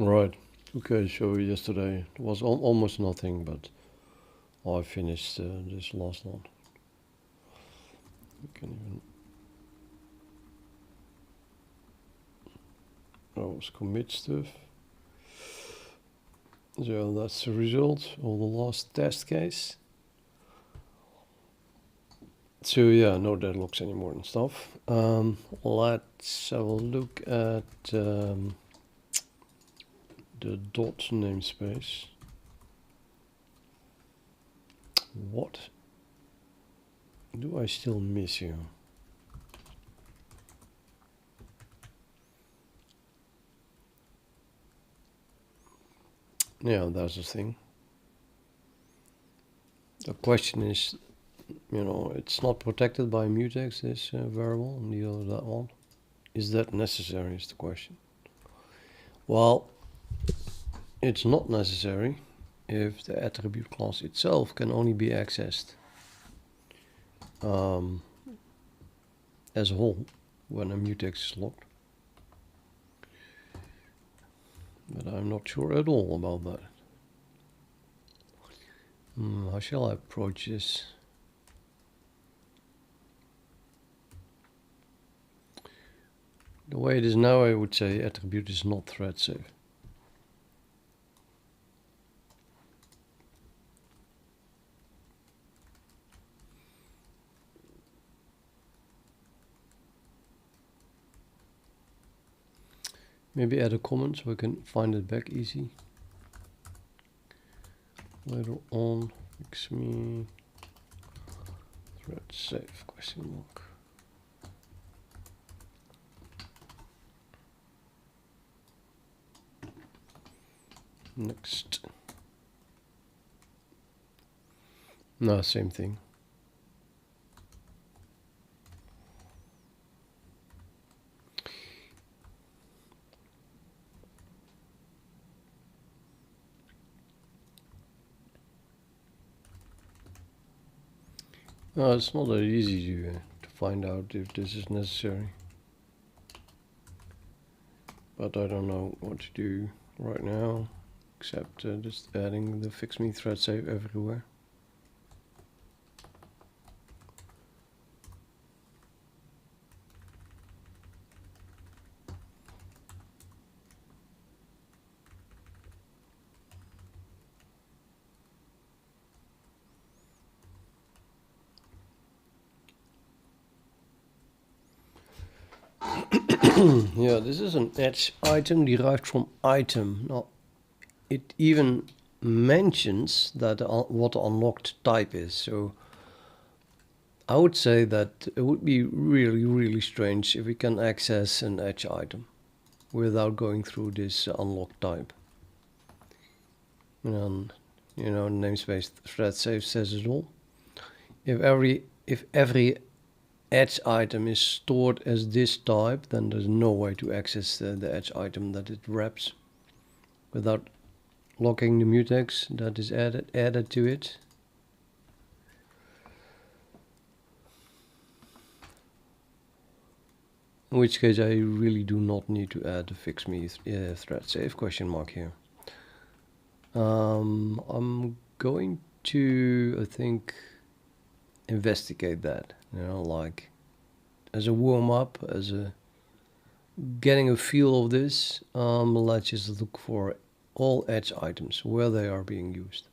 Right. Okay, so yesterday it was almost nothing, but I finished this last one. We can even... That was commit stuff. So that's the result of the last test case. So yeah, no deadlocks anymore and stuff. Let's have a look at the dot namespace. What do I still miss here? Yeah, that's the thing. The question is, you know, it's not protected by mutex, this variable, and the other that one. Is that necessary is the question. Well, it's not necessary if the attribute class itself can only be accessed as a whole when a mutex is locked. But I'm not sure at all about that. How shall I approach this? The way it is now, I would say attribute is not thread safe. Maybe add a comment so I can find it back easy. Later on, fix me thread safe question mark. Next. No, same thing. No, it's not that easy to find out if this is necessary. But I don't know what to do right now, except just adding the fix me thread safe everywhere. Yeah, this is an edge item derived from item. Now, it even mentions that what the unlocked type is. So I would say that it would be really, really strange if we can access an edge item without going through this unlocked type. And you know, namespace thread safe says it all. If every edge item is stored as this type, then there's no way to access the edge item that it wraps without locking the mutex that is added to it. In which case I really do not need to add the fix me thread safe question mark here. I'm going to, I think, investigate that, you know, like as a warm-up, as a getting a feel of this. Let's just look for all edge items where they are being used.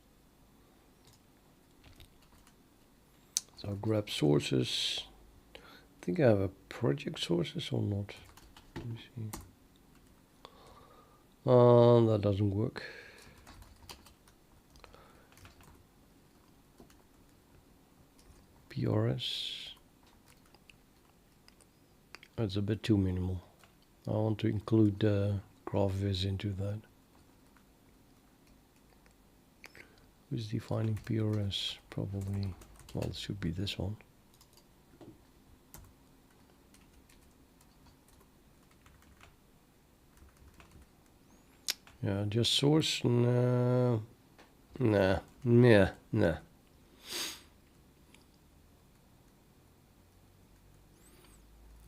So grab sources. I think I have a project sources or not. Let me see. That doesn't work. PRS. That's a bit too minimal. I want to include GraphViz into that. Who's defining PRS? Probably, well, it should be this one. Yeah, just source. Nah.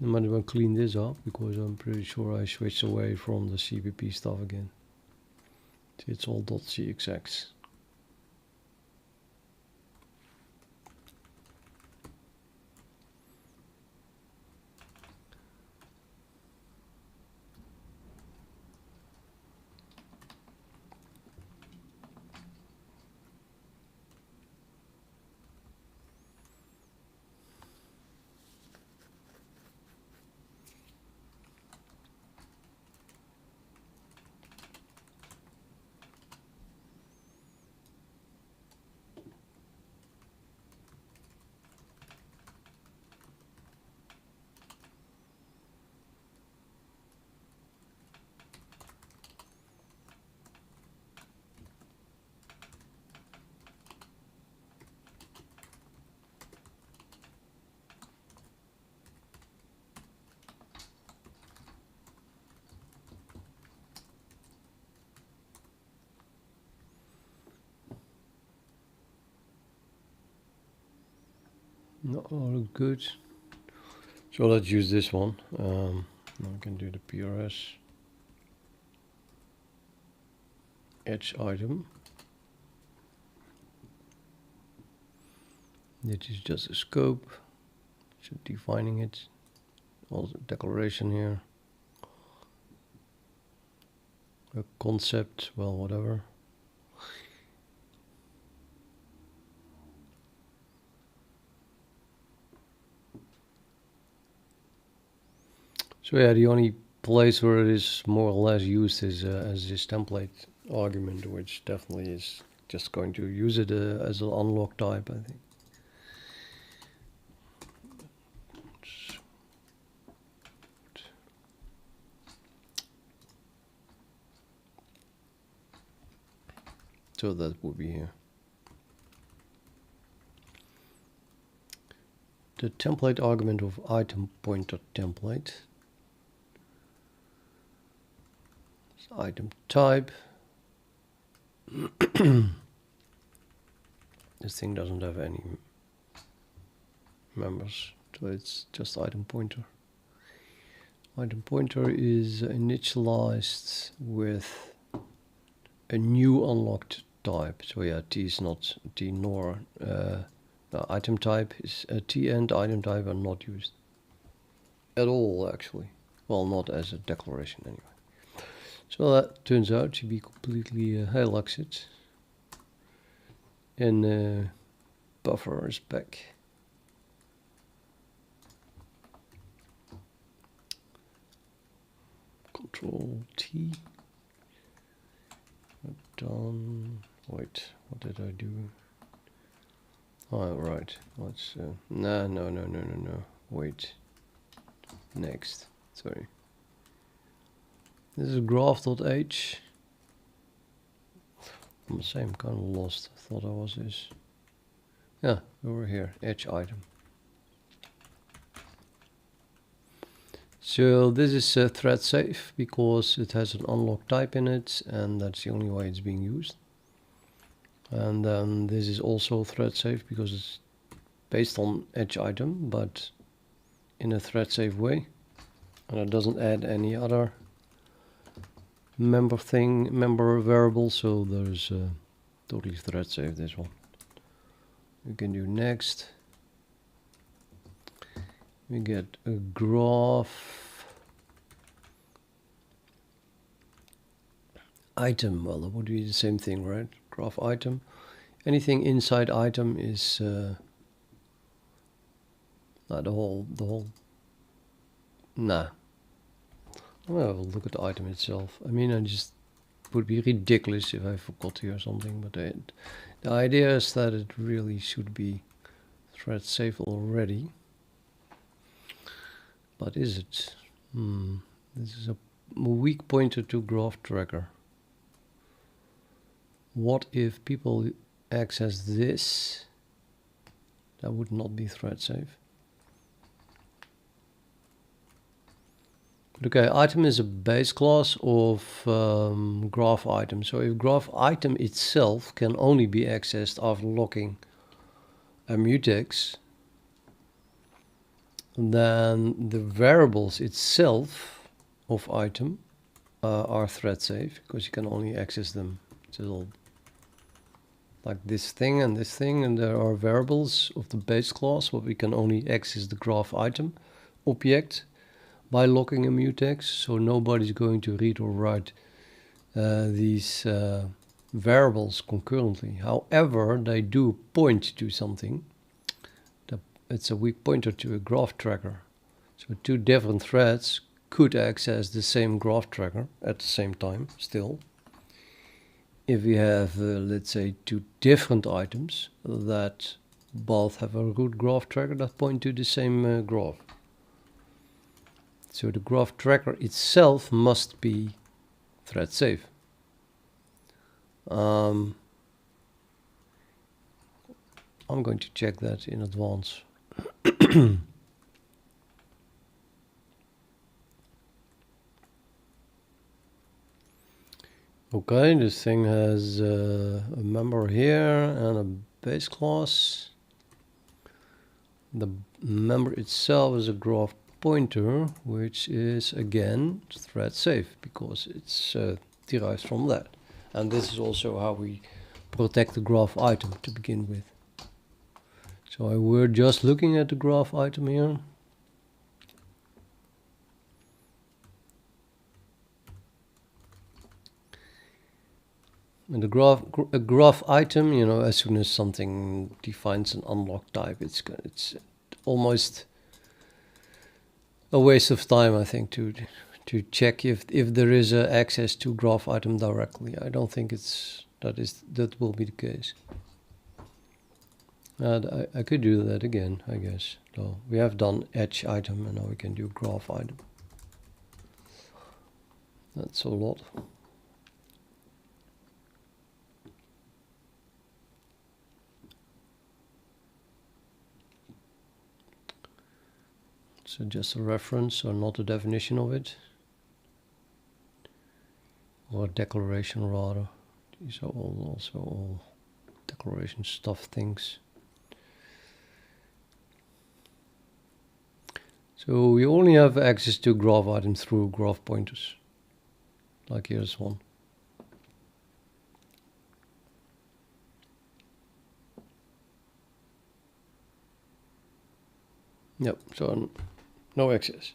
I might as well clean this up because I'm pretty sure I switched away from the CPP stuff again. It's all .cxx. Not all good. So let's use this one. Now I can do the PRS edge item. This is just a scope. So defining it. Also declaration here. A concept, well, whatever. So yeah, the only place where it is more or less used is as this template argument, which definitely is just going to use it as an unlock type, I think. So that would be here. The template argument of item pointer template. Item type. This thing doesn't have any members, so it's just item pointer. Item pointer is initialized with a new unlocked type. So yeah, T is not T nor item type is T and item type are not used at all, actually. Well, not as a declaration anyway. So that turns out to be completely highlighted. And buffer is back. Control T. Done. Wait, what did I do? Oh, right. Let's. No. Wait. Next. Sorry. This is graph.h. I must say I'm kind of lost. I thought I was this. Yeah, over here. Edge item. So this is thread safe because it has an unlock type in it, and that's the only way it's being used. And then this is also thread safe because it's based on edge item, but in a thread safe way, and it doesn't add any other member variable, so there's totally thread safe this one. We can do next. We get a graph item. Well, that would be the same thing, right? Graph item. Anything inside item is the whole. Nah. Well, look at the item itself. I mean, it would be ridiculous if I forgot here or something. But the idea is that it really should be thread safe already. But is it? This is a weak pointer to graph tracker. What if people access this? That would not be thread safe. Okay, item is a base class of graph item. So if graph item itself can only be accessed after locking a mutex, then the variables itself of item are thread safe because you can only access them still like this thing, and there are variables of the base class, but we can only access the graph item object by locking a mutex, so nobody's going to read or write these variables concurrently. However, they do point to something. It's a weak pointer to a graph tracker. So two different threads could access the same graph tracker at the same time still. If we have, let's say, two different items that both have a root graph tracker that point to the same graph. So the graph tracker itself must be thread safe. I'm going to check that in advance. Okay, this thing has a member here and a base class. The member itself is a graph pointer, which is again thread safe because it's derived from that. And this is also how we protect the graph item to begin with. So we're just looking at the graph item here. And a graph item, you know, as soon as something defines an unlocked type, it's almost a waste of time, I think, to check if there is access to graph item directly. I don't think that will be the case. I could do that again, I guess. So we have done edge item, and now we can do graph item. That's a lot. So just a reference, or not a definition of it, or a declaration rather. These are also all declaration stuff things. So we only have access to graph item through graph pointers, like here's one. Yep, so no access.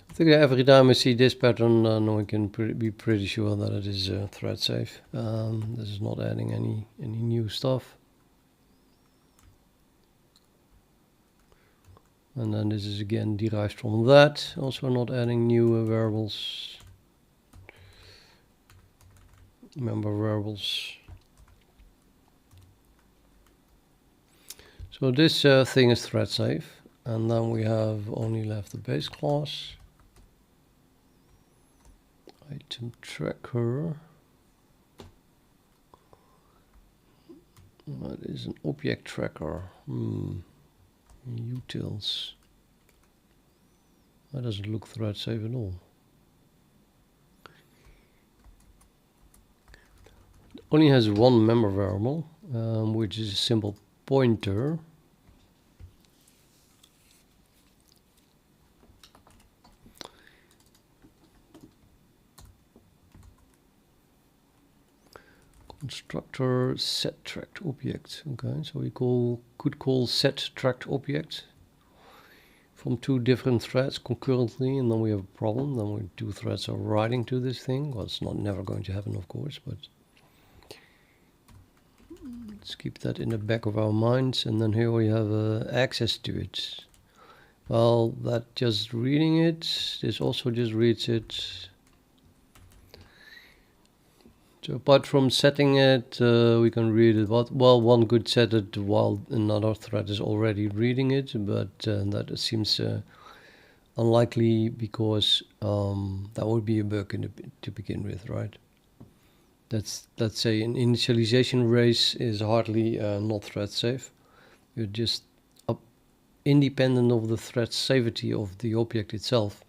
I think every time I see this pattern, no one can be pretty sure that it is thread safe. This is not adding any new stuff. And then this is again derived from that, also not adding new variables. Member variables. So this thing is thread safe, and then we have only left the base class. Item tracker. That is an object tracker. Utils. That doesn't look thread safe at all. Only has one member variable, which is a simple pointer. Constructor set tracked object. Okay, so we could call set tracked object from two different threads concurrently, and then we have a problem. Then we two threads are writing to this thing. Well, it's never going to happen, of course, but let's keep that in the back of our minds. And then here we have access to it. Well, that just reading it. This also just reads it. So apart from setting it, we can read it. Well, one could set it while another thread is already reading it, but that seems unlikely because that would be a bug to begin with, right? Let's say an initialization race is hardly not thread safe. You're just independent of the thread safety of the object itself.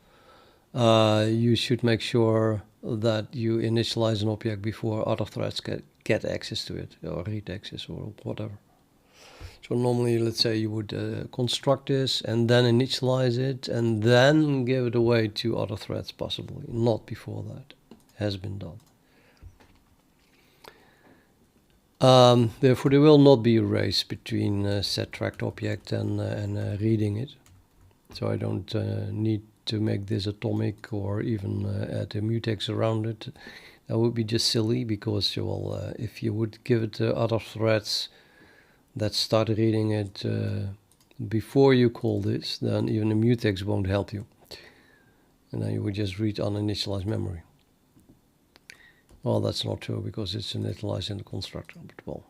You should make sure that you initialize an object before other threads get access to it, or read access, or whatever. So So normally, let's say you would construct this and then initialize it and then give it away to other threads possibly, not before that has been done. Therefore, there will not be a race between set tracked object and reading it. So I don't need to make this atomic or even add a mutex around it. That would be just silly, because if you would give it to other threads that start reading it before you call this, then even a mutex won't help you. And then you would just read uninitialized memory. Well, that's not true, because it's initialized in the constructor, but well.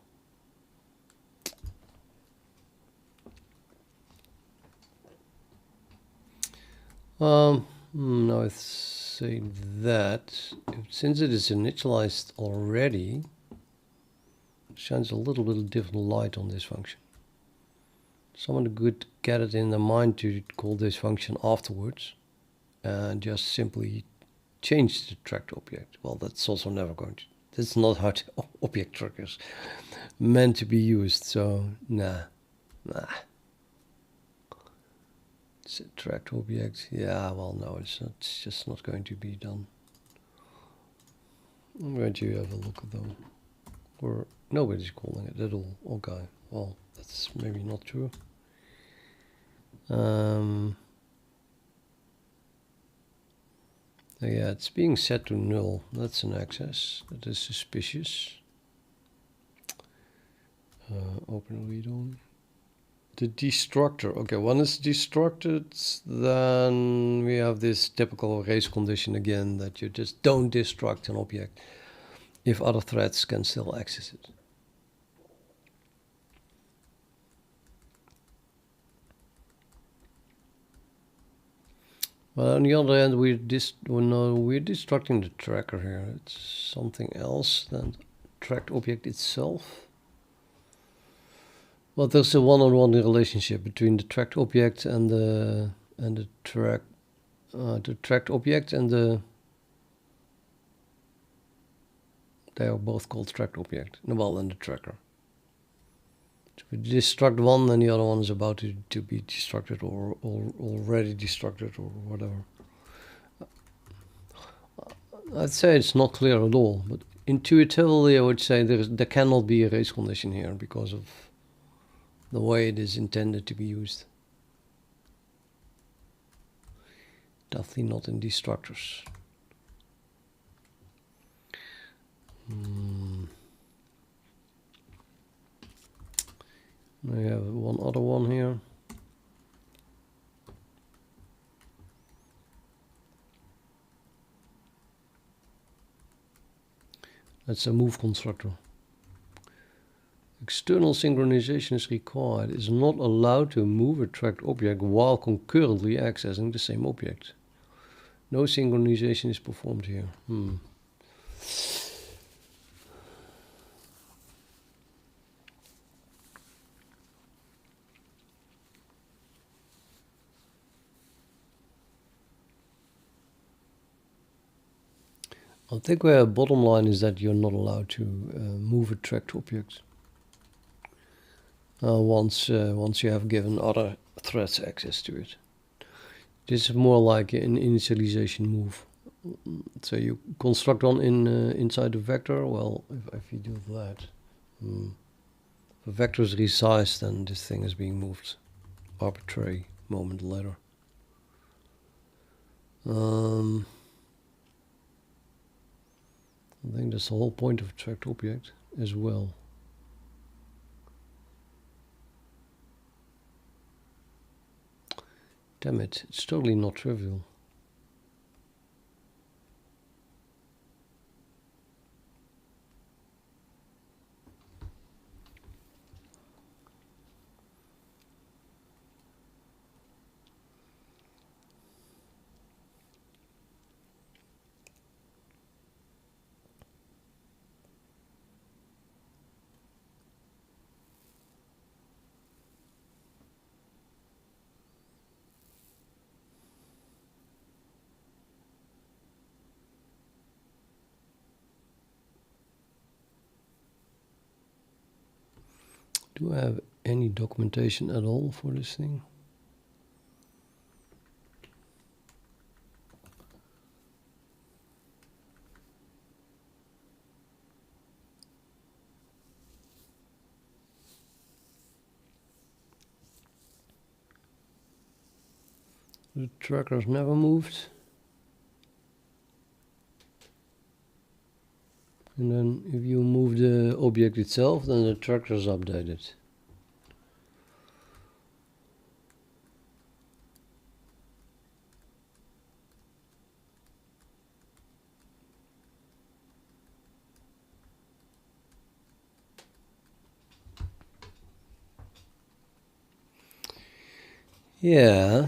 Now I say that since it is initialized already, it shines a little bit of different light on this function. Someone could get it in their mind to call this function afterwards and just simply change the tracked object. Well, that's also never going to. That's not how the object trackers meant to be used. So nah. It's a tracked object. Yeah, well, no, it's not. It's just not going to be done. I'm going to have a look at them. Or nobody's calling it at all. Okay, well, that's maybe not true. Yeah, it's being set to null. That's an access. That is suspicious. Open read only. The destructor. Okay, when it's destructed, then we have this typical race condition again, that you just don't destruct an object if other threads can still access it. Well, on the other hand, we're destructing the tracker here. It's something else than the tracked object itself. Well, there's a one-on-one relationship between the tracked object and the tracked object and the. They are both called tracked object. Well, and the tracker. So we destruct one, then the other one is about to be destructed or already destructed or whatever. I'd say it's not clear at all, but intuitively I would say there cannot be a race condition here because of the way it is intended to be used. Definitely not in destructors. I have one other one here. That's a move constructor. External synchronization is required. It is not allowed to move a tracked object while concurrently accessing the same object. No synchronization is performed here. I think our bottom line is that you're not allowed to move a tracked object once you have given other threads access to it. This is more like an initialization move. So you construct one inside the vector. Well, if you do that, if the vector is resized, then this thing is being moved arbitrary moment later. I think that's the whole point of a tracked object as well. Damn it, it's totally not trivial. Do I have any documentation at all for this thing. The tracker's never moved. And then if you move the object itself, then the tracker is updated. Yeah.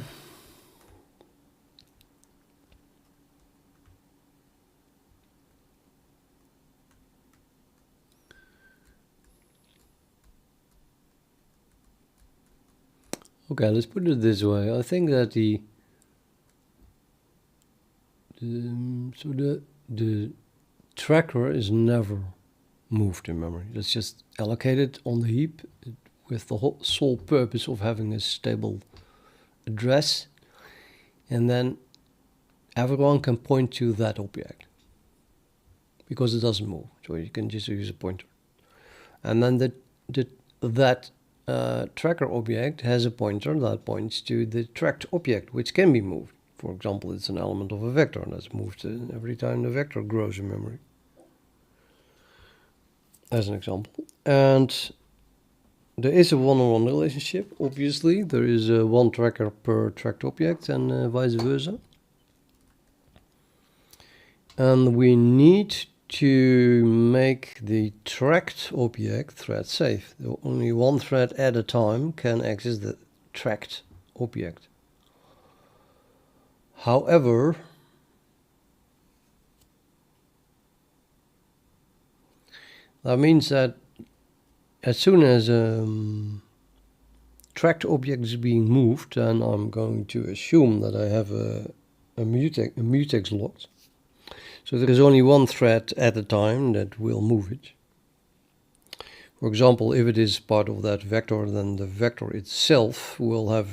Okay, let's put it this way. I think that the tracker is never moved in memory. That's just allocated on the heap with the whole sole purpose of having a stable address, and then everyone can point to that object because it doesn't move, so you can just use a pointer. And then that tracker object has a pointer that points to the tracked object, which can be moved. For example, it's an element of a vector, and that's moved every time the vector grows in memory, as an example. And there is a one-on-one relationship, obviously. There is one tracker per tracked object, and vice versa. And we need to make the tracked object thread safe. Only one thread at a time can access the tracked object. However, that means that as soon as tracked object is being moved, then I'm going to assume that I have a mutex locked. So there is only one thread at a time that will move it. For example, if it is part of that vector, then the vector itself will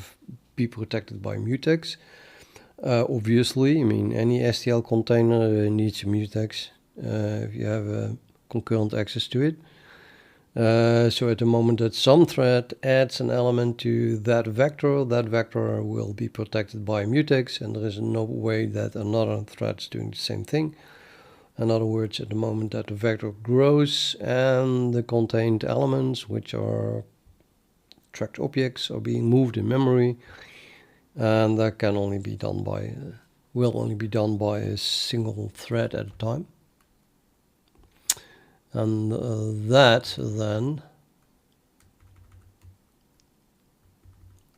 be protected by mutex. Obviously, I mean, any STL container needs a mutex if you have concurrent access to it. So at the moment that some thread adds an element to that vector will be protected by mutex, and there is no way that another thread is doing the same thing. In other words, at the moment that the vector grows and the contained elements, which are tracked objects, are being moved in memory, and that can only be done by, will only be done by a single thread at a time. And that then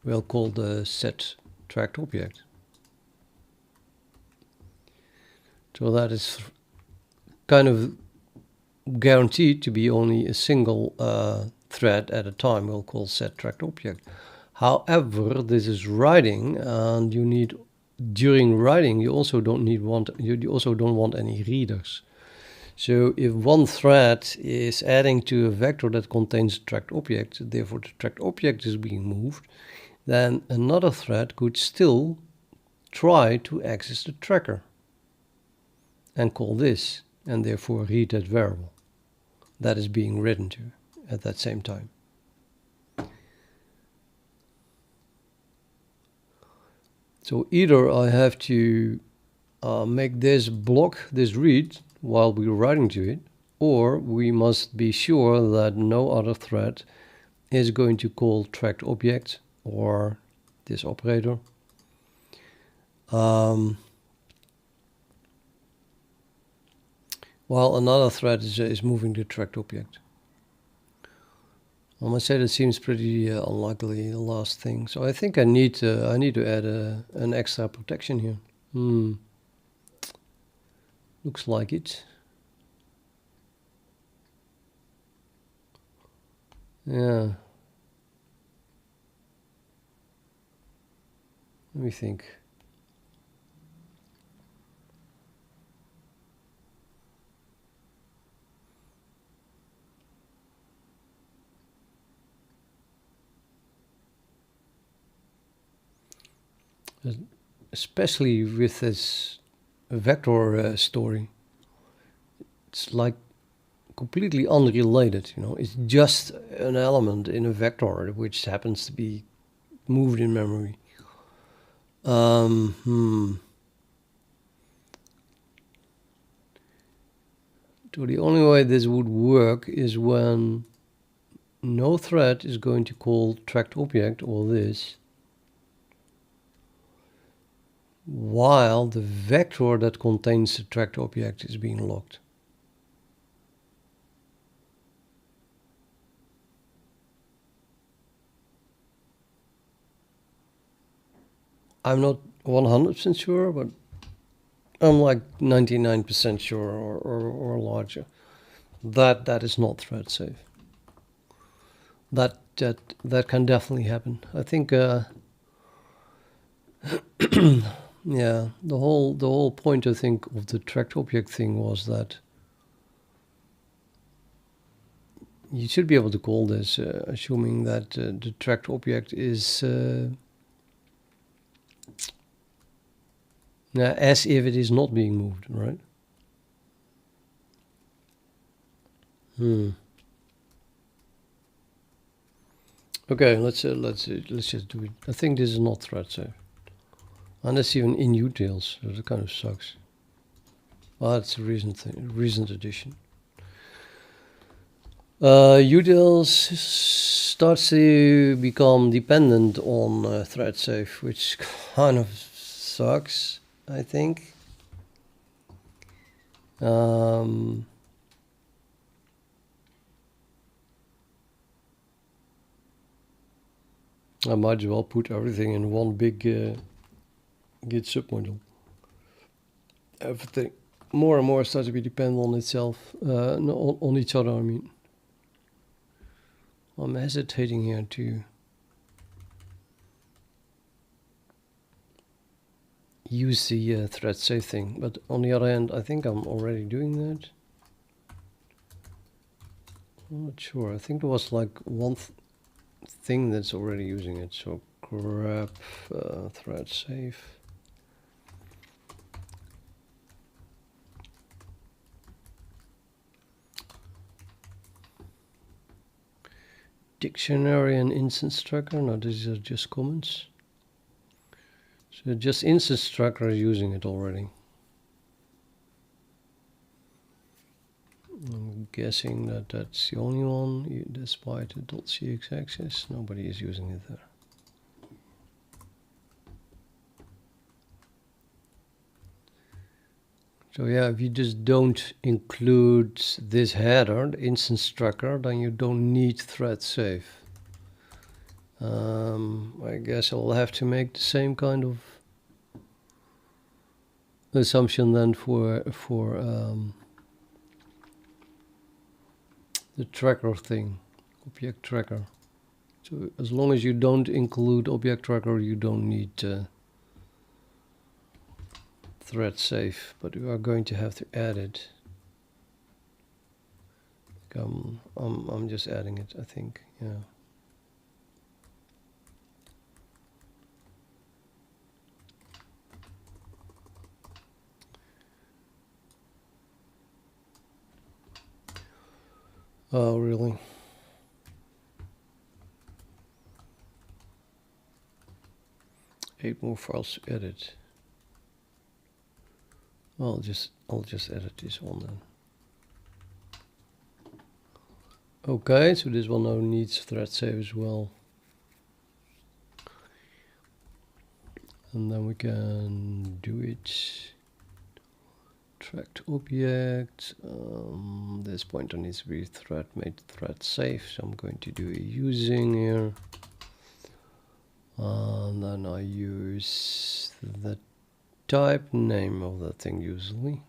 we'll call the set tracked object. So that is kind of guaranteed to be only a single thread at a time. We'll call set tracked object. However, this is writing, and you need, during writing, you also don't want any readers. So if one thread is adding to a vector that contains a tracked object, therefore the tracked object is being moved, then another thread could still try to access the tracker and call this, and therefore read that variable that is being written to at that same time. So either I have to make this block this read while we're writing to it, or we must be sure that no other thread is going to call tracked object or this operator while another thread is moving the tracked object. I must say that seems pretty unlikely, the last thing. So I think I need to add an extra protection here. Looks like it. Yeah. Let me think. especially with this vector story. It's like completely unrelated, you know. It's just an element in a vector which happens to be moved in memory. So the only way this would work is when no thread is going to call tracked object or this, while the vector that contains the tracked object is being locked. I'm not 100% sure, but I'm like 99% sure or larger that is not thread safe. That can definitely happen. I think yeah, the whole point, I think, of the tracked object thing was that you should be able to call this assuming that the tracked object is as if it is not being moved, right? Okay, let's just do it. I think this is not thread safe, and that's even in utils, so that kind of sucks. Well, it's a recent addition. Utils starts to become dependent on thread safe, which kind of sucks, I think. I might as well put everything in one big Git submodule. Everything more and more starts to be dependent on itself, no, on each other, I mean. I'm hesitating here to use the thread safe thing, but on the other hand, I think I'm already doing that. I'm not sure. I think there was like one thing that's already using it. So grep thread safe. Dictionary and instance tracker. No, these are just comments. So just instance tracker is using it already. I'm guessing that that's the only one, despite the .cx access. Nobody is using it there. So yeah, if you just don't include this header, the instance tracker, then you don't need thread safe. I guess I'll have to make the same kind of assumption then for the tracker thing, object tracker. So as long as you don't include object tracker, you don't need thread safe, but we are going to have to add it. I'm just adding it, I think, yeah. Oh, really? Eight more files to edit. Well, I'll just edit this one then. Okay, so this one now needs thread safe as well. And then we can do it. Tracked object. This pointer needs to be made thread safe, so I'm going to do a using here. And then I use the type name of the thing usually.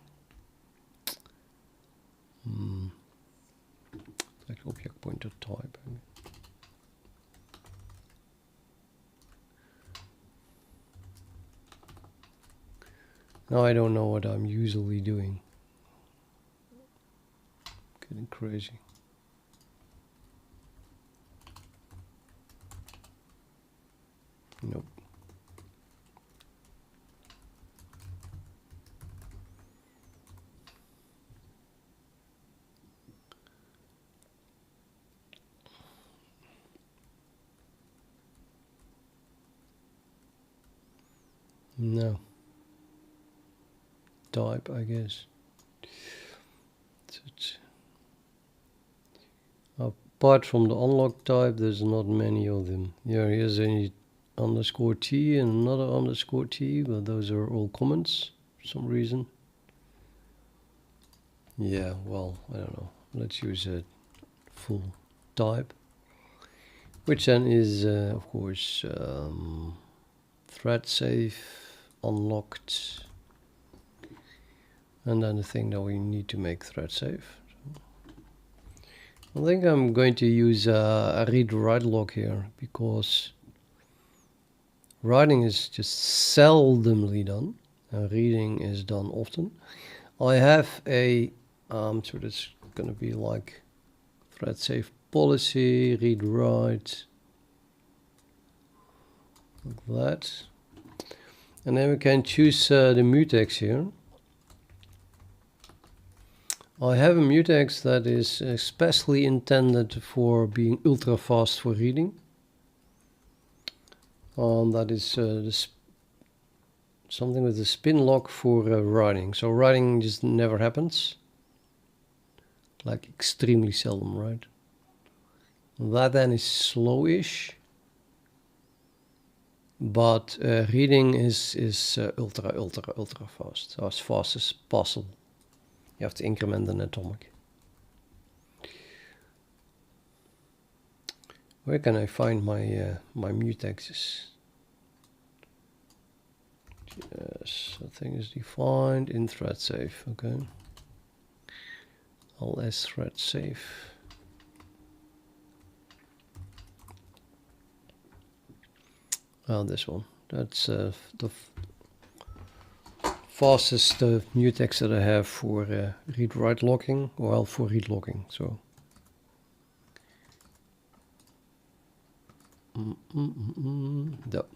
Like object pointer type. Now I don't know what I'm usually doing. Getting crazy. Nope. No. Type, I guess. Apart from the unlock type, there's not many of them. Yeah, here's a underscore T and another underscore T, but those are all comments for some reason. Yeah, well, I don't know. Let's use a full type, which then is, of course, thread safe, unlocked, and then the thing that we need to make thread safe. I think I'm going to use a read-write lock here, because writing is just seldomly done, and reading is done often. I have a, so that's going to be like thread safe policy, read-write, like that. And then we can choose the mutex here. I have a mutex that is especially intended for being ultra fast for reading. That is something with a spin lock for writing. So writing just never happens. Like extremely seldom, right? That then is slowish. But reading is ultra fast. So as fast as possible. You have to increment an atomic. Where can I find my my mutexes? Yes, that thing is defined in thread safe. Okay. ls thread safe. Oh, this one. That's the fastest mutex that I have for read-write locking, well, for read locking. So Yep.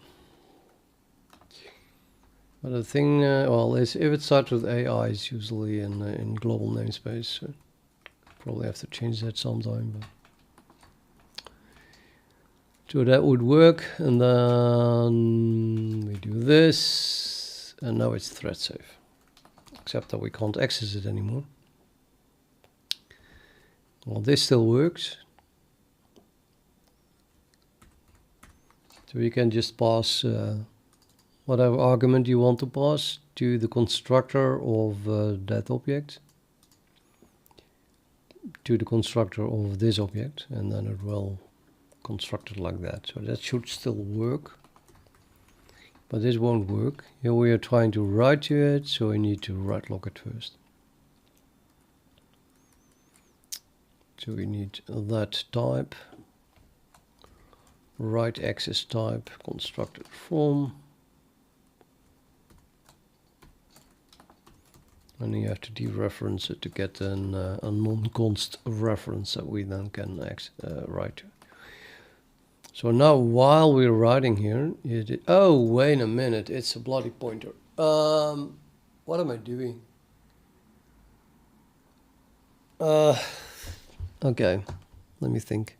But the thing, well, is if it starts with AI, it's usually in global namespace. So probably have to change that sometime. But so that would work, and then we do this, and now it's thread safe. Except that we can't access it anymore. Well, this still works. So you can just pass whatever argument you want to pass to the constructor of that object, to the constructor of this object, and then it will construct it like that. So that should still work. But this won't work. Here we are trying to write to it, so we need to write lock it first. So we need that type, write access type, constructed from, and you have to dereference it to get a non-const reference that we then can write to. So now while we're writing here, oh, wait a minute, it's a bloody pointer. What am I doing? Okay, let me think.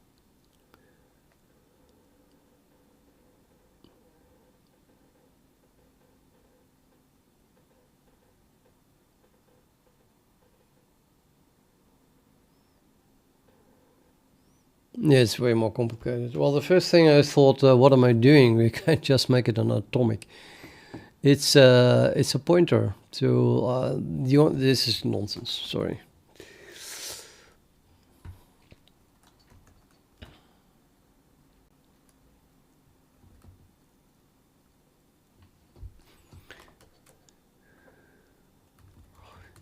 Yeah, it's way more complicated. Well, the first thing I thought, what am I doing? We can't just make it an atomic. It's a pointer. So this is nonsense. Sorry.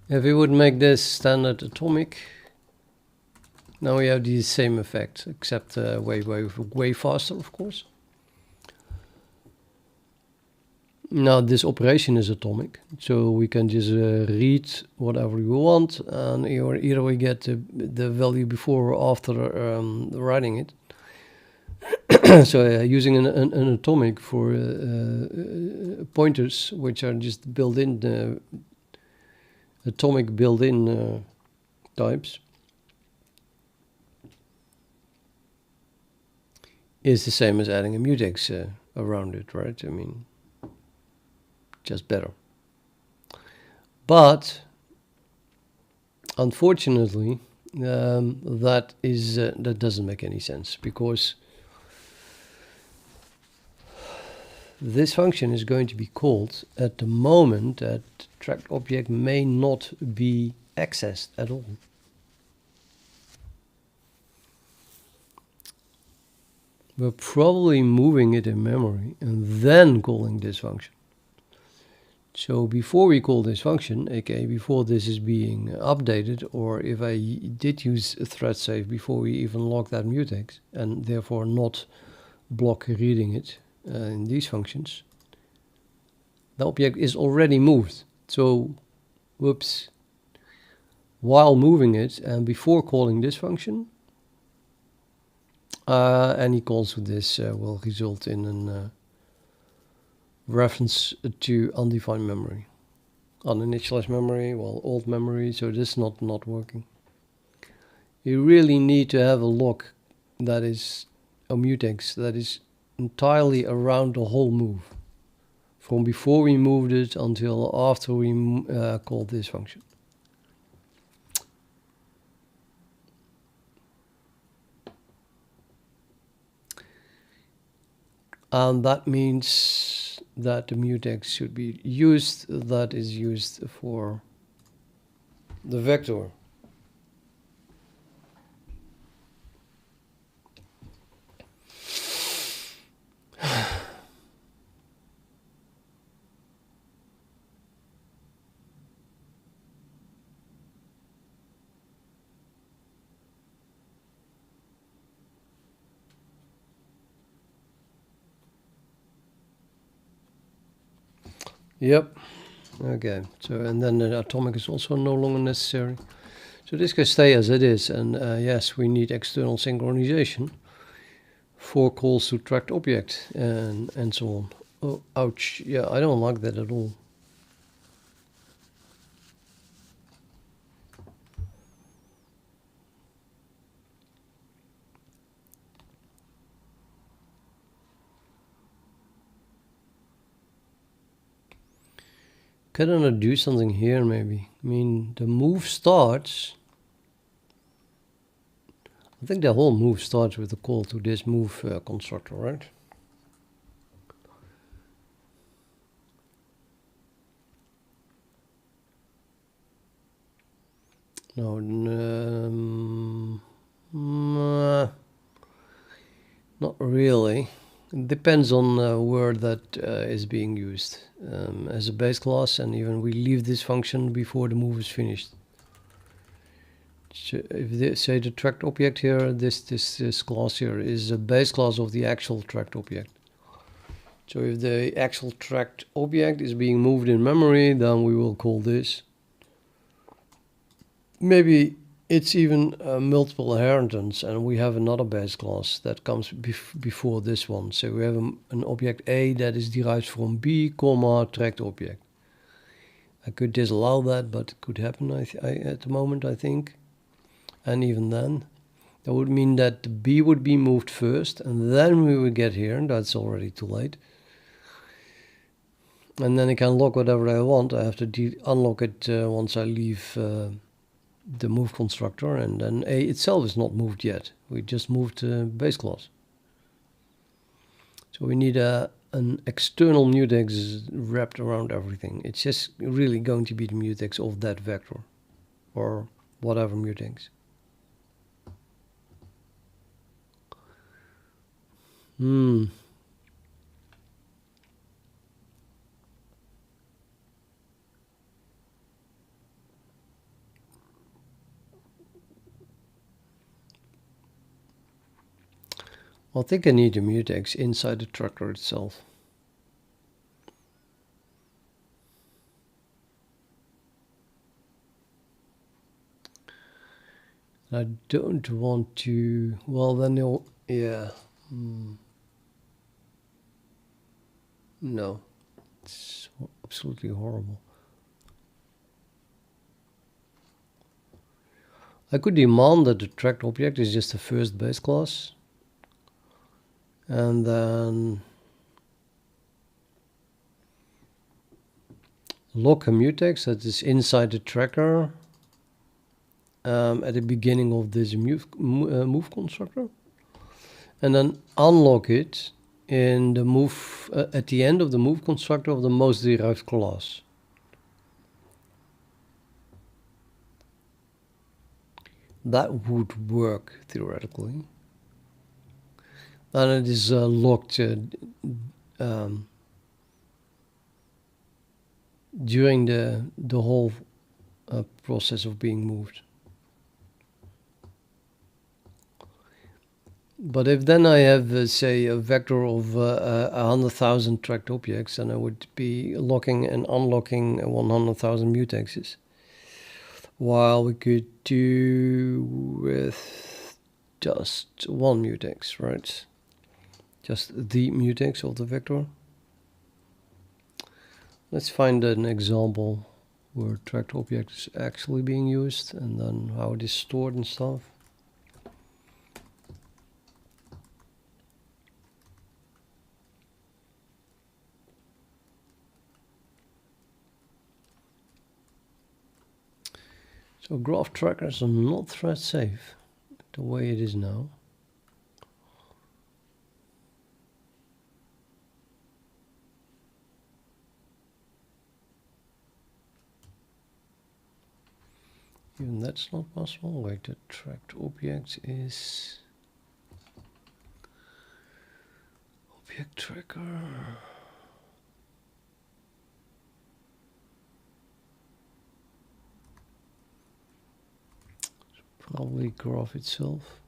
If we would make this standard atomic, now we have the same effect, except way faster, of course. Now this operation is atomic, so we can just read whatever we want, and either we get the value before or after writing it. So using an atomic for pointers, which are just built-in atomic built-in types, is the same as adding a mutex around it, right? I mean, just better. But unfortunately, that doesn't make any sense, because this function is going to be called at the moment that tracked object may not be accessed at all. We're probably moving it in memory and then calling this function. So before we call this function, aka before this is being updated, or if I did use a threadsafe before we even log that mutex, and therefore not block reading it in these functions, the object is already moved. So, whoops, while moving it and before calling this function, any calls with this will result in a reference to undefined memory. Uninitialized memory, well, old memory, so this is not working. You really need to have a lock that is a mutex that is entirely around the whole move, from before we moved it until after we called this function. And that means that the mutex should be used that is used for the vector. Yep. Okay. So, and then the atomic is also no longer necessary. So this can stay as it is. And yes, we need external synchronization for calls to tracked object and so on. Oh, ouch. Yeah, I don't like that at all. Can I do something here maybe? I mean, the move starts. I think the whole move starts with the call to this move constructor, right? No, not really. It depends on where that is being used as a base class, and even we leave this function before the move is finished. So if they say the tracked object here, this class here is a base class of the actual tracked object. So if the actual tracked object is being moved in memory, then we will call this. Maybe it's even multiple inheritance, and we have another base class that comes before this one. So we have an object A that is derived from B, comma, tracked object. I could disallow that, but it could happen at the moment, I think. And even then, that would mean that the B would be moved first, and then we would get here, and that's already too late. And then I can lock whatever I want. I have to unlock it once I leave the move constructor, and then A itself is not moved yet. We just moved the base class. So we need an external mutex wrapped around everything. It's just really going to be the mutex of that vector, or whatever mutex. I think I need a mutex inside the tracker itself. I don't want to, well then you'll, yeah. No, it's absolutely horrible. I could demand that the tracked object is just the first base class. And then lock a mutex that is inside the tracker at the beginning of this move constructor, and then unlock it in the move at the end of the move constructor of the most derived class. That would work theoretically. And it is locked during the whole process of being moved. But if then I have, say, a vector of 100,000 tracked objects, then I would be locking and unlocking 100,000 mutexes. While we could do with just one mutex, right? Just the mutex of the vector. Let's find an example where tracked object is actually being used, and then how it is stored and stuff. So graph trackers are not thread safe the way it is now. Even that's not possible. Wait, the tracked object is object tracker. Probably graph itself.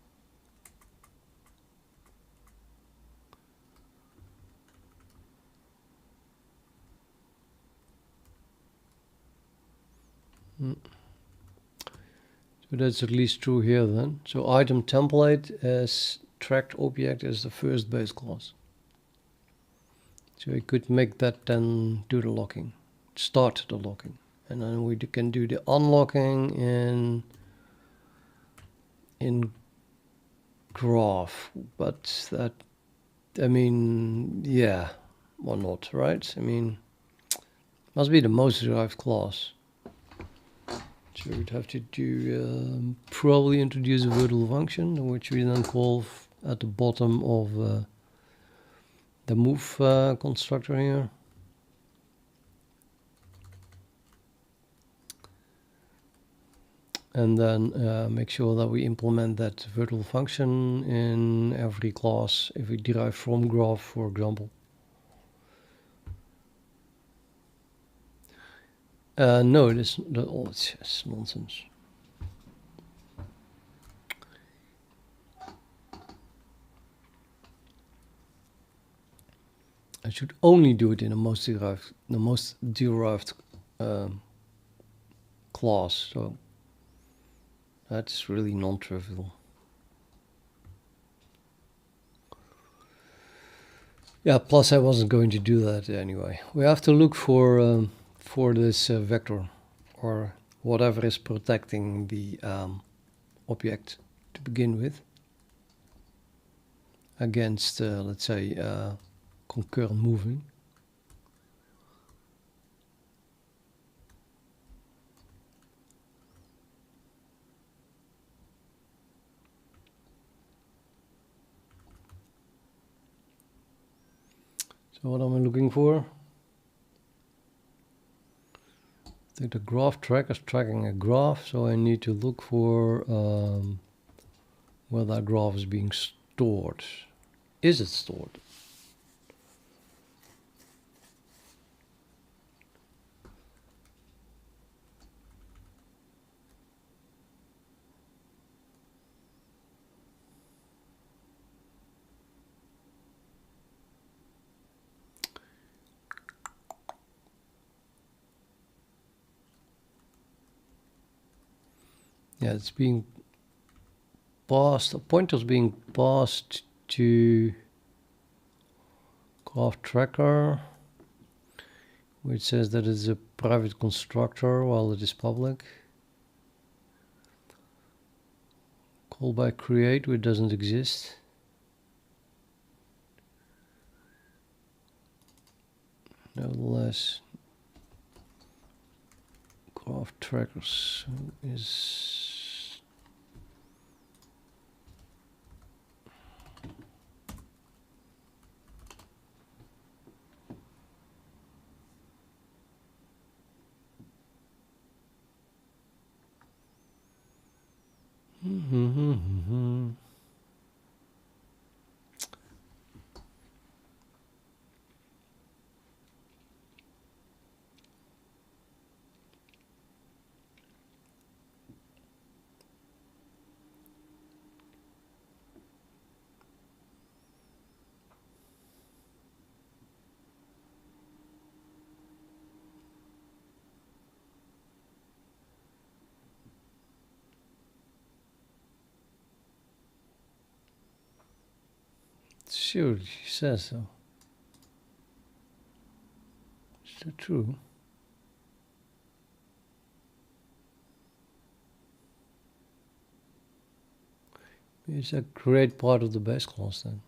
So that's at least true here then. So item template as tracked object as the first base class. So we could make that then do the locking, start the locking, and then we can do the unlocking in graph. But that, I mean, yeah, why not, right? I mean, must be the most derived class. So we'd have to do probably introduce a virtual function, which we then call at the bottom of the move constructor here. And then make sure that we implement that virtual function in every class if we derive from graph, for example. No, it's just nonsense. I should only do it in the most derived class. So that's really non-trivial. Yeah. Plus, I wasn't going to do that anyway. We have to look for this vector or whatever is protecting the object to begin with against, let's say, concurrent moving. So what am I looking for? I think the graph tracker is tracking a graph, so I need to look for where that graph is being stored. Is it stored? Yeah, it's being passed, a pointer is being passed to graph tracker, which says that it's a private constructor while it is public. Call by create, which doesn't exist. Nevertheless, graph trackers is sure, she says so. Is that true? It's a great part of the base class then.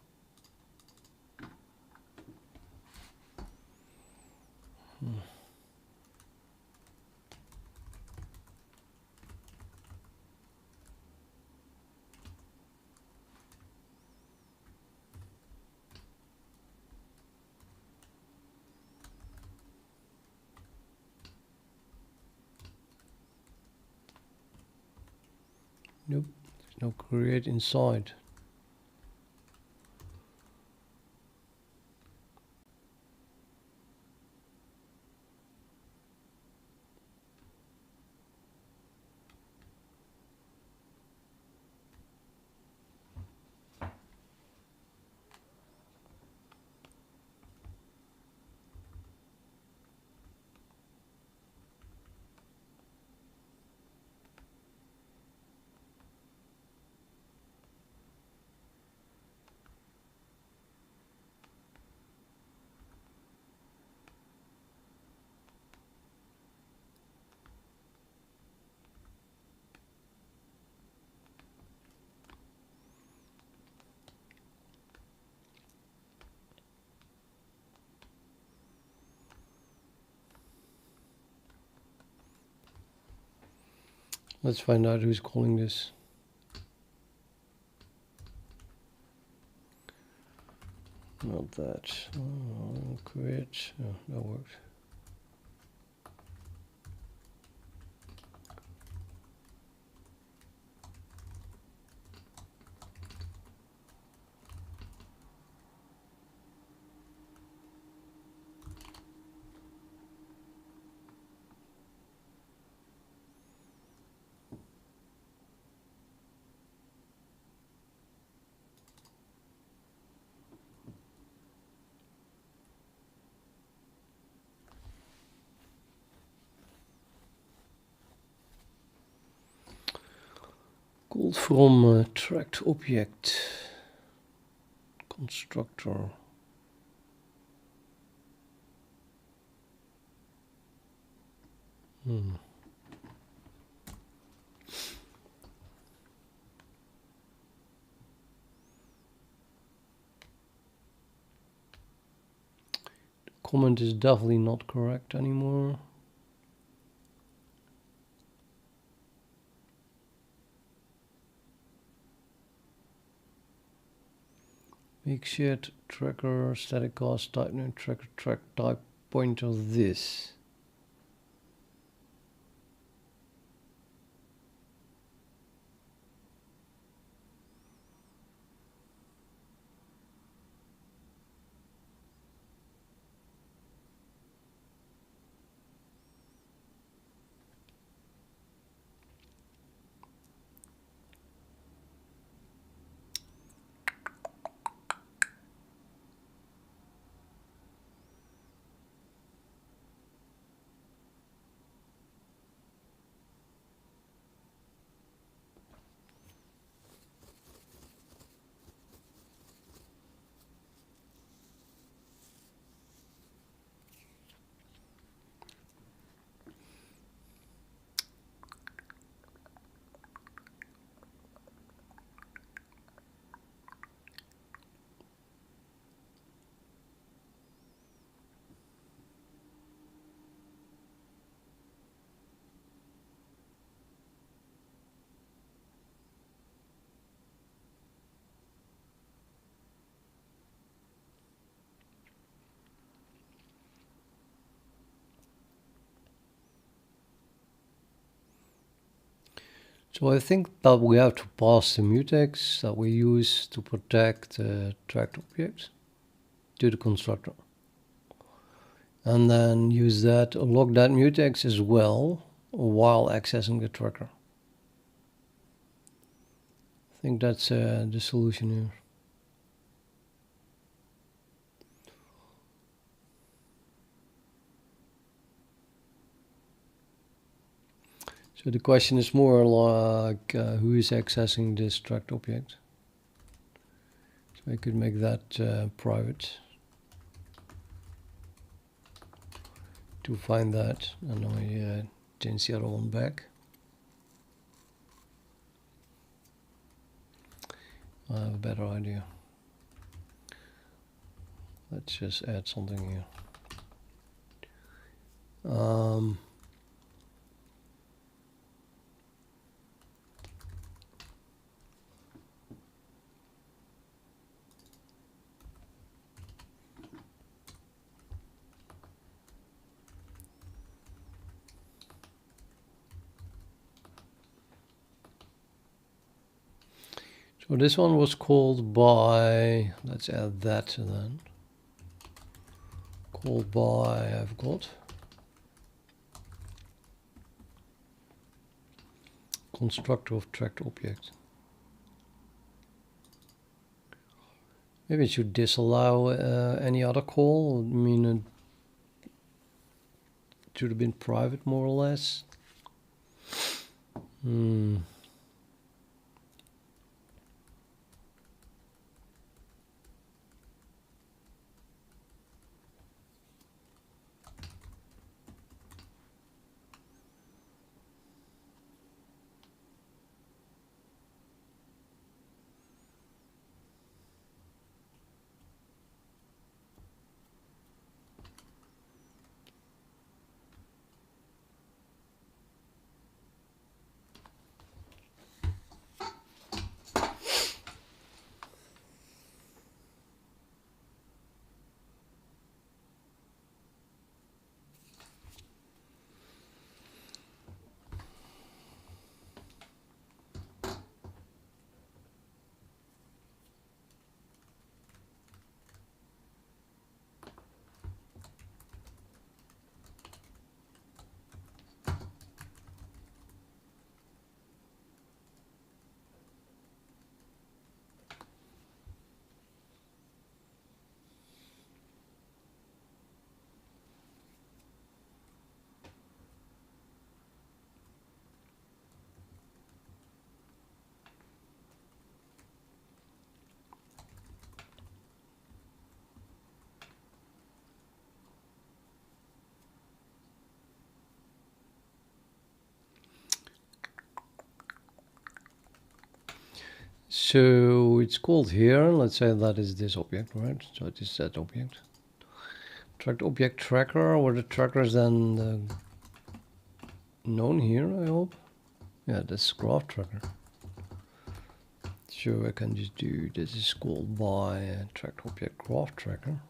Nope, there's no create inside. Let's find out who's calling this. Not that. Oh, create. Oh, that worked. Called from tracked object constructor. Comment is definitely not correct anymore. Make shared tracker static class type name tracker track type pointer this. So I think that we have to pass the mutex that we use to protect the tracked object to the constructor. And then use that, lock that mutex as well while accessing the tracker. I think that's the solution here. So the question is more like who is accessing this tracked object. So I could make that private to find that, and I change the other one back. I have a better idea. Let's just add something here. So this one was called by, let's add that then. Called by, I've got constructor of tracked object. Maybe it should disallow any other call. I mean, it should have been private more or less. So it's called here, let's say that is this object, right? So it is that object. Tracked object tracker, where the tracker is then known here, I hope. Yeah, that's graph tracker. So I can just do, this is called by tracked object graph tracker.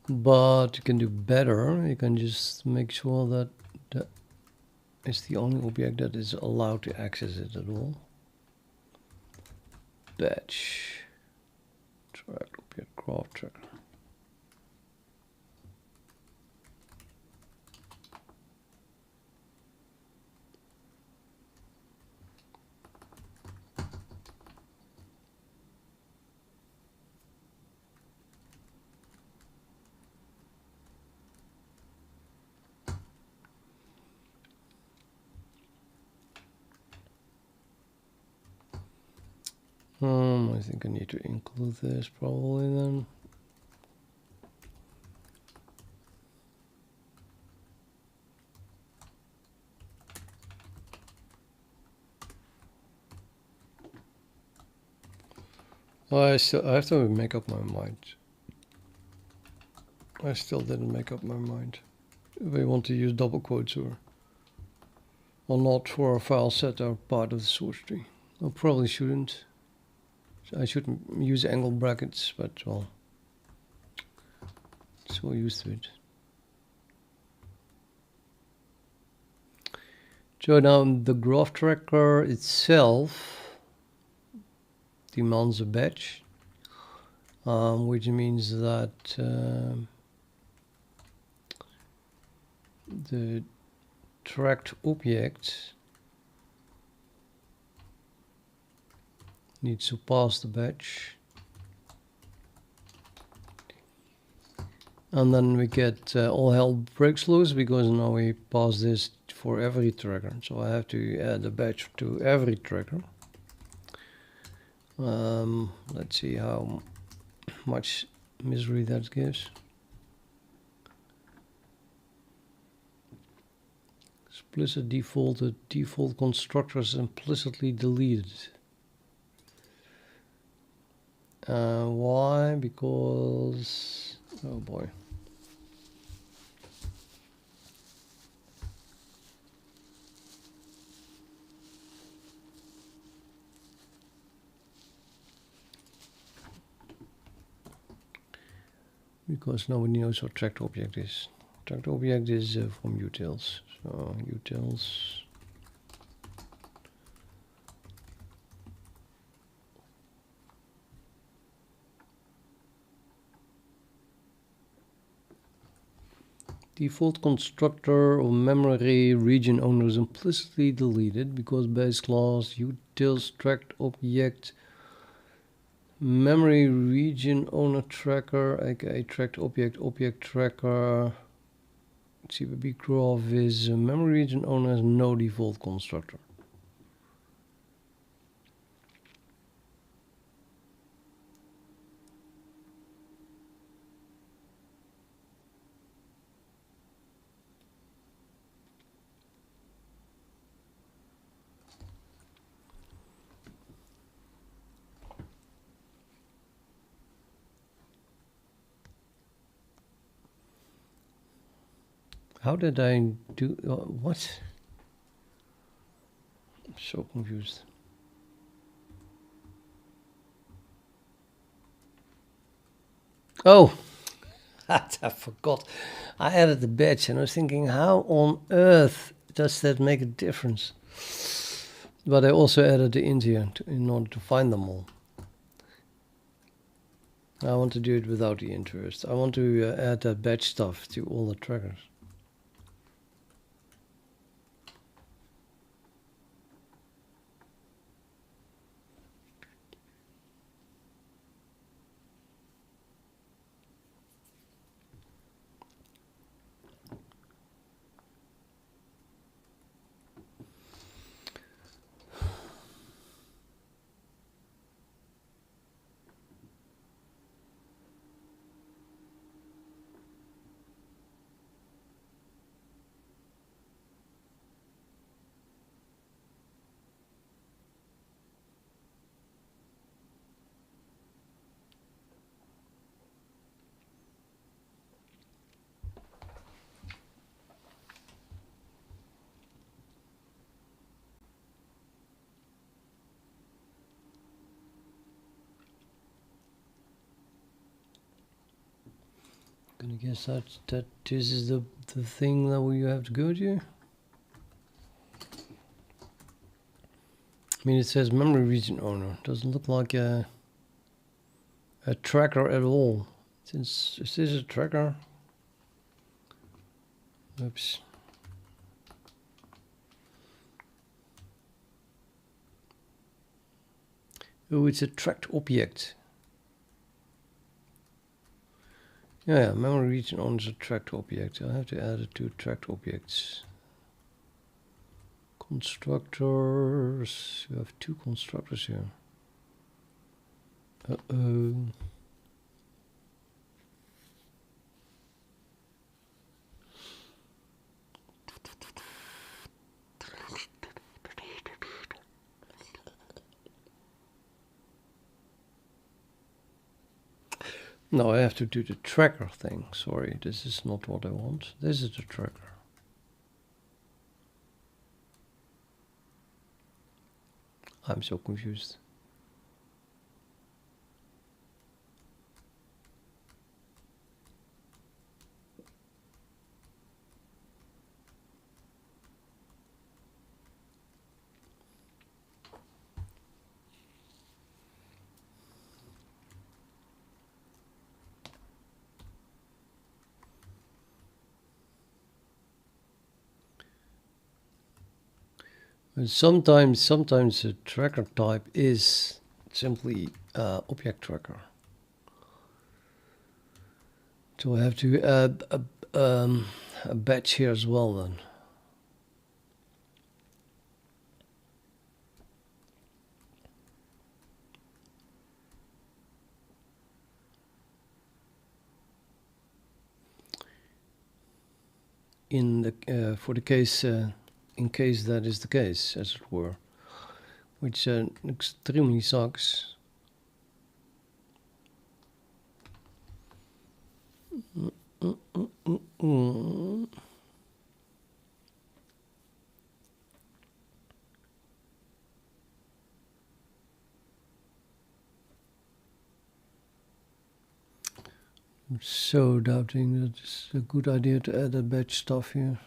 But you can do better, you can just make sure that that is the only object that is allowed to access it at all. Batch tracked object graph tracker. I think I need to include this probably then. I have to make up my mind. I still didn't make up my mind if I want to use double quotes or not for a file set that are part of the source tree. I probably shouldn't. I shouldn't use angle brackets, but well, so used to it. So now the graph tracker itself demands a batch, which means that the tracked object needs to pass the batch. And then we get all hell breaks loose because now we pass this for every tracker. So I have to add a batch to every tracker. Let's see how much misery that gives. Explicit defaulted, default constructors implicitly deleted. Why? Because, oh boy. Because nobody knows what tracked object is. Tracked object is from utils. So utils. Default constructor of memory region owner is implicitly deleted because base class utils tracked object memory region owner tracker, aka tracked object tracker, cppgraphviz memory region owner has no default constructor. How did I do what? I'm so confused. Oh, I forgot. I added the batch and I was thinking, how on earth does that make a difference? But I also added the int here in order to find them all. I want to do it without the int first. I want to add that batch stuff to all the trackers. Gonna guess that this is the thing that we have to go to. I mean, it says memory region owner. Doesn't look like a tracker at all. Since is this a tracker? Oops. Oh, it's a tracked object. Yeah, memory region owner is a tracked object. I have to add it to tracked objects. Constructors. You have two constructors here. Uh-oh. No, I have to do the tracker thing. Sorry, this is not what I want. This is the tracker. I'm so confused. And sometimes a tracker type is simply object tracker. So I have to add a batch here as well then. In the for the case in case that is the case, as it were, which extremely sucks. I'm so doubting that it's a good idea to add a batch stuff here.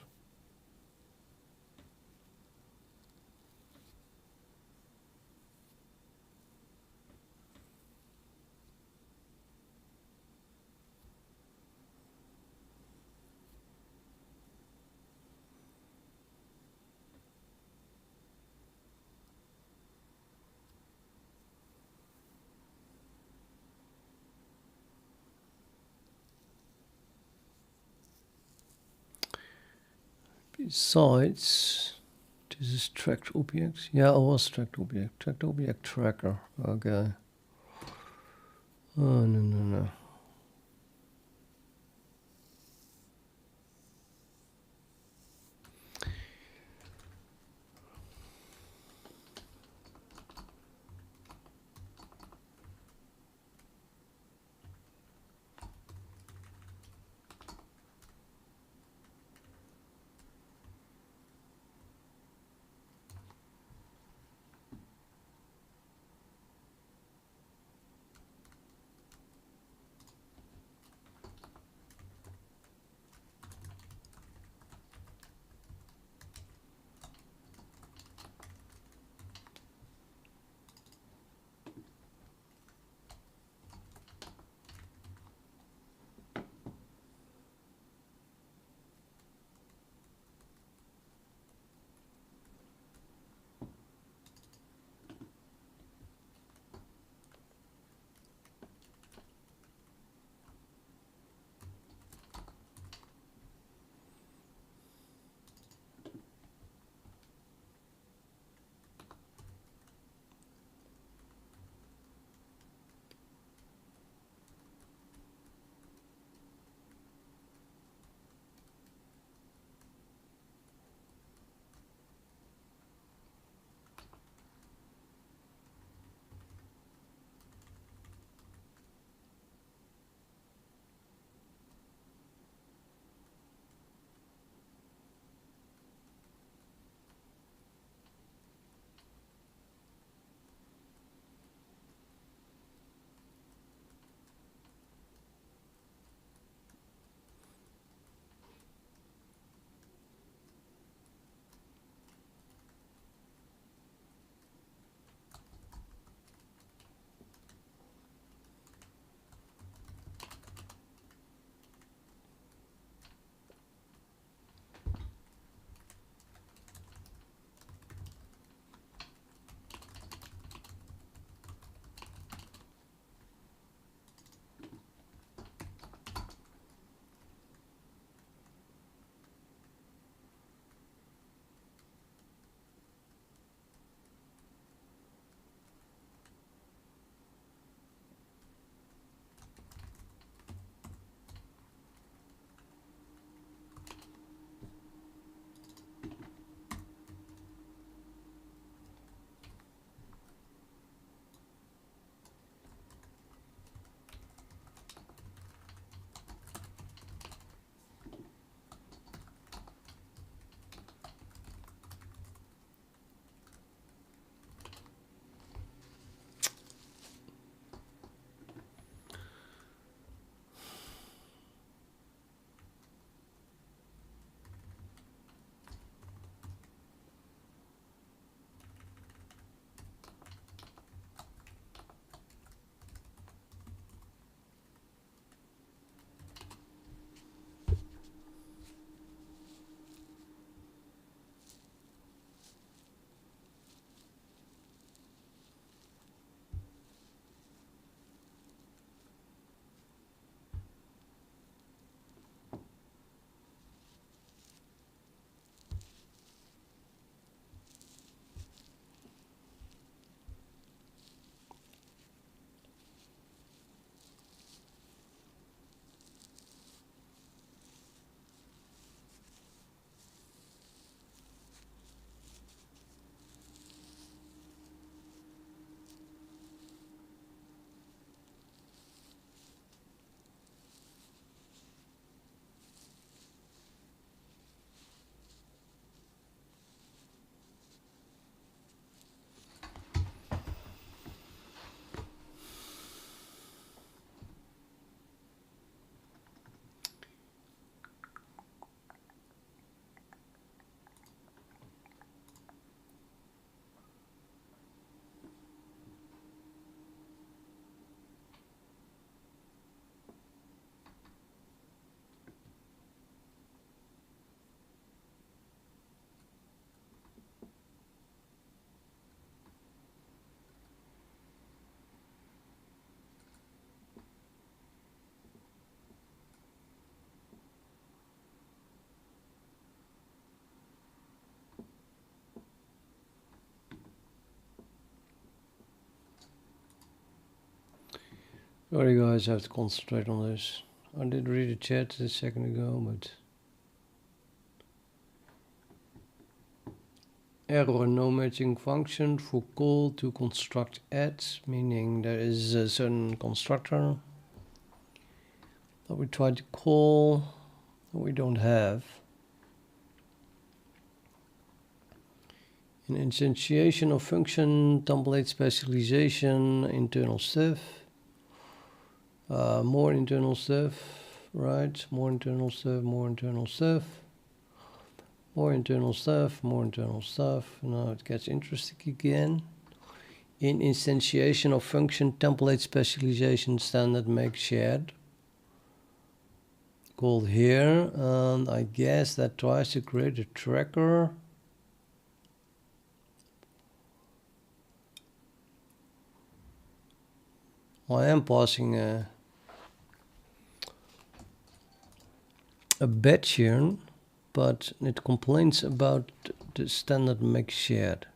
Besides, this is tracked objects. Yeah, it was tracked object. Tracked object tracker. Okay. Oh, no. Sorry guys, I have to concentrate on this. I did read a chat a second ago, but error no matching function for call to construct add, meaning there is a certain constructor that we try to call that we don't have. An instantiation of function, template specialization, internal stuff. More internal stuff, right? More internal stuff, more internal stuff. More internal stuff, more internal stuff. Now it gets interesting again. In instantiation of function, template specialization, standard make shared. Called here, and I guess that tries to create a tracker. I am passing a batch here, but it complains about the standard make shared.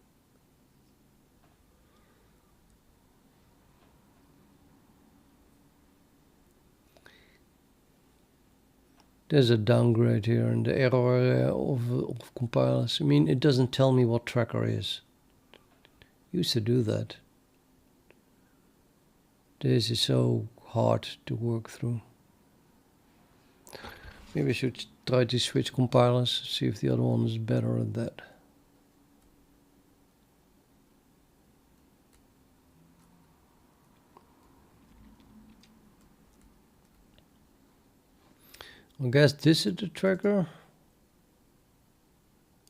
There's a downgrade here in the error of compilers. I mean, it doesn't tell me what tracker is. Used to do that. This is so hard to work through. Maybe I should try to switch compilers, see if the other one is better at that. I guess this is the tracker,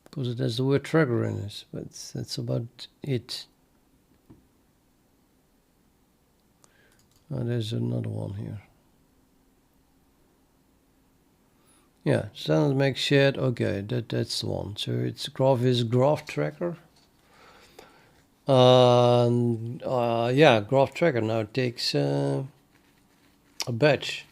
because it has the word tracker in it, but that's about it. Oh, there's another one here. Yeah, standard make shared. Okay, that's the one. So it's graphviz graph tracker. Yeah, graph tracker now takes a batch.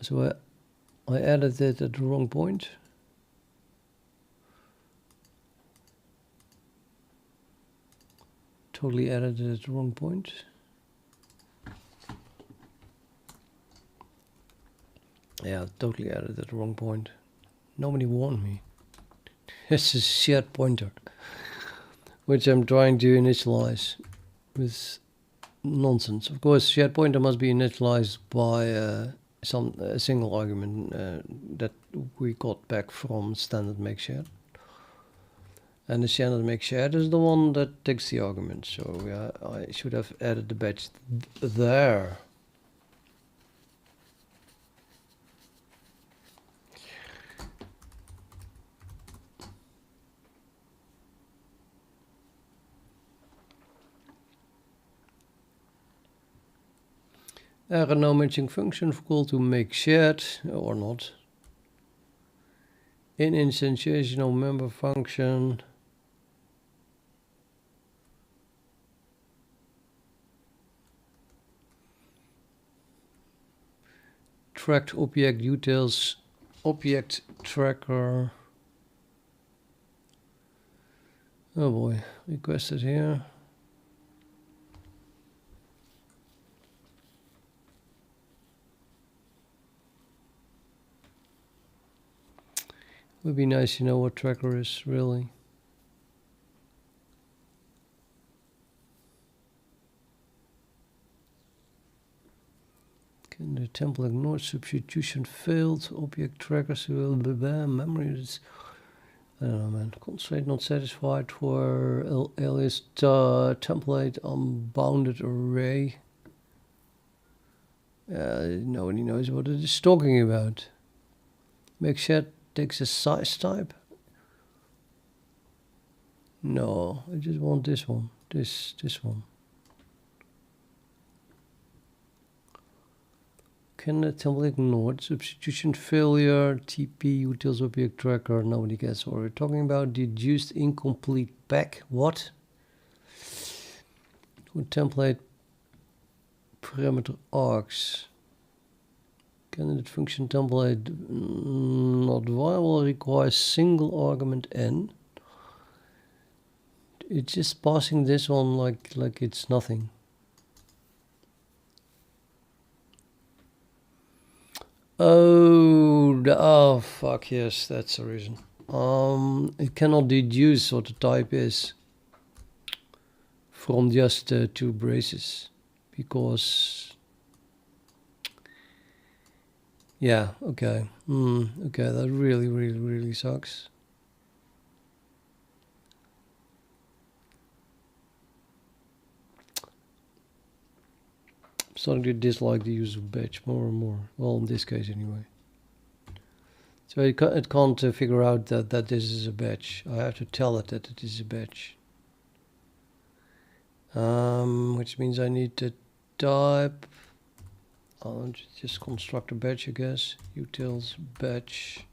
So I added it at the wrong point. Totally added it at the wrong point. Yeah, totally added at the wrong point. Nobody warned me. It's a shared pointer, which I'm trying to initialize with nonsense. Of course, shared pointer must be initialized by a single argument that we got back from standard make shared. And the standard make shared is the one that takes the argument. So yeah, I should have added the batch there. Error no matching function for call to make shared or not. In instantiation of member function. Tracked object details, object tracker. Oh boy, requested here. Would be nice to know what tracker is really. Can the template ignore substitution failed? Object trackers will be memory. I don't know, man. Constraint not satisfied for alias template unbounded array. Nobody knows what it is talking about. Make sure takes a size type. No, I just want this one. This one. Can the template ignore substitution failure? TP utils object tracker. Nobody gets what we're talking about. Deduced incomplete pack. What? Template parameter args. Candidate function template not viable, requires single argument n. It's just passing this one like it's nothing. Oh fuck, yes, that's the reason. It cannot deduce what the type is from just two braces, because yeah, okay, okay, that really sucks. I'm starting to dislike the use of batch more and more. Well, in this case anyway. So it can't figure out that this is a batch. I have to tell it that it is a batch. Which means I need to type. I'll just construct a batch, I guess. Utils batch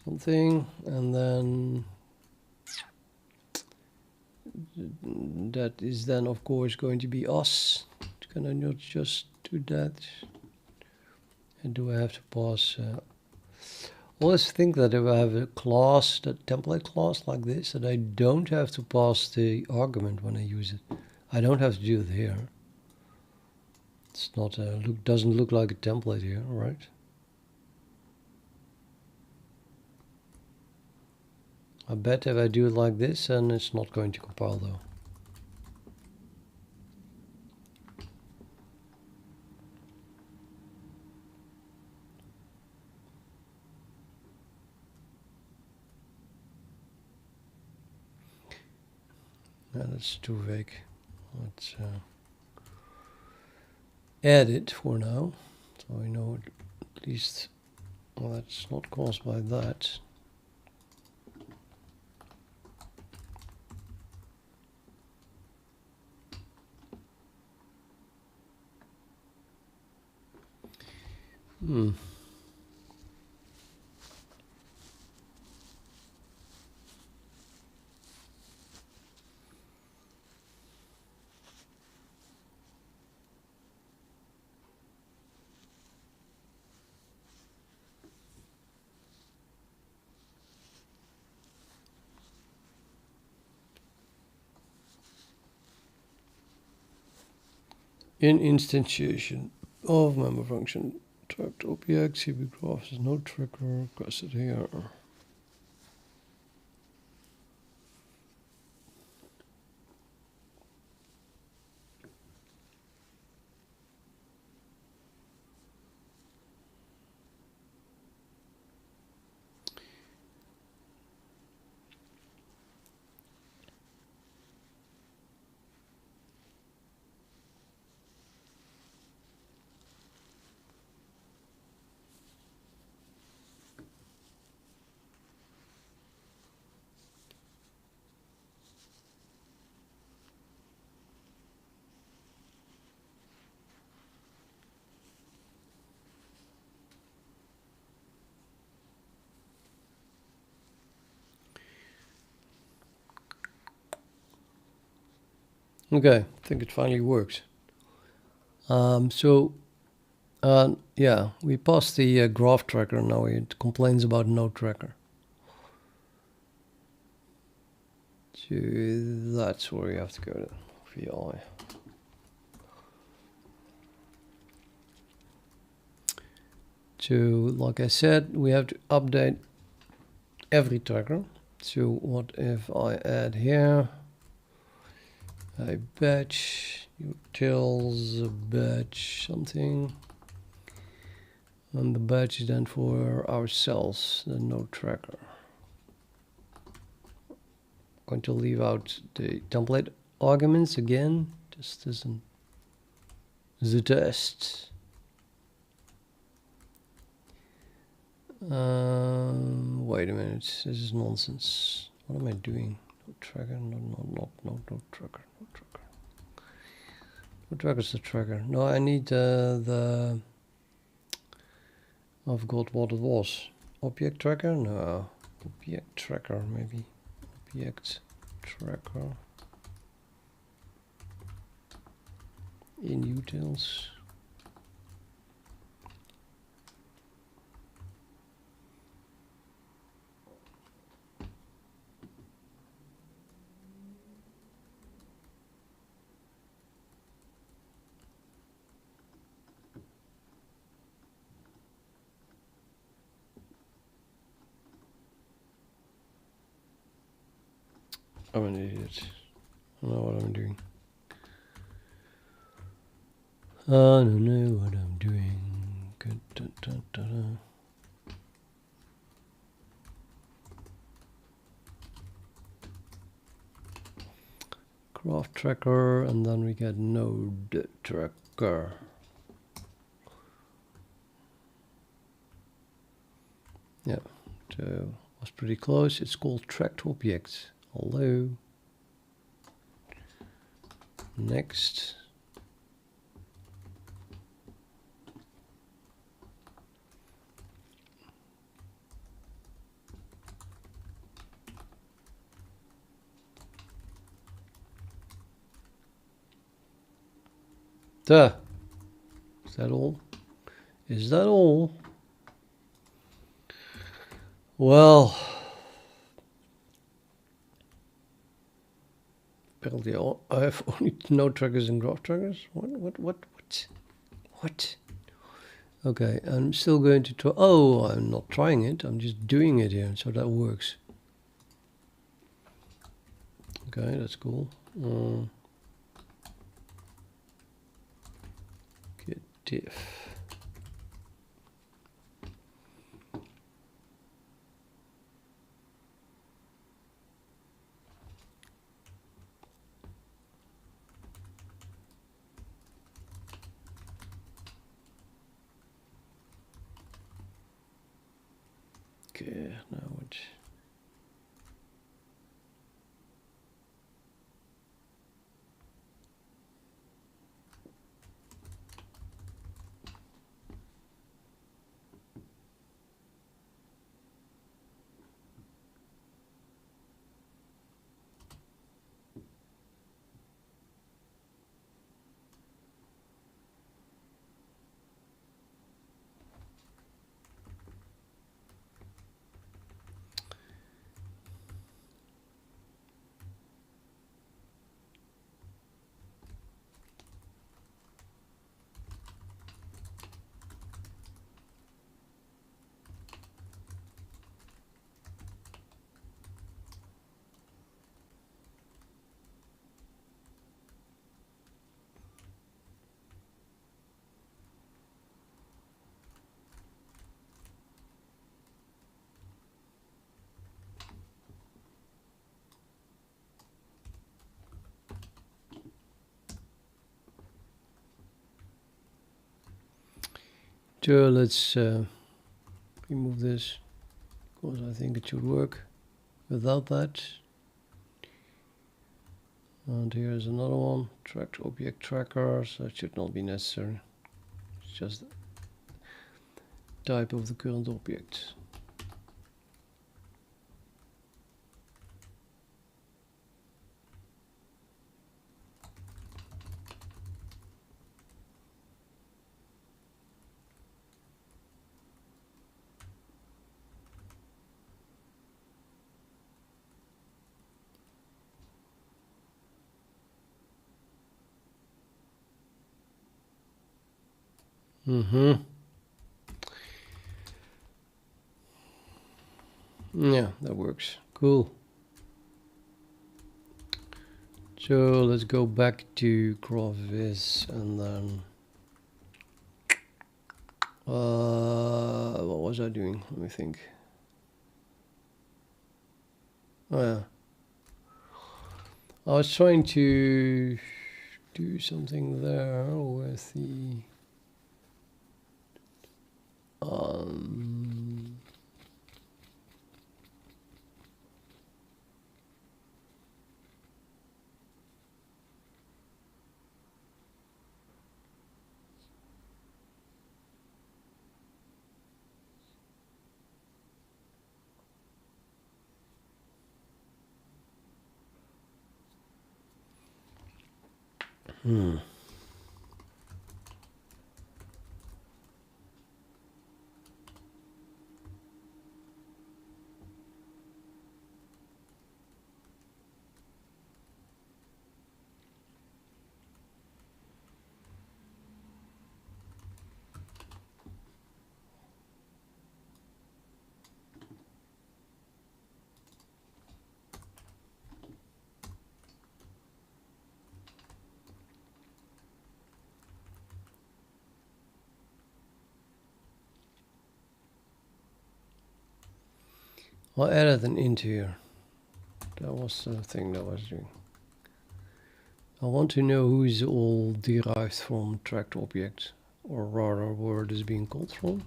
something, and then that is then of course going to be us. Can I not just do that? And do I have to pass? I always think that if I have a class, that template class like this, that I don't have to pass the argument when I use it. I don't have to do it here. It's not doesn't look like a template here, right? I bet if I do it like this, then it's not going to compile though. Yeah, that's too vague. Let's add it for now, so I know at least that's not caused by that. In instantiation of member function, tracked object, cppgraphviz is no tracker requested here. Okay, I think it finally works. Yeah, we passed the graph tracker, now it complains about no tracker. So that's where you have to go to VI. So, like I said, we have to update every tracker. So what if I add here a batch, utils a batch something, and the batch is then for ourselves, the node tracker. I'm going to leave out the template arguments again, just as the test. Wait a minute, this is nonsense. What am I doing? No tracker, no tracker, no tracker. What tracker's the tracker? No, I need the. I forgot what it was. Object tracker? No. Object tracker, maybe. Object tracker. In utils. I'm an idiot. I don't know what I'm doing. I don't know what I'm doing. Graph tracker, and then we get node tracker. Yeah, so was pretty close. It's called tracked object. Hello. Next. Duh. Is that all? Is that all? Well, apparently I have only node trackers and graph trackers. What? Okay, I'm still going to try. Oh, I'm not trying it. I'm just doing it here, so that works. Okay, that's cool. Get diff. Okay, now what? So let's remove this, because I think it should work without that. And here's another one, tracked object trackers. That should not be necessary. It's just the type of the current object. Yeah, that works. Cool. So let's go back to graphviz and then what was I doing? Let me think. Oh yeah, I was trying to do something there with the I added an int here. That was the thing that I was doing. I want to know who is all derived from tracked object, or rather where it is being called from.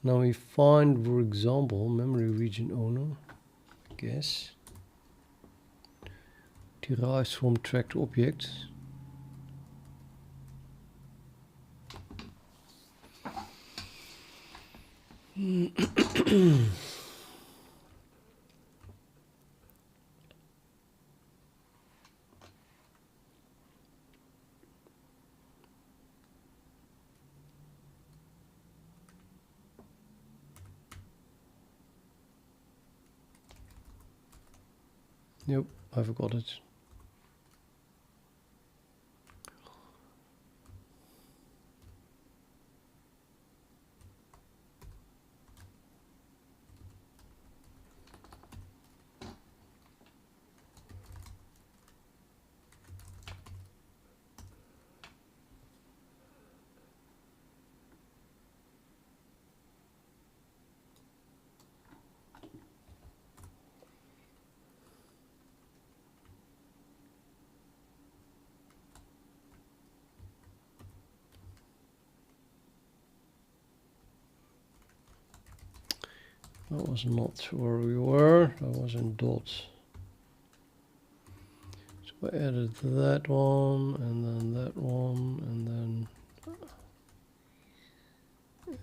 Now we find, for example, memory region owner, I guess, derives from tracked objects. Nope, I forgot it. That was not where we were, that was in dots. So I added that one, and then that one, and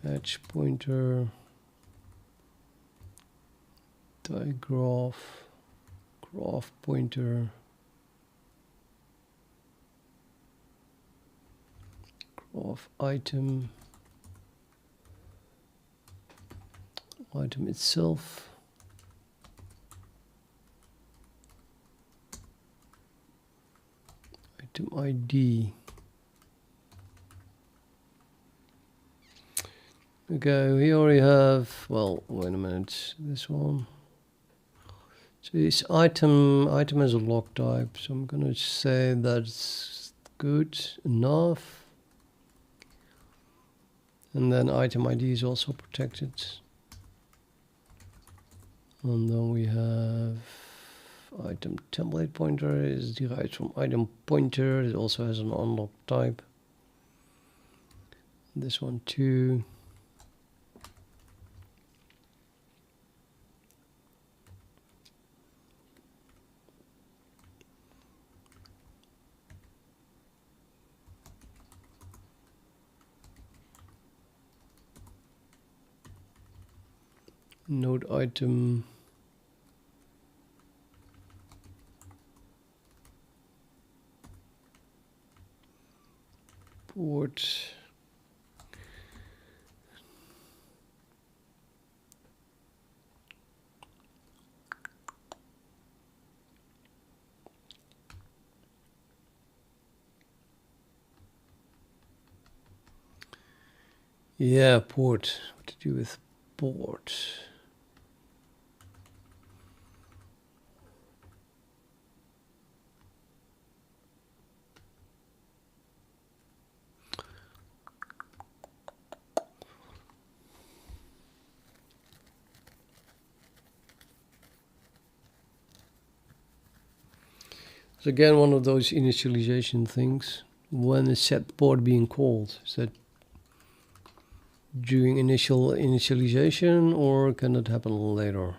then edge pointer, digraph, graph pointer, graph item, item itself, item ID. Okay, we already have, well, wait a minute, this one. So this item has a log type, so I'm gonna say that's good enough. And then item ID is also protected. And then we have item template pointer is derived from item pointer. It also has an unlocked type. This one too. Node item. Port. Yeah, port. What to do with port? It's again one of those initialization things. When is set port being called? Is that during initial initialization, or can it happen later?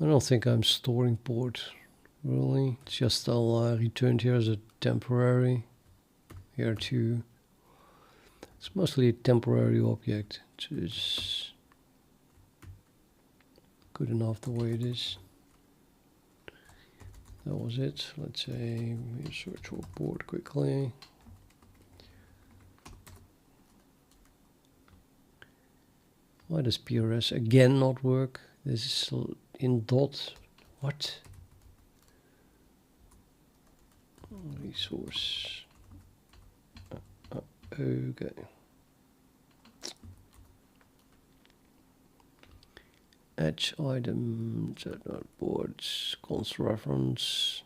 I don't think I'm storing port, really. It's just I'll return here as a temporary. Here too. It's mostly a temporary object. It's good enough the way it is. That was it. Let's say we search for port quickly. Why does PRS again not work? This is in dot. What? Resource. Okay. Edge item, boards, const reference.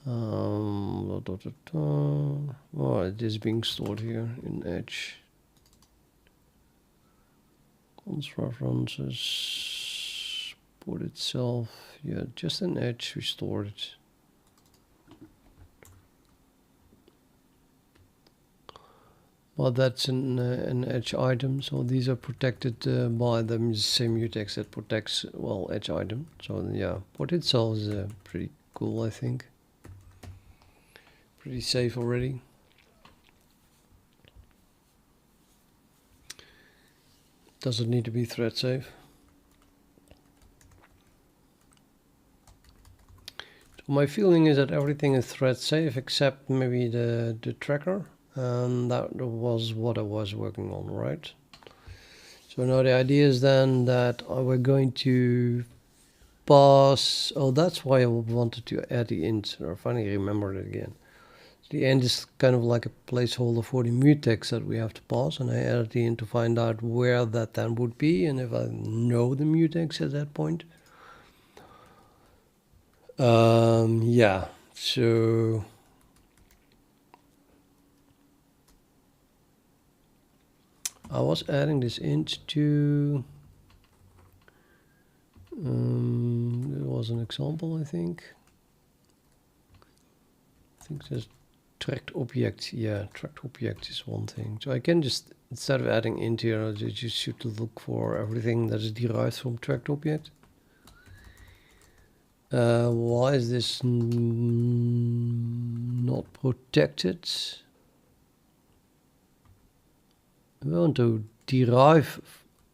Oh, it is being stored here in Edge. Const references, port itself, yeah, just in Edge we stored it. Well, that's an Edge item, so these are protected by the same mutex that protects, well, Edge item. So yeah, port itself is pretty cool, I think. Pretty safe already. Does it need to be thread safe? So my feeling is that everything is thread safe except maybe the tracker. And that was what I was working on, right? So now the idea is then that we're going to pass. Oh, that's why I wanted to add the int. I finally remembered it again. The int is kind of like a placeholder for the mutex that we have to pass, and I added the int to find out where that then would be, and if I know the mutex at that point. Yeah, so I was adding this int to, there was an example, I think there's tracked object. Yeah, tracked object is one thing. So I can just, instead of adding int here, I just should look for everything that is derived from tracked object. Why is this not protected? I want to derive.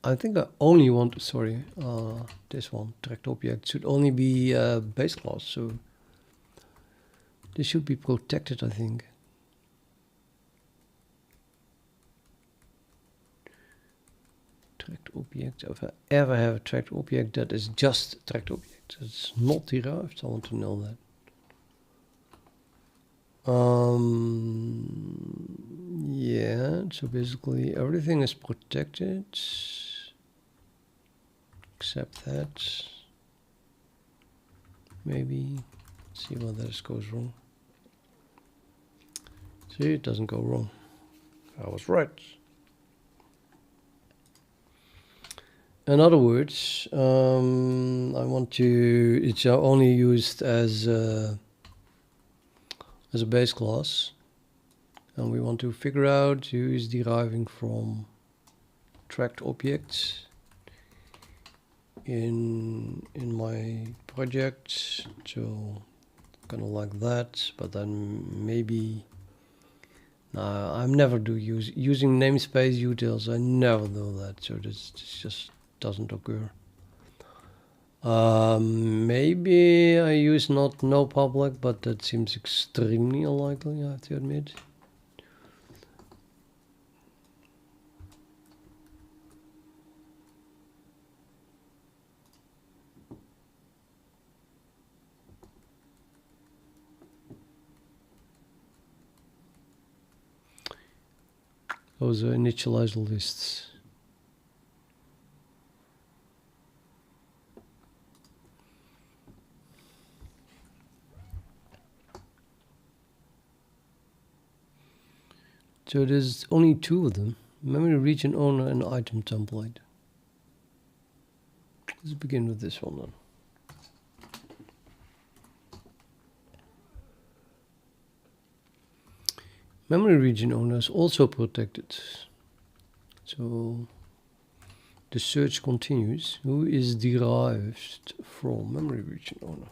I think I only want, sorry, this one, tracked object, should only be base class. So this should be protected, I think. Tracked object. If I ever have a tracked object that is just tracked object, it's not derived, I want to know that. Yeah, so basically everything is protected except that. Maybe see what else goes wrong. See, it doesn't go wrong. I was right. In other words, I want to, it's only used as a base class, and we want to figure out who is deriving from tracked objects in my project. So kind of like that, but then maybe I'm never using namespace utils. I never do that, so this just doesn't occur. Maybe I use no public, but that seems extremely unlikely, I have to admit. Those are initialized lists. So there's only two of them: memory region owner and item template. Let's begin with this one then. Memory region owner is also protected. So the search continues. Who is derived from memory region owner?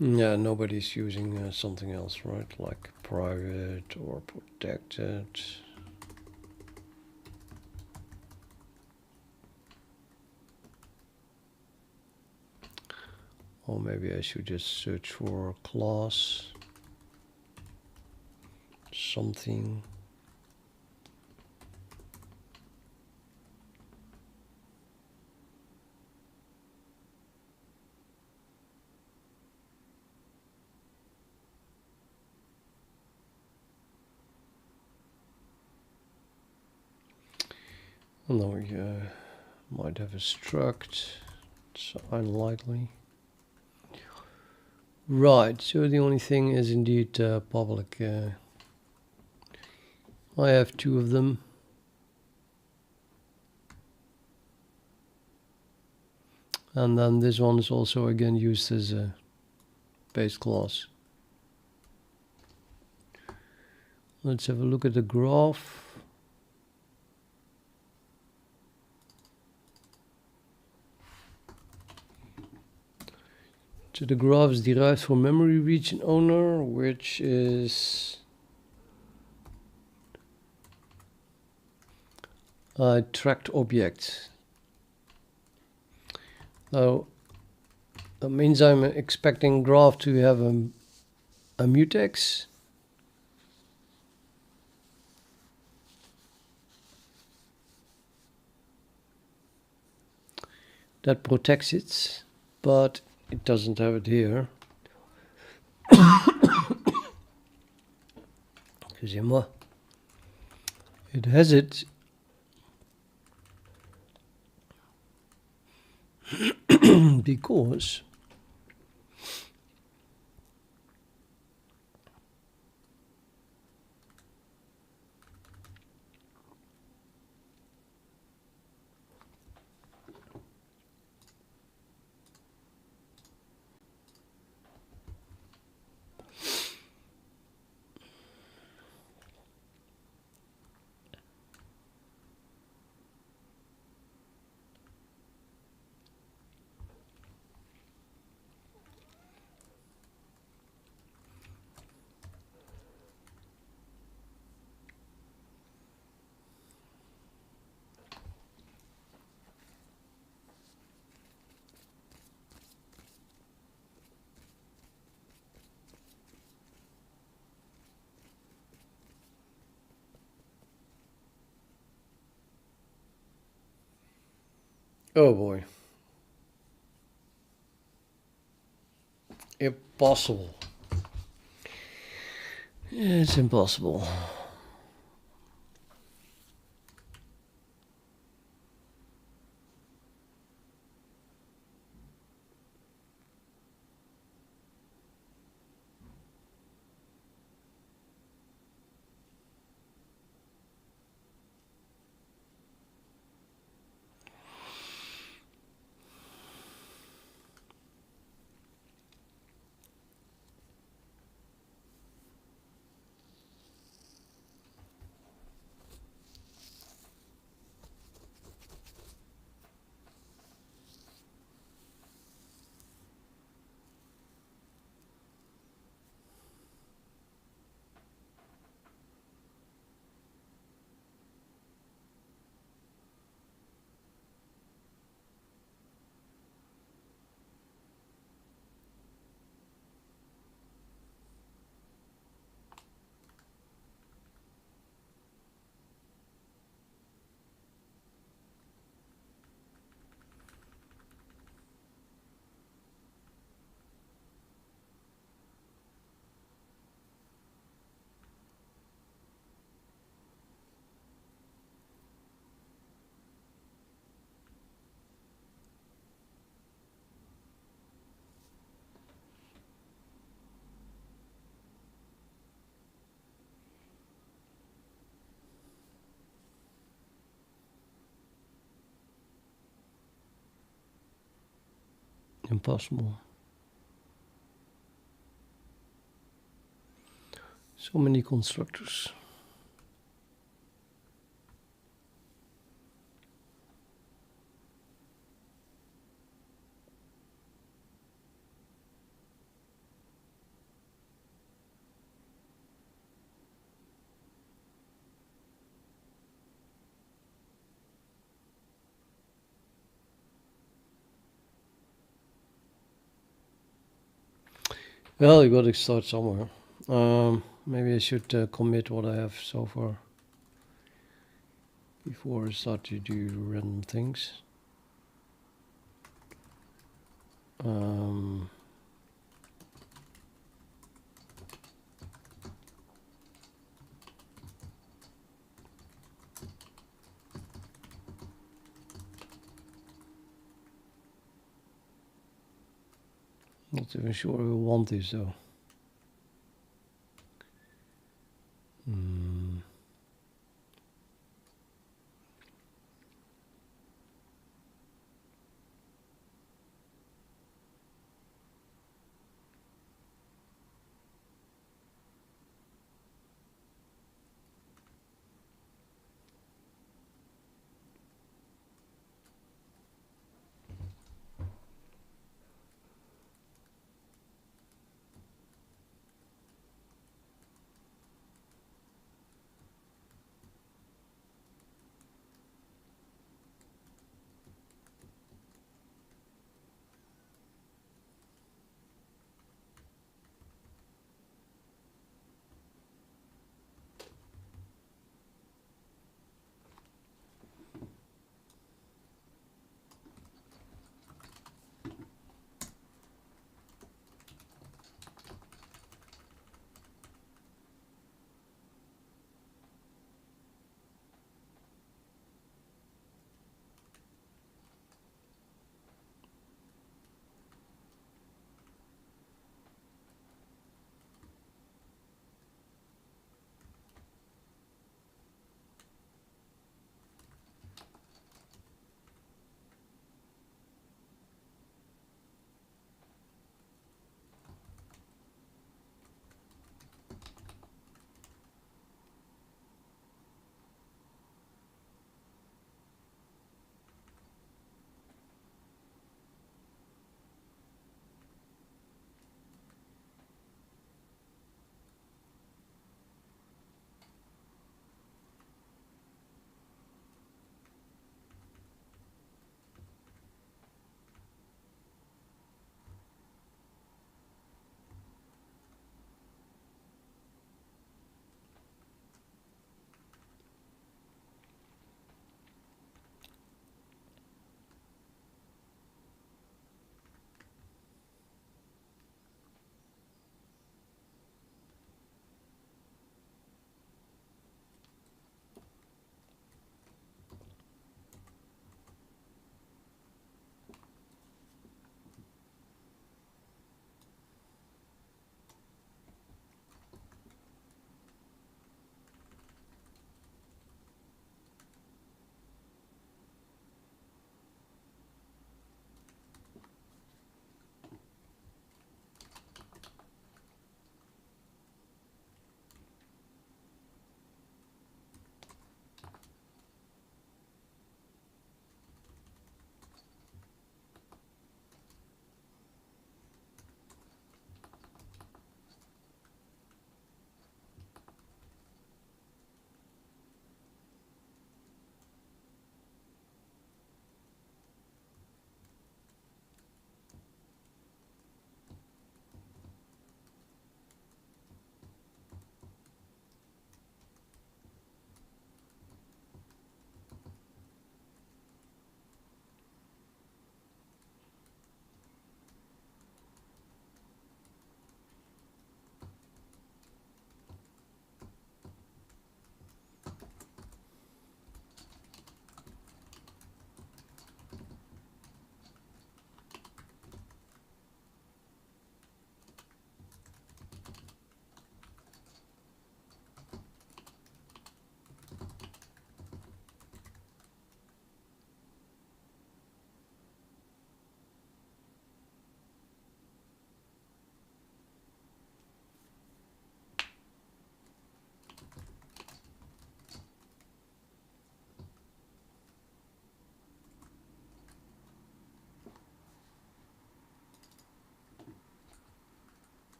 Yeah, nobody's using something else, right? Like private or protected. Or maybe I should just search for class something. Oh, no, we might have a struct. It's unlikely. Right, so the only thing is indeed public. I have two of them. And then this one is also again used as a base class. Let's have a look at the graph. So the graph is derived from memory region owner, which is a tracked object. Now that means I'm expecting graph to have a mutex. That protects it, but it doesn't have it here. Excusez-moi. It has it because oh boy. Impossible. It's impossible. Impossible. So many constructors. Well, you got to start somewhere. Maybe I should commit what I have so far before I start to do random things. Not even sure we want this though.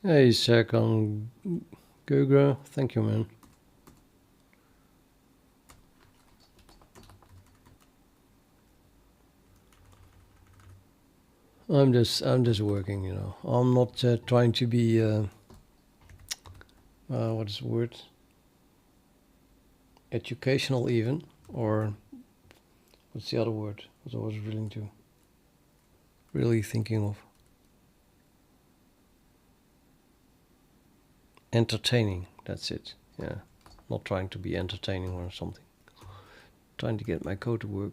Hey, second Gogra, thank you, man. I'm just working, you know. I'm not trying to be what is the word? Educational even, or what's the other word? What I was really thinking of. Entertaining, that's it. Yeah, not trying to be entertaining or something. Trying to get my code to work.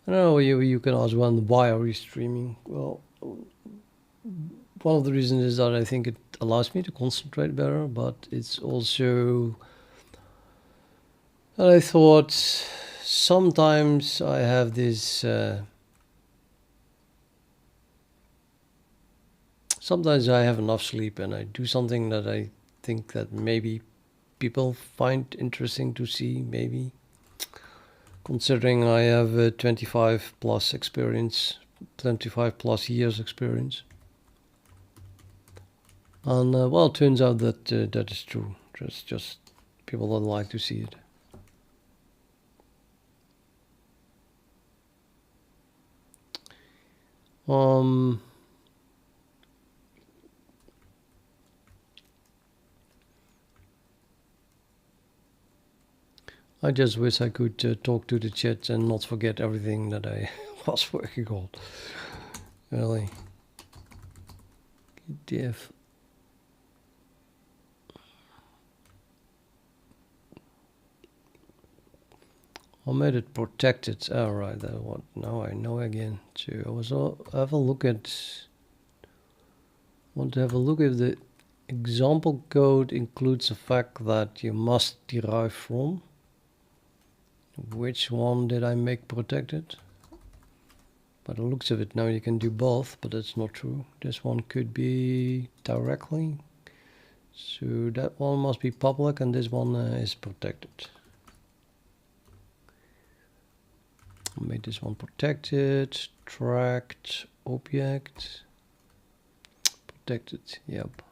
I know you can ask, why are we streaming? Well, one of the reasons is that I think it allows me to concentrate better, but it's also that I thought sometimes I have this. Sometimes I have enough sleep and I do something that I think that maybe people find interesting to see, maybe. Considering I have 25 plus experience, 25 plus years experience. And well, it turns out that that is true. Just people don't like to see it. I just wish I could talk to the chat and not forget everything that I was working on. Really. Dev. I made it protected. Oh, right. That what? Now I know again. So I was have a look at. Want to have a look if the example code includes the fact that you must derive from. Which one did I make protected? By the looks of it, now you can do both, but that's not true. This one could be directly. So that one must be public and this one is protected. I made this one protected, tracked, object, protected, yep.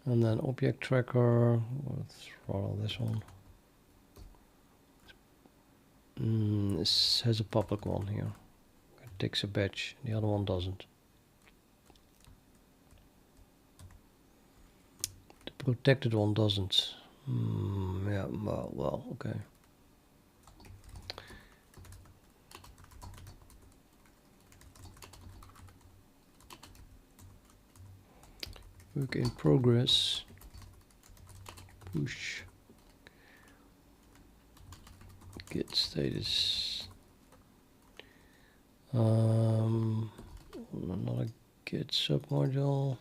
And then object tracker, let's throttle this one. This has a public one here. It takes a batch, the other one doesn't. The protected one doesn't. Yeah, well, okay. Work in progress. Push. Git status. Another git submodule.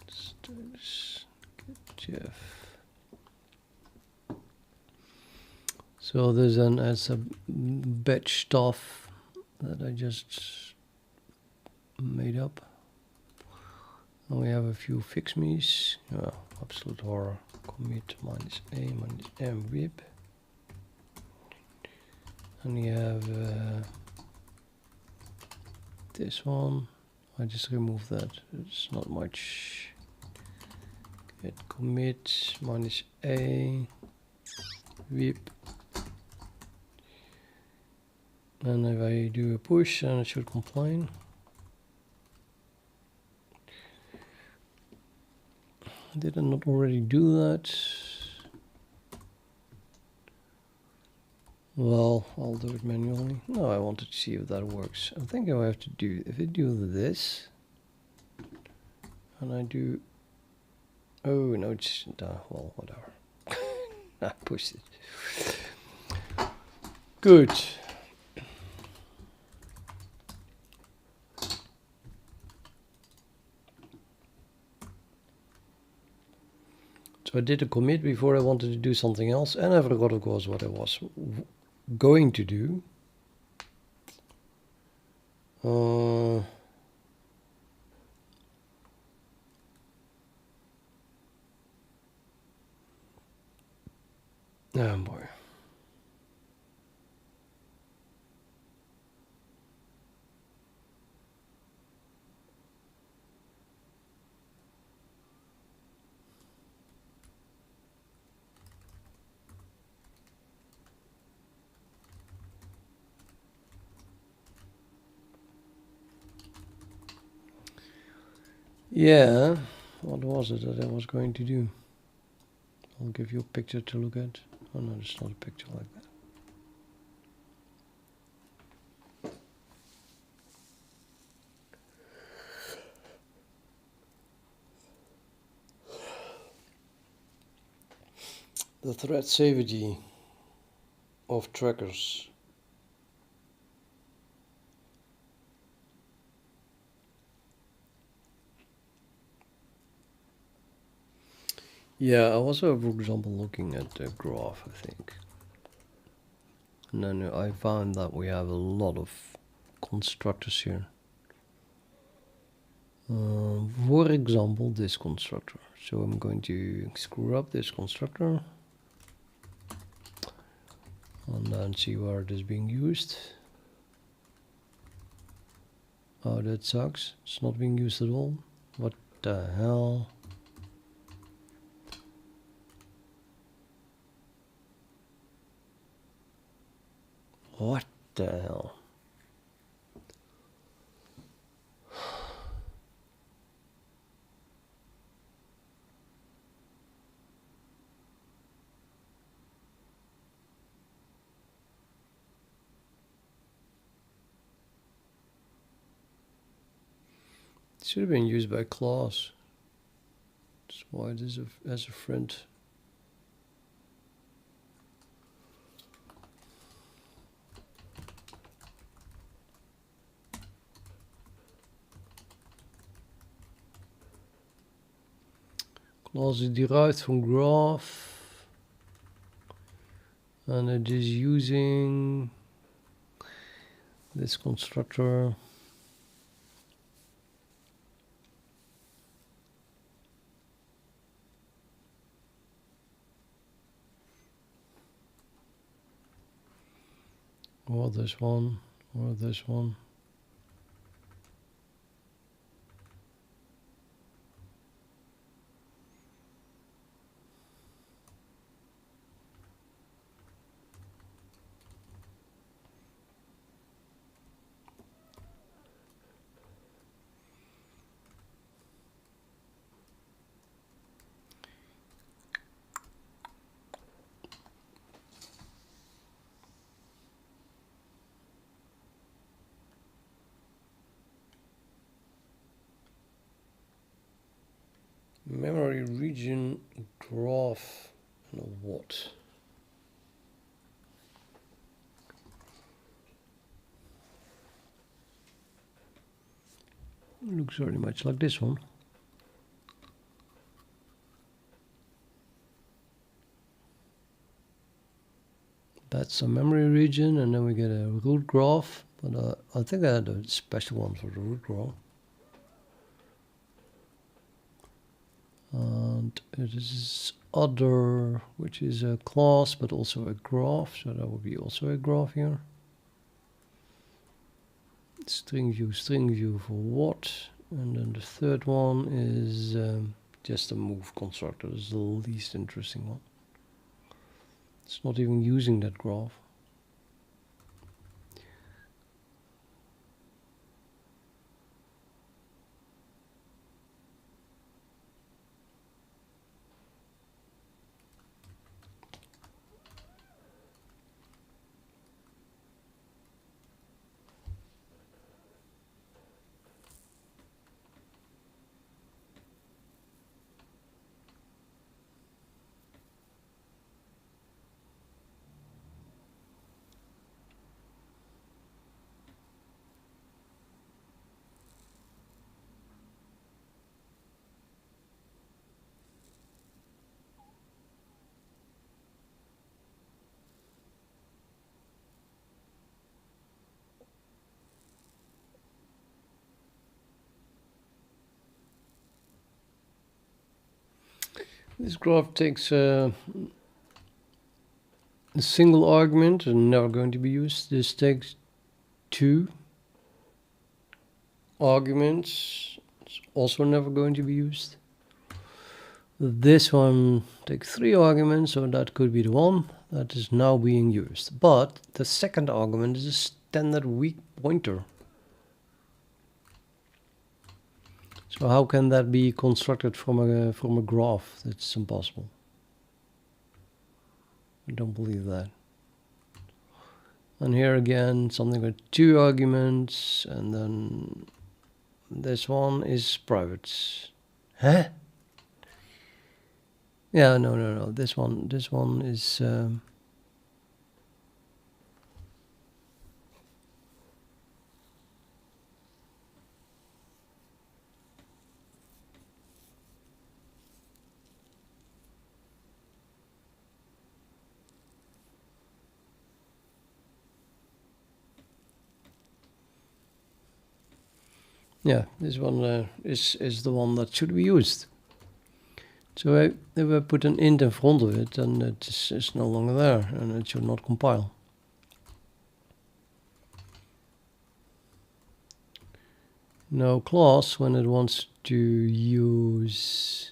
Status. Git Jeff. So there's a batch stuff that I just made up. And we have a few fix me's. Oh, absolute horror. Commit -a -m whip. And you have this one. I just removed that. It's not much. Git commit -a whip. And if I do a push, then it should complain. Did I not already do that? Well, I'll do it manually. No, I wanted to see if that works. I think I have to do, if I do this, and I do, oh no, it's, well, whatever. I pushed it. Good. So I did a commit before I wanted to do something else, and I forgot, of course, what I was going to do. Oh boy. Yeah, what was it that I was going to do? I'll give you a picture to look at. Oh no, it's not a picture like that. The thread safety of trackers. Yeah, I was, for example, looking at the graph, I think. And then I found that we have a lot of constructors here. For example, this constructor. So I'm going to screw up this constructor. And then see where it is being used. Oh, that sucks. It's not being used at all. What the hell? What the hell? It should have been used by class. That's why it is as a friend. Class is derived from graph. And it is using this constructor. Or this one, or this one. Memory region graph and a what? Looks very much like this one. That's a memory region, and then we get a root graph. But I think I had a special one for the root graph. And it is other, which is a class, but also a graph. So that would be also a graph here. String view for what? And then the third one is just a move constructor. This is the least interesting one. It's not even using that graph. This graph takes a single argument and never going to be used. This takes 2 arguments. It's also never going to be used. This one takes 3 arguments, so that could be the one that is now being used. But the second argument is a standard weak pointer. So how can that be constructed from a graph? That's impossible. I don't believe that. And here again, something with 2 arguments, and then this one is private. Huh? Yeah, no. This one is. Yeah, this one is the one that should be used. So if I put an int in front of it, then it is no longer there, and it should not compile. Now class, when it wants to use,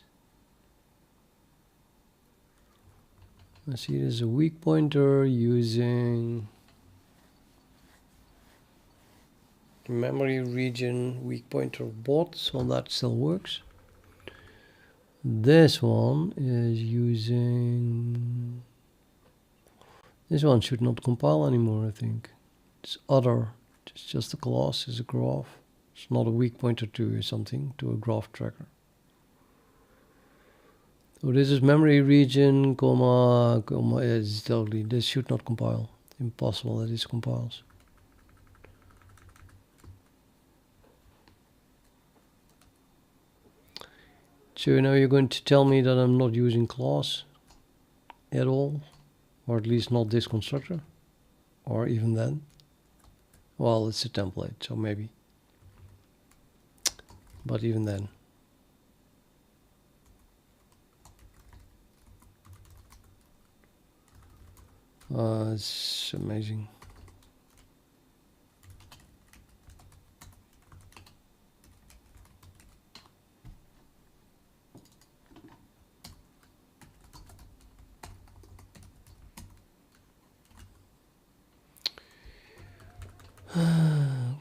let's see, there's a weak pointer using memory region weak pointer bot, so that still works. This one is using, this one should not compile anymore, I think. It's other, it's just a class, is a graph. It's not a weak pointer to something, to a graph tracker. So this is memory region, comma, is totally, this should not compile. Impossible that this compiles. So now you're going to tell me that I'm not using class at all, or at least not this constructor, or even then. Well, it's a template, so maybe. But even then. It's amazing.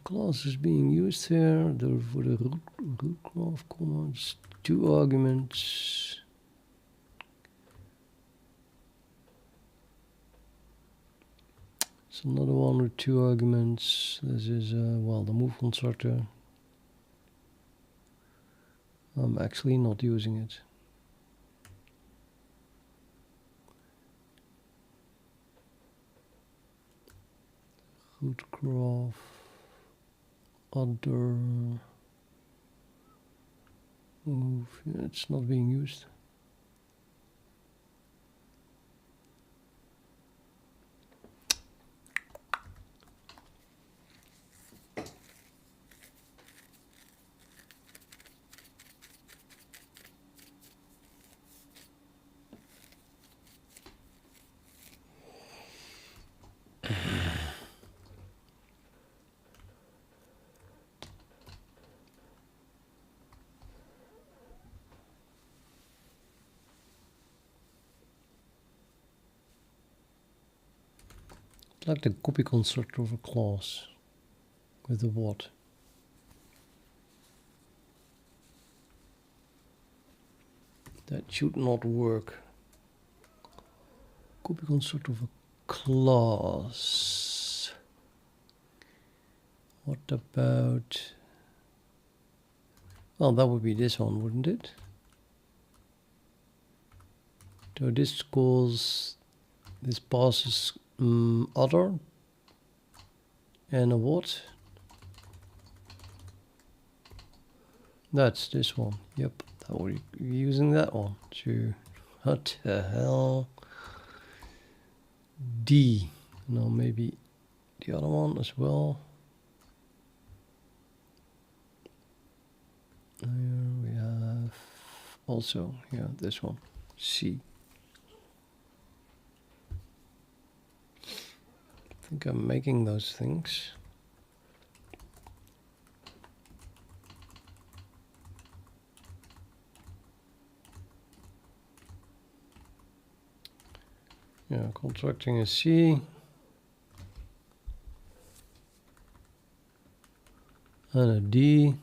Class is being used here for the root graph commands, 2 arguments. It's another one with 2 arguments. This is well, the move constructor. I'm actually not using it. Root graph, other move. Yeah, it's not being used. Like the copy constructor of a class with the what. That should not work. Copy constructor of a class. What about, well, that would be this one, wouldn't it? So this calls, this passes other and a what? That's this one. Yep, that we're using that one. So what the hell? D. No, maybe the other one as well. Here we have also, yeah, this one. C. I think I'm making those things. Yeah, constructing a C. And a D.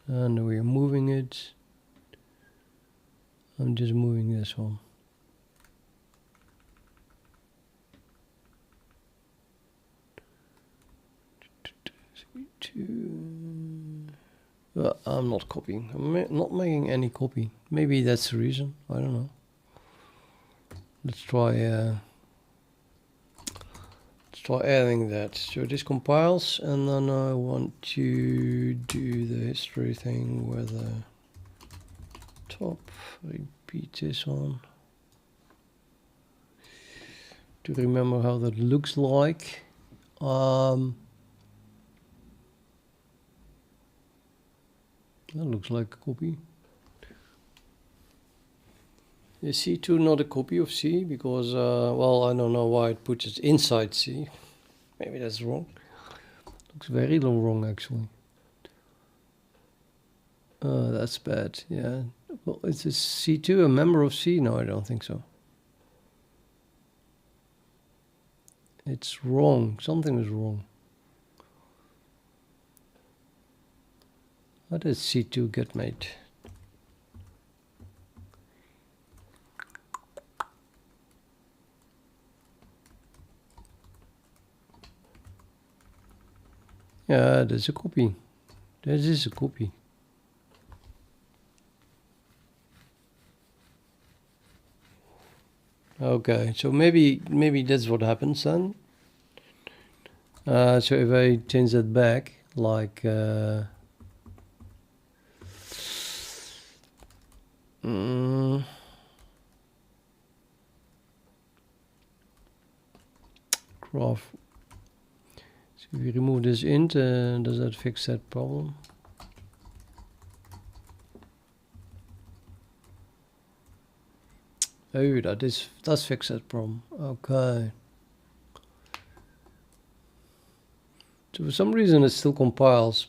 and we are moving it. I'm just moving this one. I'm not copying. I'm not making any copy. Maybe that's the reason. I don't know. Let's try adding that. So this compiles, and then I want to do the history thing where the top, repeat this one to remember how that looks like. That looks like a copy. Is C2 not a copy of C? Because, well, I don't know why it puts it inside C. Maybe that's wrong. Looks very wrong, actually. That's bad, yeah. Well, is this C2 a member of C? No, I don't think so. It's wrong. Something is wrong. How does C2 get made? Yeah, there's a copy. There is a copy. Okay, so maybe that's what happens then. So if I change that back, like graph. So if we remove this int, does that fix that problem? Oh, that does fix that problem. Okay. So for some reason it still compiles,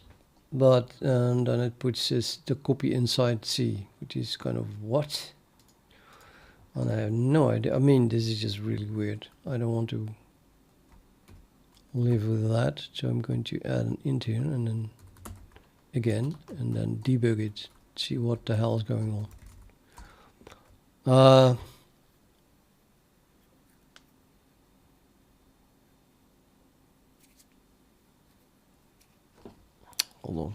but then it puts the copy inside C, which is kind of what? And I have no idea. I mean, this is just really weird. I don't want to live with that, so I'm going to add an int here, and then again, and then debug it, see what the hell is going on. Hold on.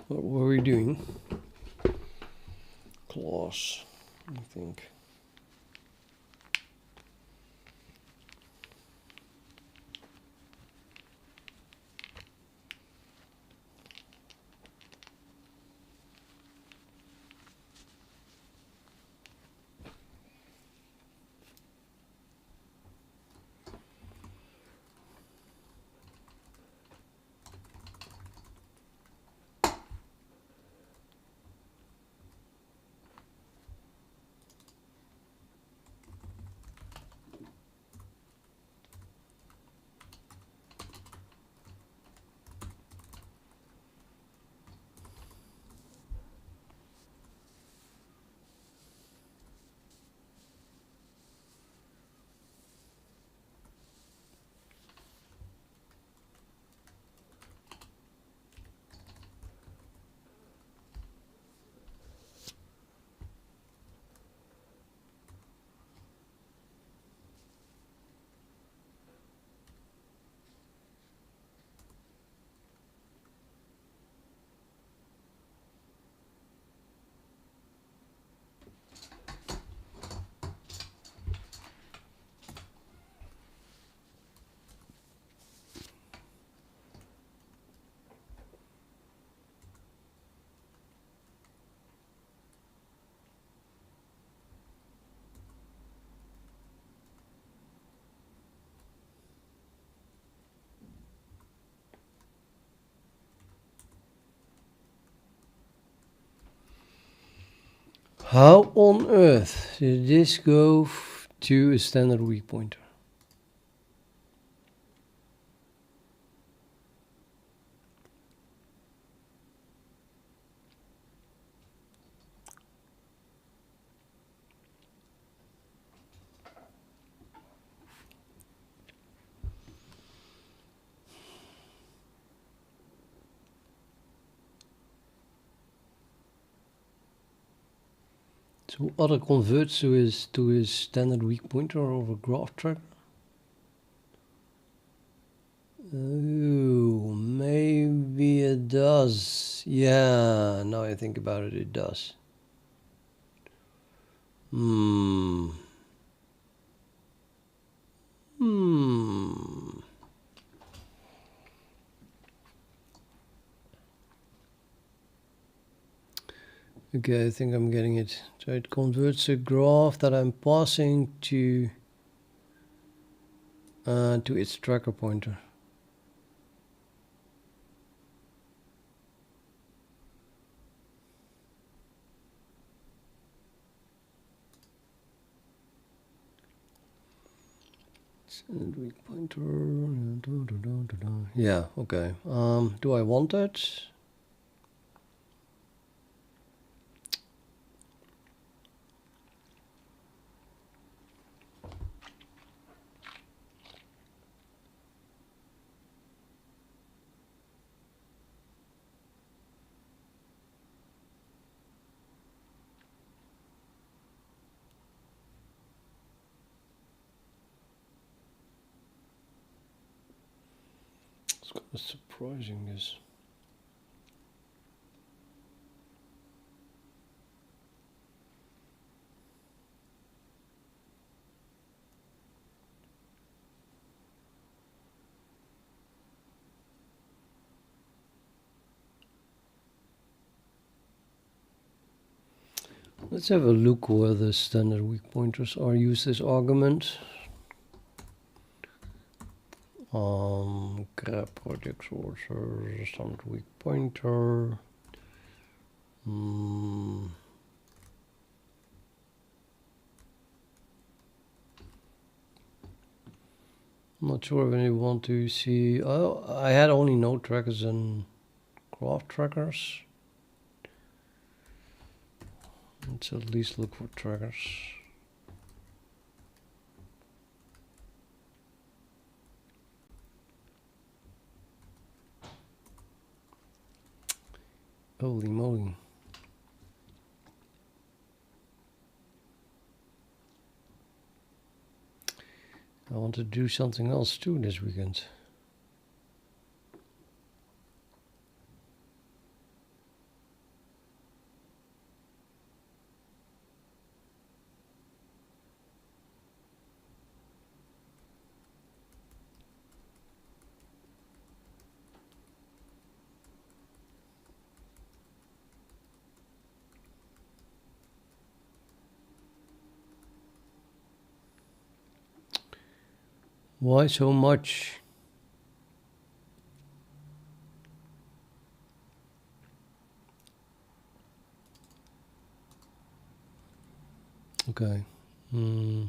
What were we doing? Clause, I think. How on earth did this go to a standard weak pointer? So other converts to his standard weak pointer over graph tracker. Oh, maybe it does. Yeah, now I think about it, it does. Hmm. Okay, I think I'm getting it. So it converts a graph that I'm passing to its tracker pointer. Standard weak pointer. Yeah, okay. Do I want that? It's kind of surprising, this. Let's have a look where the standard weak pointers are used as argument. Grab project sources, standard weak pointer. I'm not sure if you want to see. Oh, I had only node trackers and graph trackers. Let's at least look for trackers. Holy moly. I want to do something else too this weekend. Why so much? Okay. I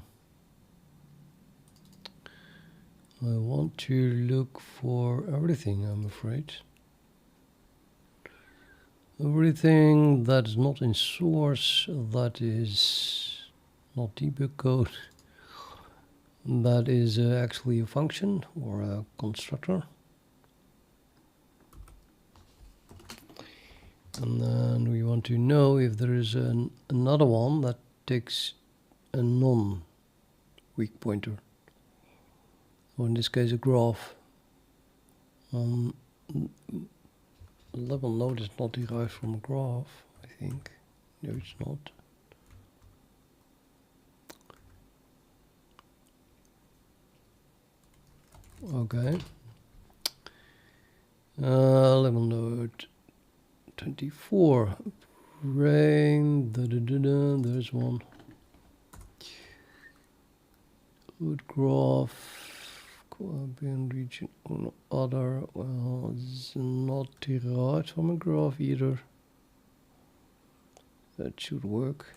want to look for everything, I'm afraid. Everything that's not in source, that is not debug code, that is actually a function or a constructor. And then we want to know if there is another one that takes a non-weak pointer, or in this case a graph. Level node is not derived from a graph, I think. No, it's not. Okay. Level node 24. Rain. There's one. Good graph. Colombian region. Other. Well, it's not derived from a graph either. That should work.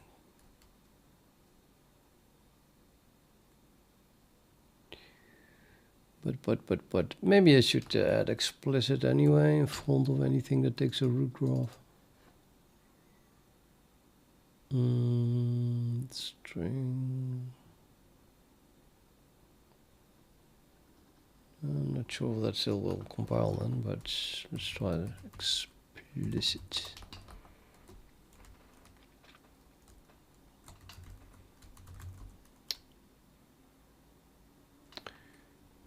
But maybe I should add explicit anyway in front of anything that takes a root graph. String. I'm not sure if that still will compile then, but let's try the explicit.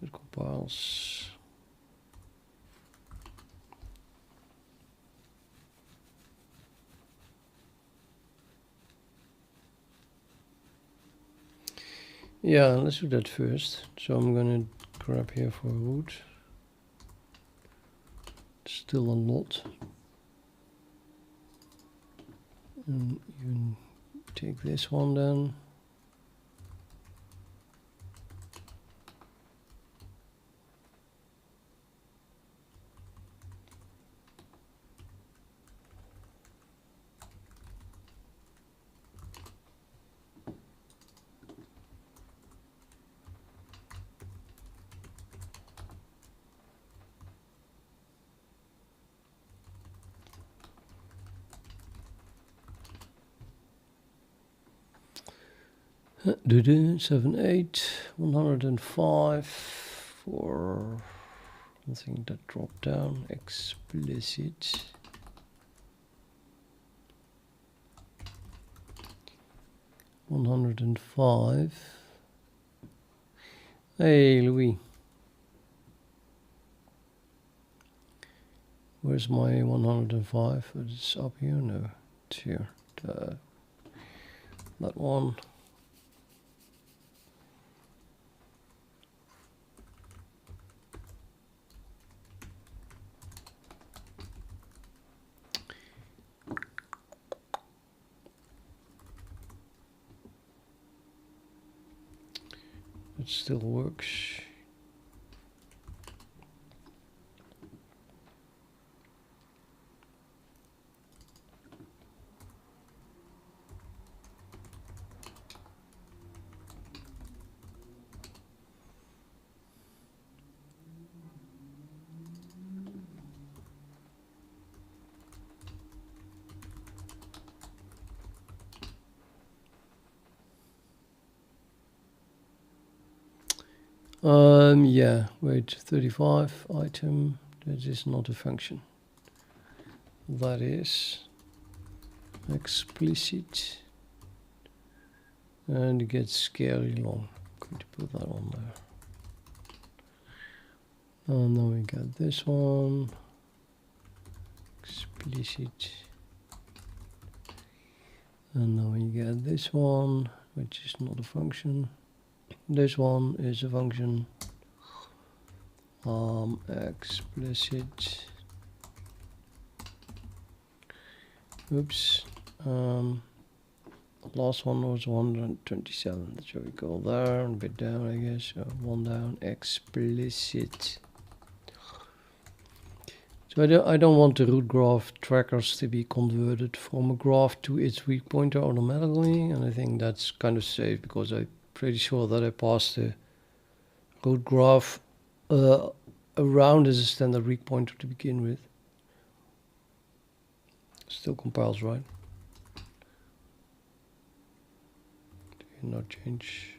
It compiles. Yeah, let's do that first. So I'm gonna grab here for root. Still a lot. And even take this one then. Do 7, 8, 105 for, I think that dropped down, explicit. $105. Hey Louis, where's my 105? It's up here. No, it's here. That one. It still works. Yeah, wait, 35 item, that is not a function. That is explicit. And it gets scary long. I'm going to put that on there. And then we got this one. Explicit. And then we get this one, which is not a function. This one is a function. Explicit. Oops. Last one was 127. So we go there, a bit down, I guess. So one down. Explicit. So I don't want the root graph trackers to be converted from a graph to its weak pointer automatically, and I think that's kind of safe because I'm pretty sure that I passed the root graph around as a standard weak pointer to begin with. Still compiles, right? Did not change.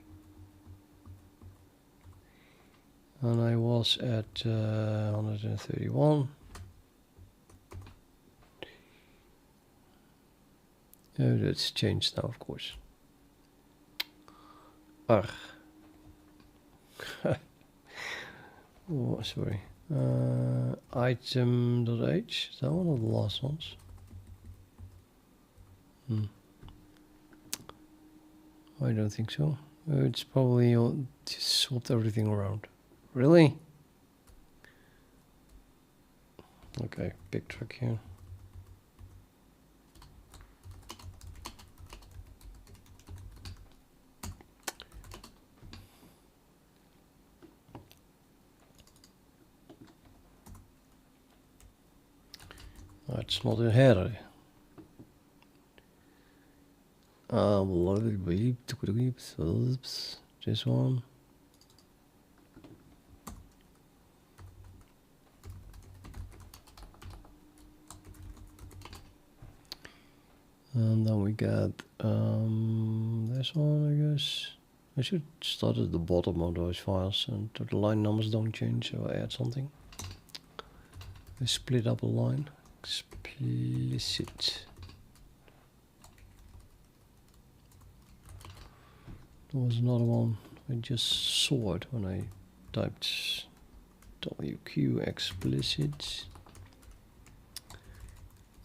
And I was at 131. Oh, that's changed now, of course. Oh, sorry. Item.h, is that one of the last ones? I don't think so. It's probably just swapped everything around. Really? Okay, big trick here. It's not a header. This one. And then we get this one, I guess. I should start at the bottom of those files and so the line numbers don't change, so I add something. I split up a line. Explicit. There was another one. I just saw it when I typed WQ explicit.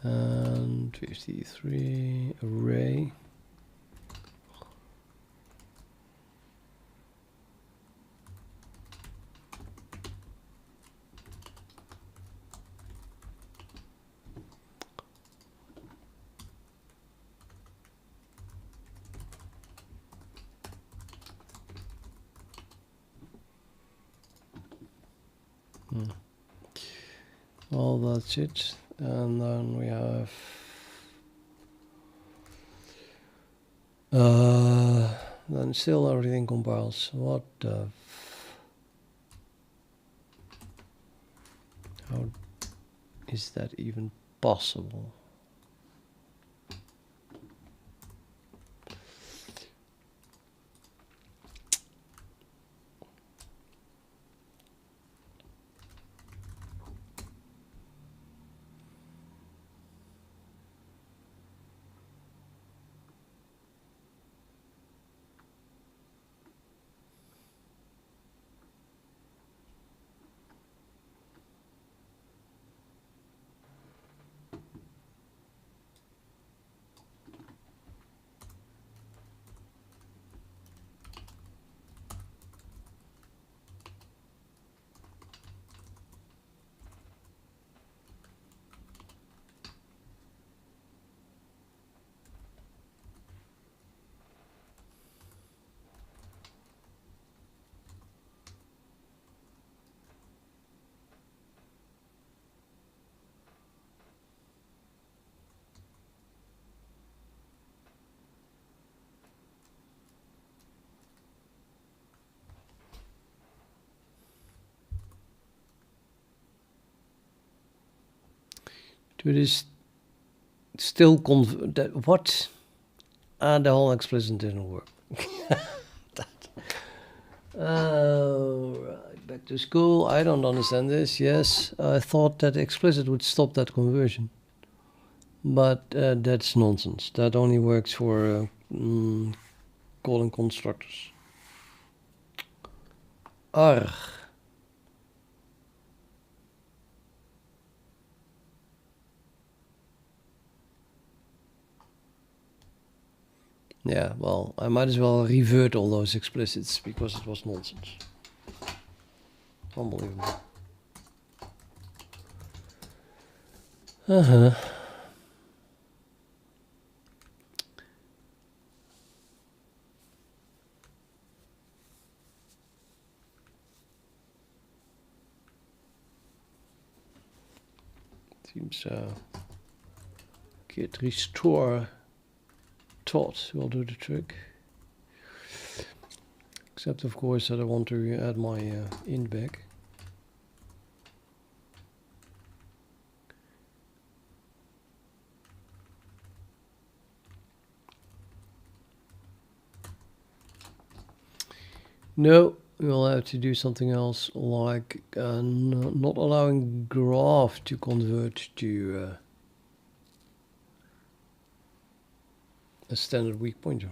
And 53 array. Well, that's it. And then we have then still everything compiles. What the how is that even possible? It is still that what? The whole explicit didn't work. Right, back to school. I don't understand this. Yes, I thought that explicit would stop that conversion, but that's nonsense. That only works for calling constructors. Arg. Yeah, well, I might as well revert all those explicits because it was nonsense. Unbelievable. Seems git restore tot will do the trick. Except of course that I want to add my int back. No, we'll have to do something else, like not allowing graph to convert to a standard weak pointer.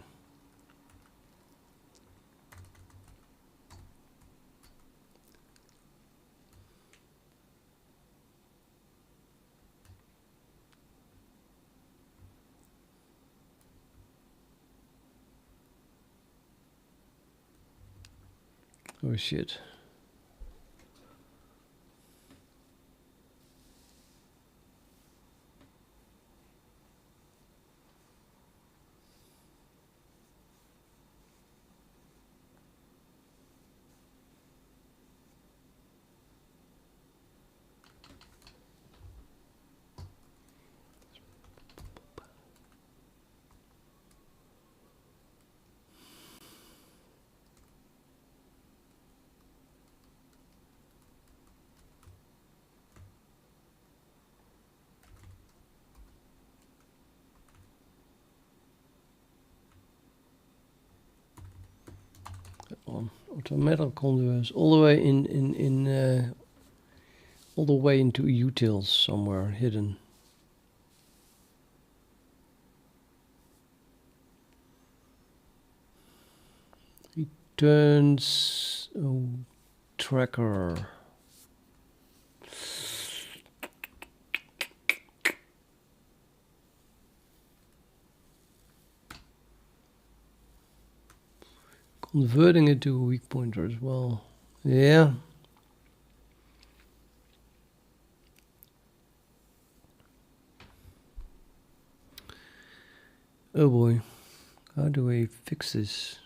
Oh shit. one. Automatic converts all the way all the way into utils somewhere hidden. Returns tracker. Converting it to a weak pointer as well. Yeah. Oh boy. How do I fix this?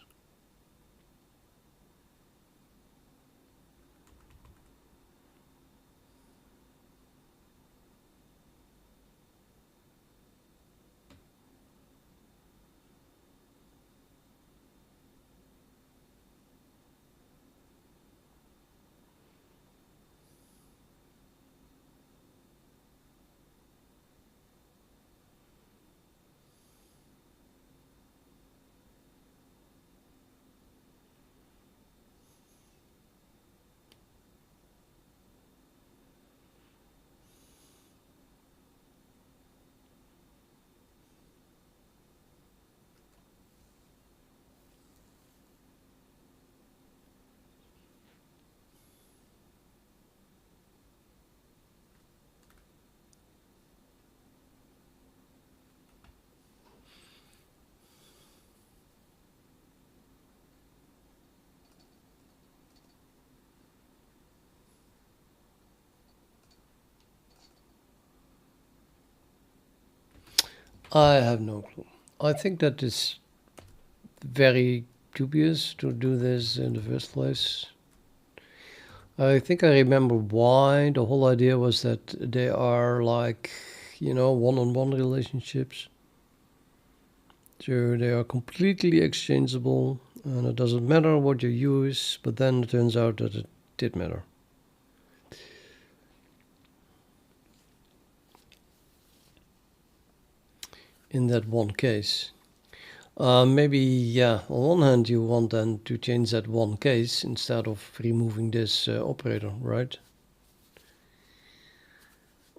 I have no clue. I think that is very dubious to do this in the first place. I think I remember why. The whole idea was that they are like, you know, one-on-one relationships. So they are completely exchangeable and it doesn't matter what you use, but then it turns out that it did matter. In that one case. Maybe, yeah, on one hand you want then to change that one case instead of removing this operator, right?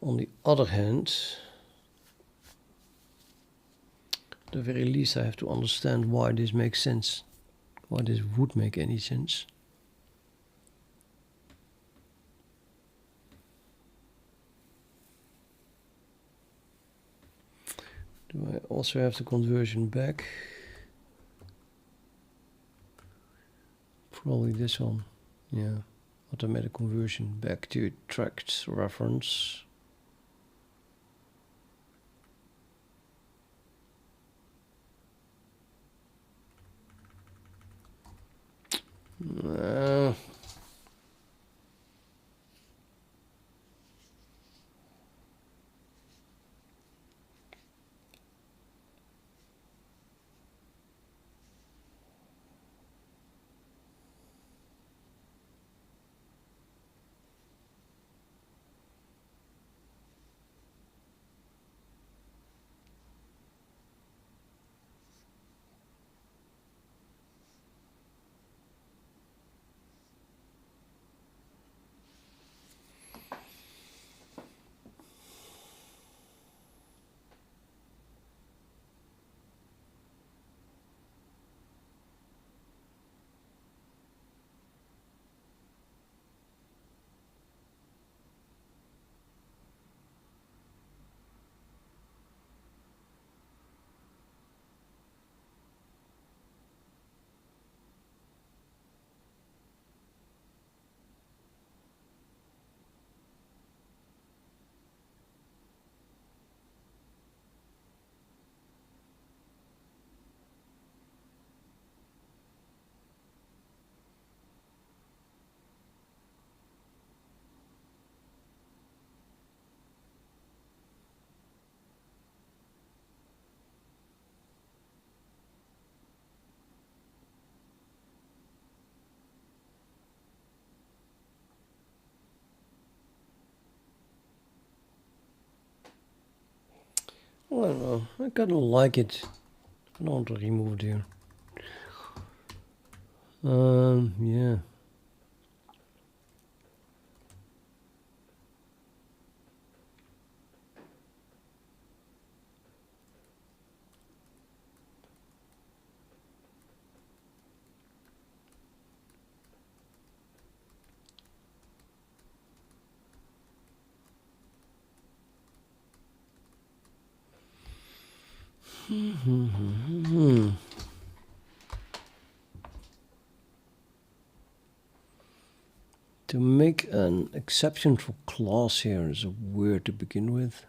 On the other hand, at the very least I have to understand why this makes sense, why this would make any sense. Do I also have the conversion back? Probably this one, yeah. Automatic conversion back to tracked reference. Well, I don't know. I kind of like it. I don't want to remove it here. Yeah. To make an exception for class here is weird to begin with.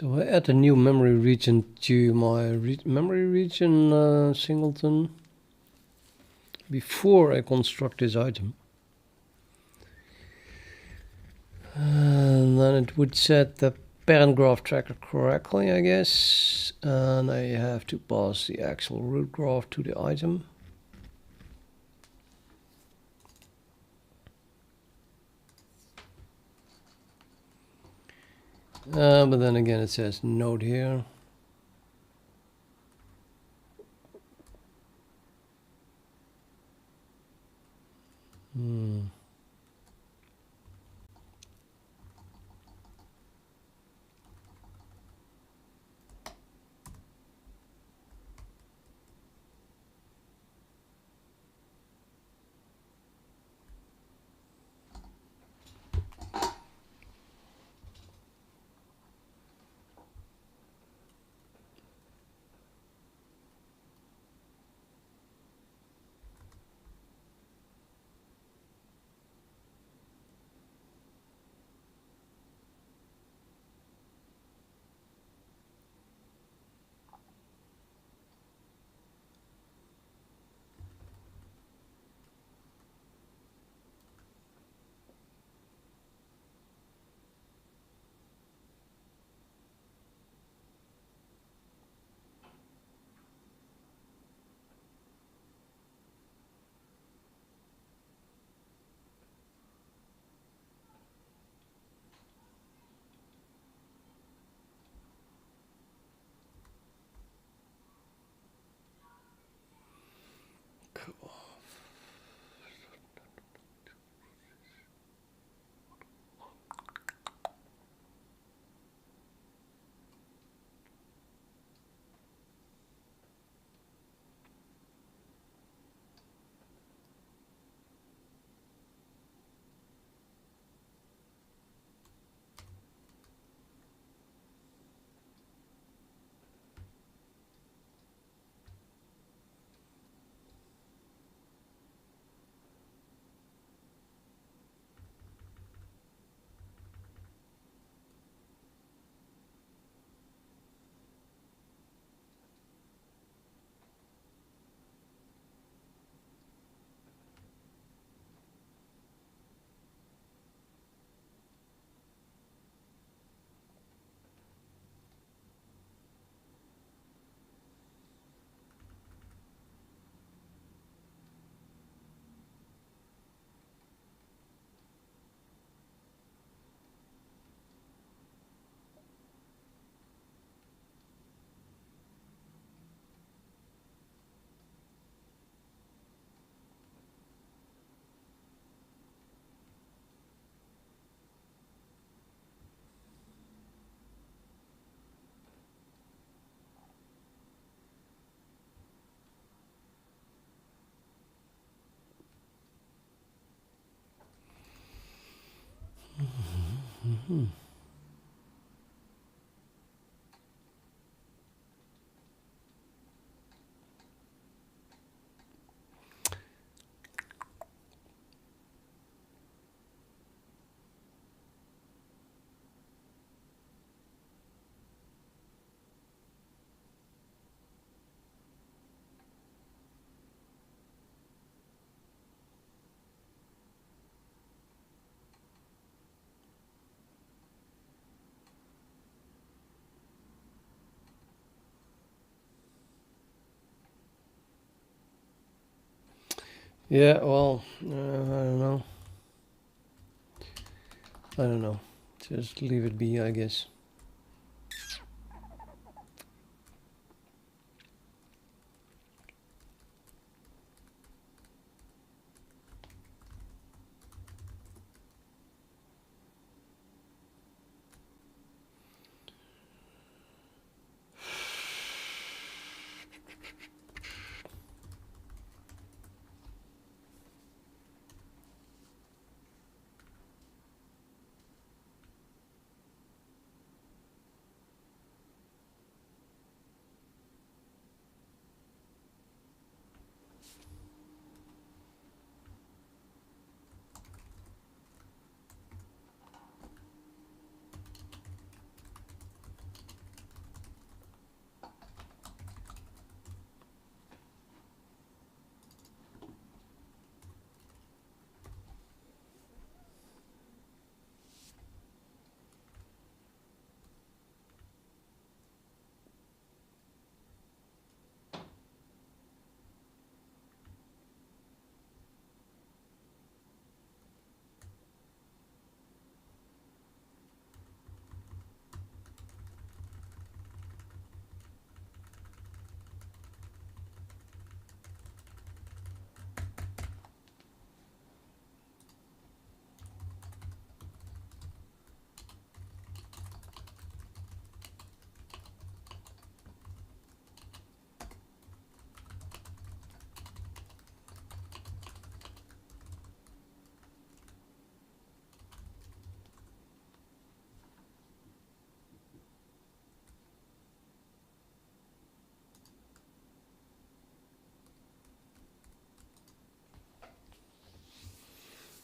So I add a new memory region to my memory region singleton before I construct this item. And then it would set the parent graph tracker correctly, I guess. And I have to pass the actual root graph to the item. But then again it says node here. Yeah, well, I don't know. I don't know. Just leave it be, I guess.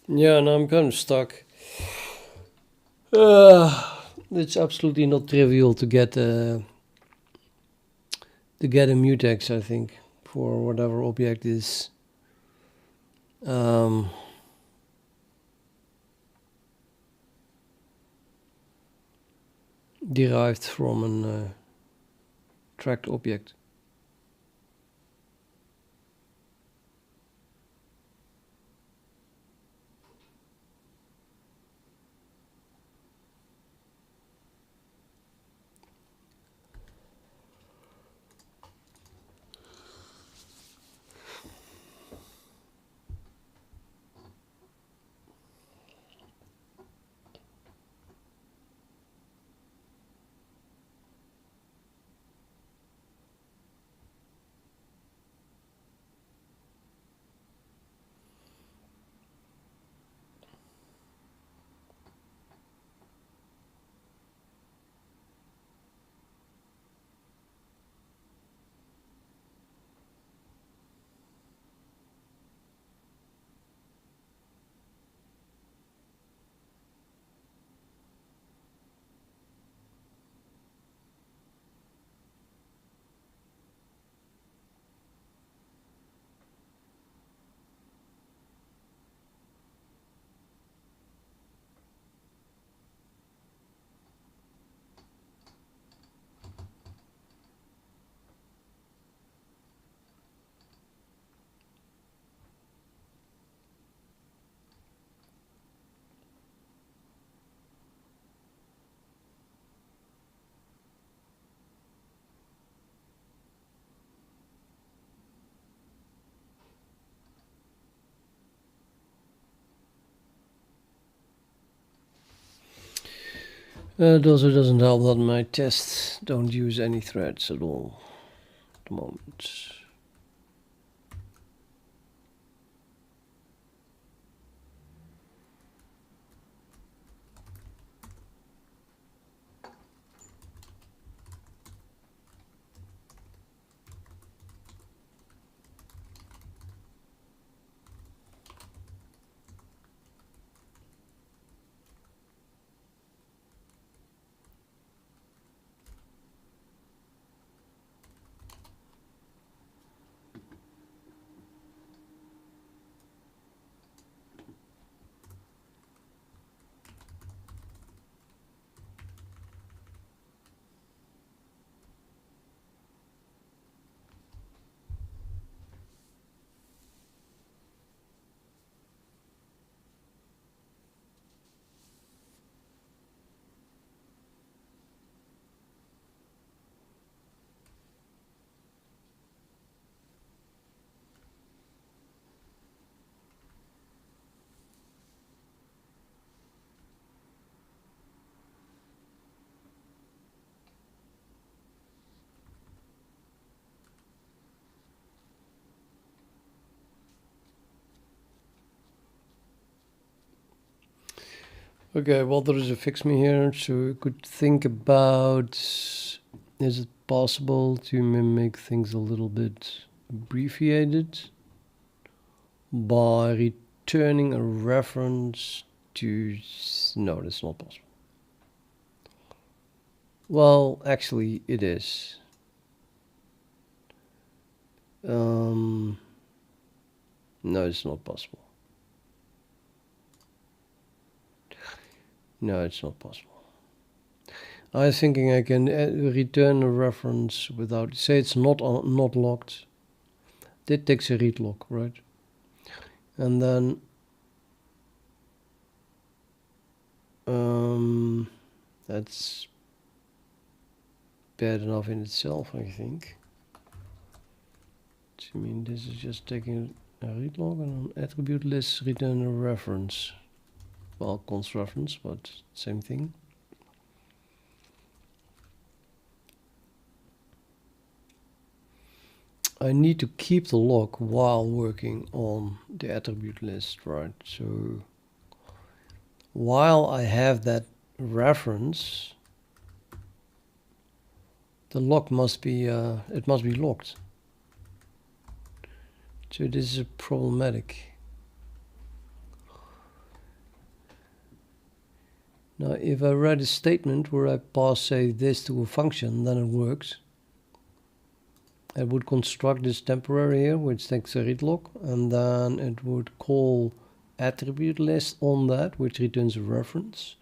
Yeah, and I'm kind of stuck. It's absolutely not trivial to get a mutex, I think, for whatever object is derived from an tracked object. It also doesn't help that my tests don't use any threads at all at the moment. Okay, well, there is a fix me here, so you could think about, is it possible to make things a little bit abbreviated by returning a reference to... No, that's not possible. Well, actually, it is. No, it's not possible. No, it's not possible. I was thinking I can return a reference without... Say it's not locked. That takes a read lock, right? And then... that's bad enough in itself, I think. I mean, this is just taking a read log and an attribute list return a reference. Well, const reference, but same thing. I need to keep the log while working on the attribute list, right? So while I have that reference, the log must be it must be locked. So this is problematic. Now if I write a statement where I pass, say, this to a function, then it works. I would construct this temporary here, which takes a read log, and then it would call attribute list on that, which returns a reference.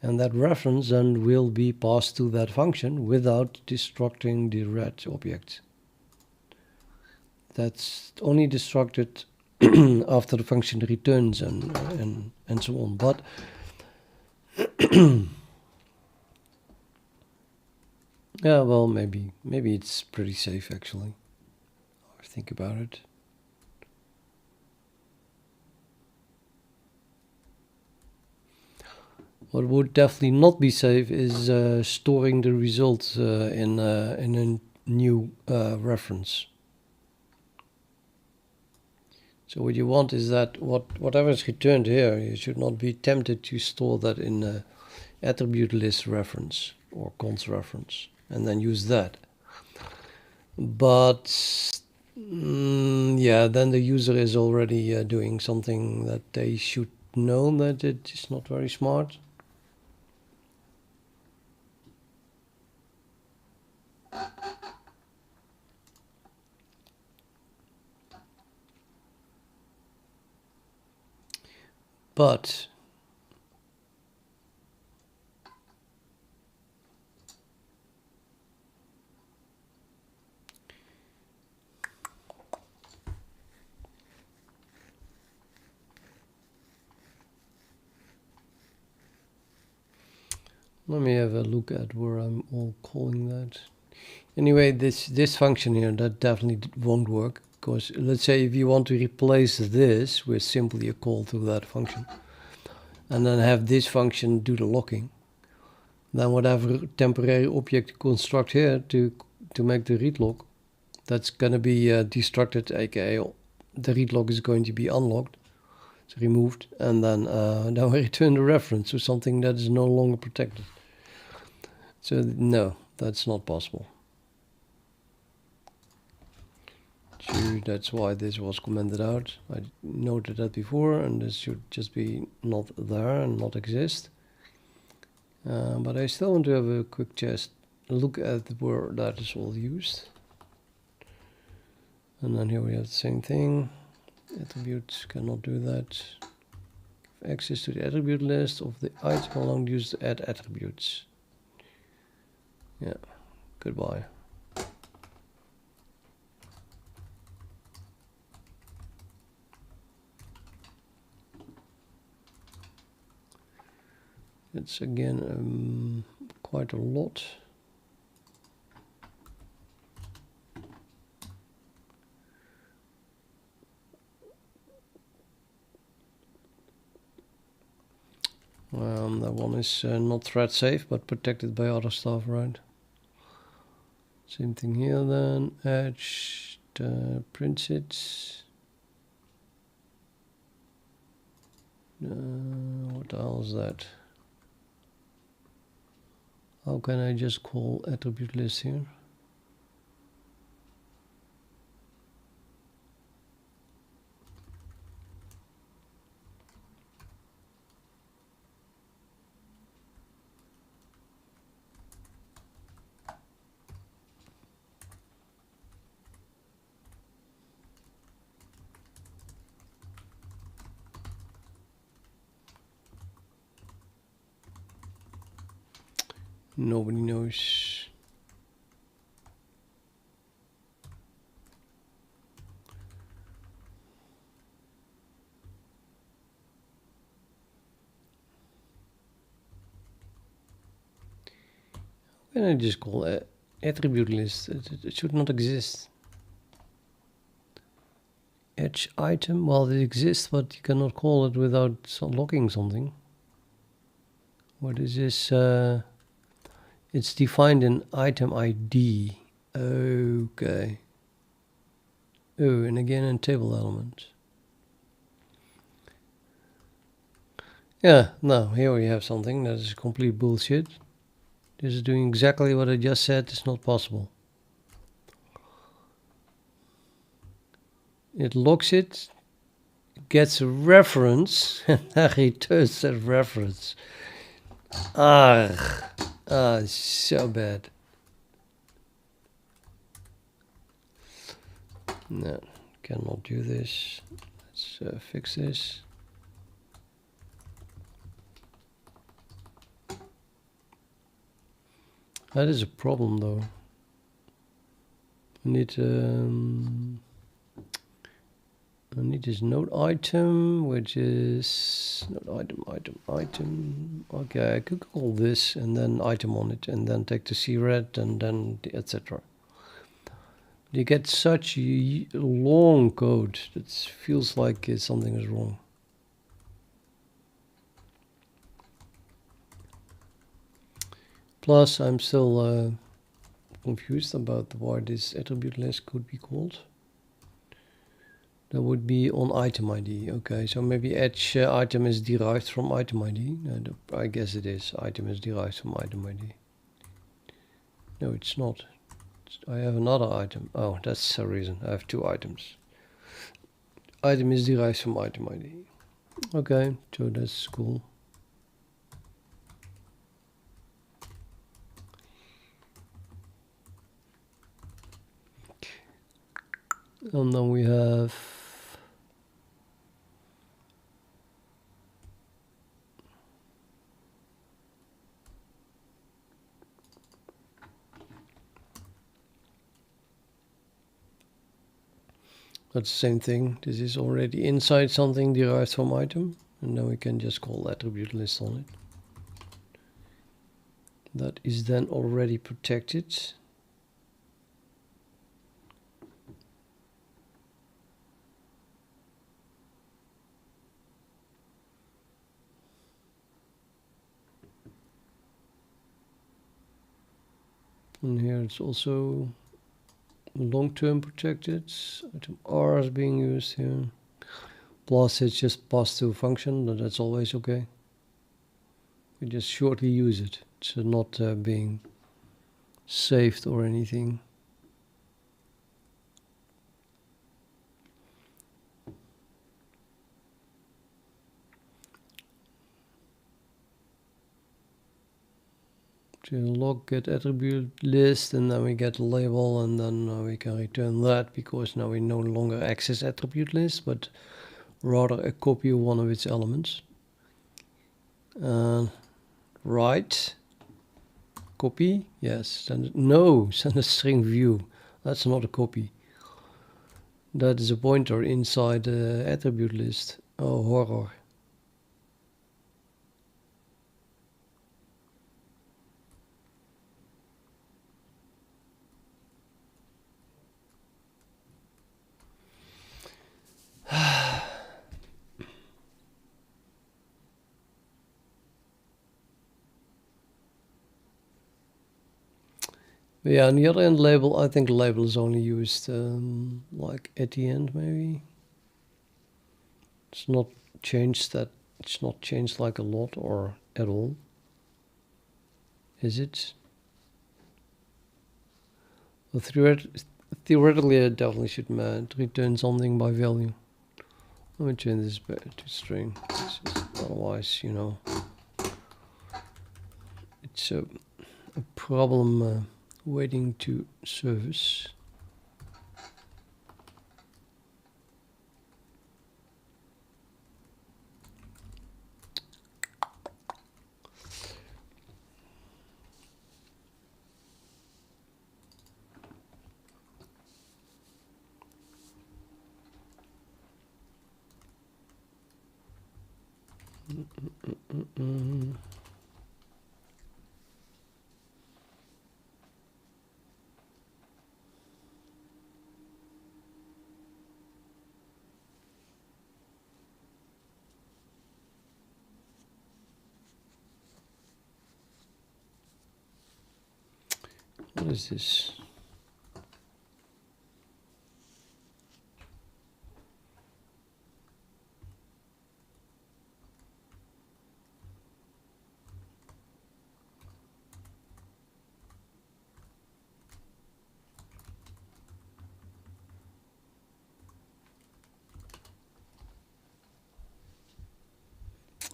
And that reference then will be passed to that function without destructing the red object. That's only destructed after the function returns and so on. But yeah, well, maybe it's pretty safe actually. Or think about it. What would definitely not be safe is storing the result in a new reference. So what you want is that whatever is returned here, you should not be tempted to store that in a attribute list reference or cons reference and then use that. But yeah, then the user is already doing something that they should know that it is not very smart. But let me have a look at where I'm all calling that. Anyway, this function here, that definitely won't work, because let's say if you want to replace this with simply a call to that function and then have this function do the locking, then whatever temporary object you construct here to make the read log, that's going to be destructed, aka the read log is going to be unlocked, it's removed, and then we return the reference to something that is no longer protected. So no, that's not possible. So that's why this was commented out. I noted that before, and this should just be not there and not exist. But I still want to have a quick look at where that is all used. And then here we have the same thing. Attributes cannot do that. Give access to the attribute list of the item along used to add attributes. Yeah, goodbye. It's again quite a lot. That one is not thread safe, but protected by other stuff, right? Same thing here then. Edge prints it. What the hell is that? How can I just call attribute list here? Nobody knows. How can I just call attribute list? It should not exist. Edge item, well, it exists, but you cannot call it without locking something. What is this? It's defined in item ID. Okay. Oh, and again in table element. Yeah, now here we have something that is complete bullshit. This is doing exactly what I just said is not possible. It locks it, gets a reference, and returns that reference. So bad. No, cannot do this. Let's fix this. That is a problem though. I need this node item, which is node item. Okay, I could call this and then item on it, and then take the cred and then etc. You get such long code that feels like something is wrong. Plus, I'm still confused about why this attribute list could be called. That would be on item ID. Okay, so maybe edge item is derived from item ID. I guess it is. Item is derived from item ID. No, it's not. I have another item. Oh, that's the reason. I have two items. Item is derived from item ID. Okay, so that's cool. And then we have that's the same thing. This is already inside something derived from item, and then we can just call attribute list on it. That is then already protected. And here it's also long-term protected. Item R is being used here. Plus it's just passed to a function, but that's always okay. We just shortly use it. It's not being saved or anything. To log get attribute list, and then we get a label, and then we can return that, because now we no longer access attribute list, but rather a copy of one of its elements. Write copy, yes. Send a string view. That's not a copy. That is a pointer inside the attribute list. Oh, horror. But yeah, on the other end, label, I think label is only used like at the end, maybe. It's not changed like a lot or at all. Is it? Well, theoretically, it definitely should return something by value. Let me change this back to string. Otherwise, you know, it's a problem waiting to service. What is this?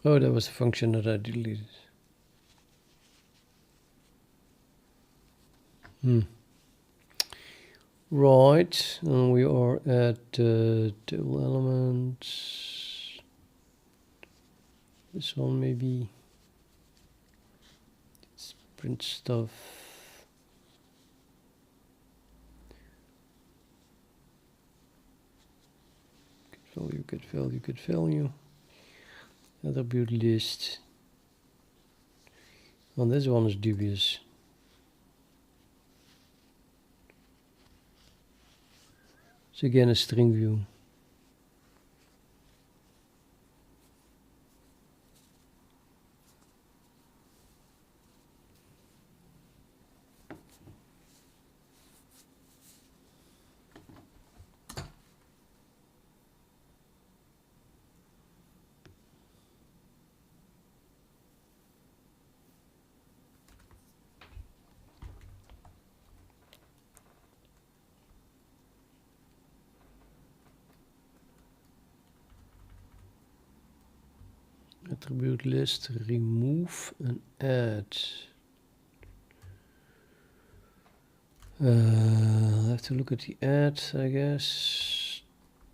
Oh, that was the function that I deleted. Right, and we are at table elements. This one maybe. Let's print stuff. Get value. Attribute list. Well, this one is dubious. It's again a string view. Attribute list, remove and add. I have to look at the add, I guess.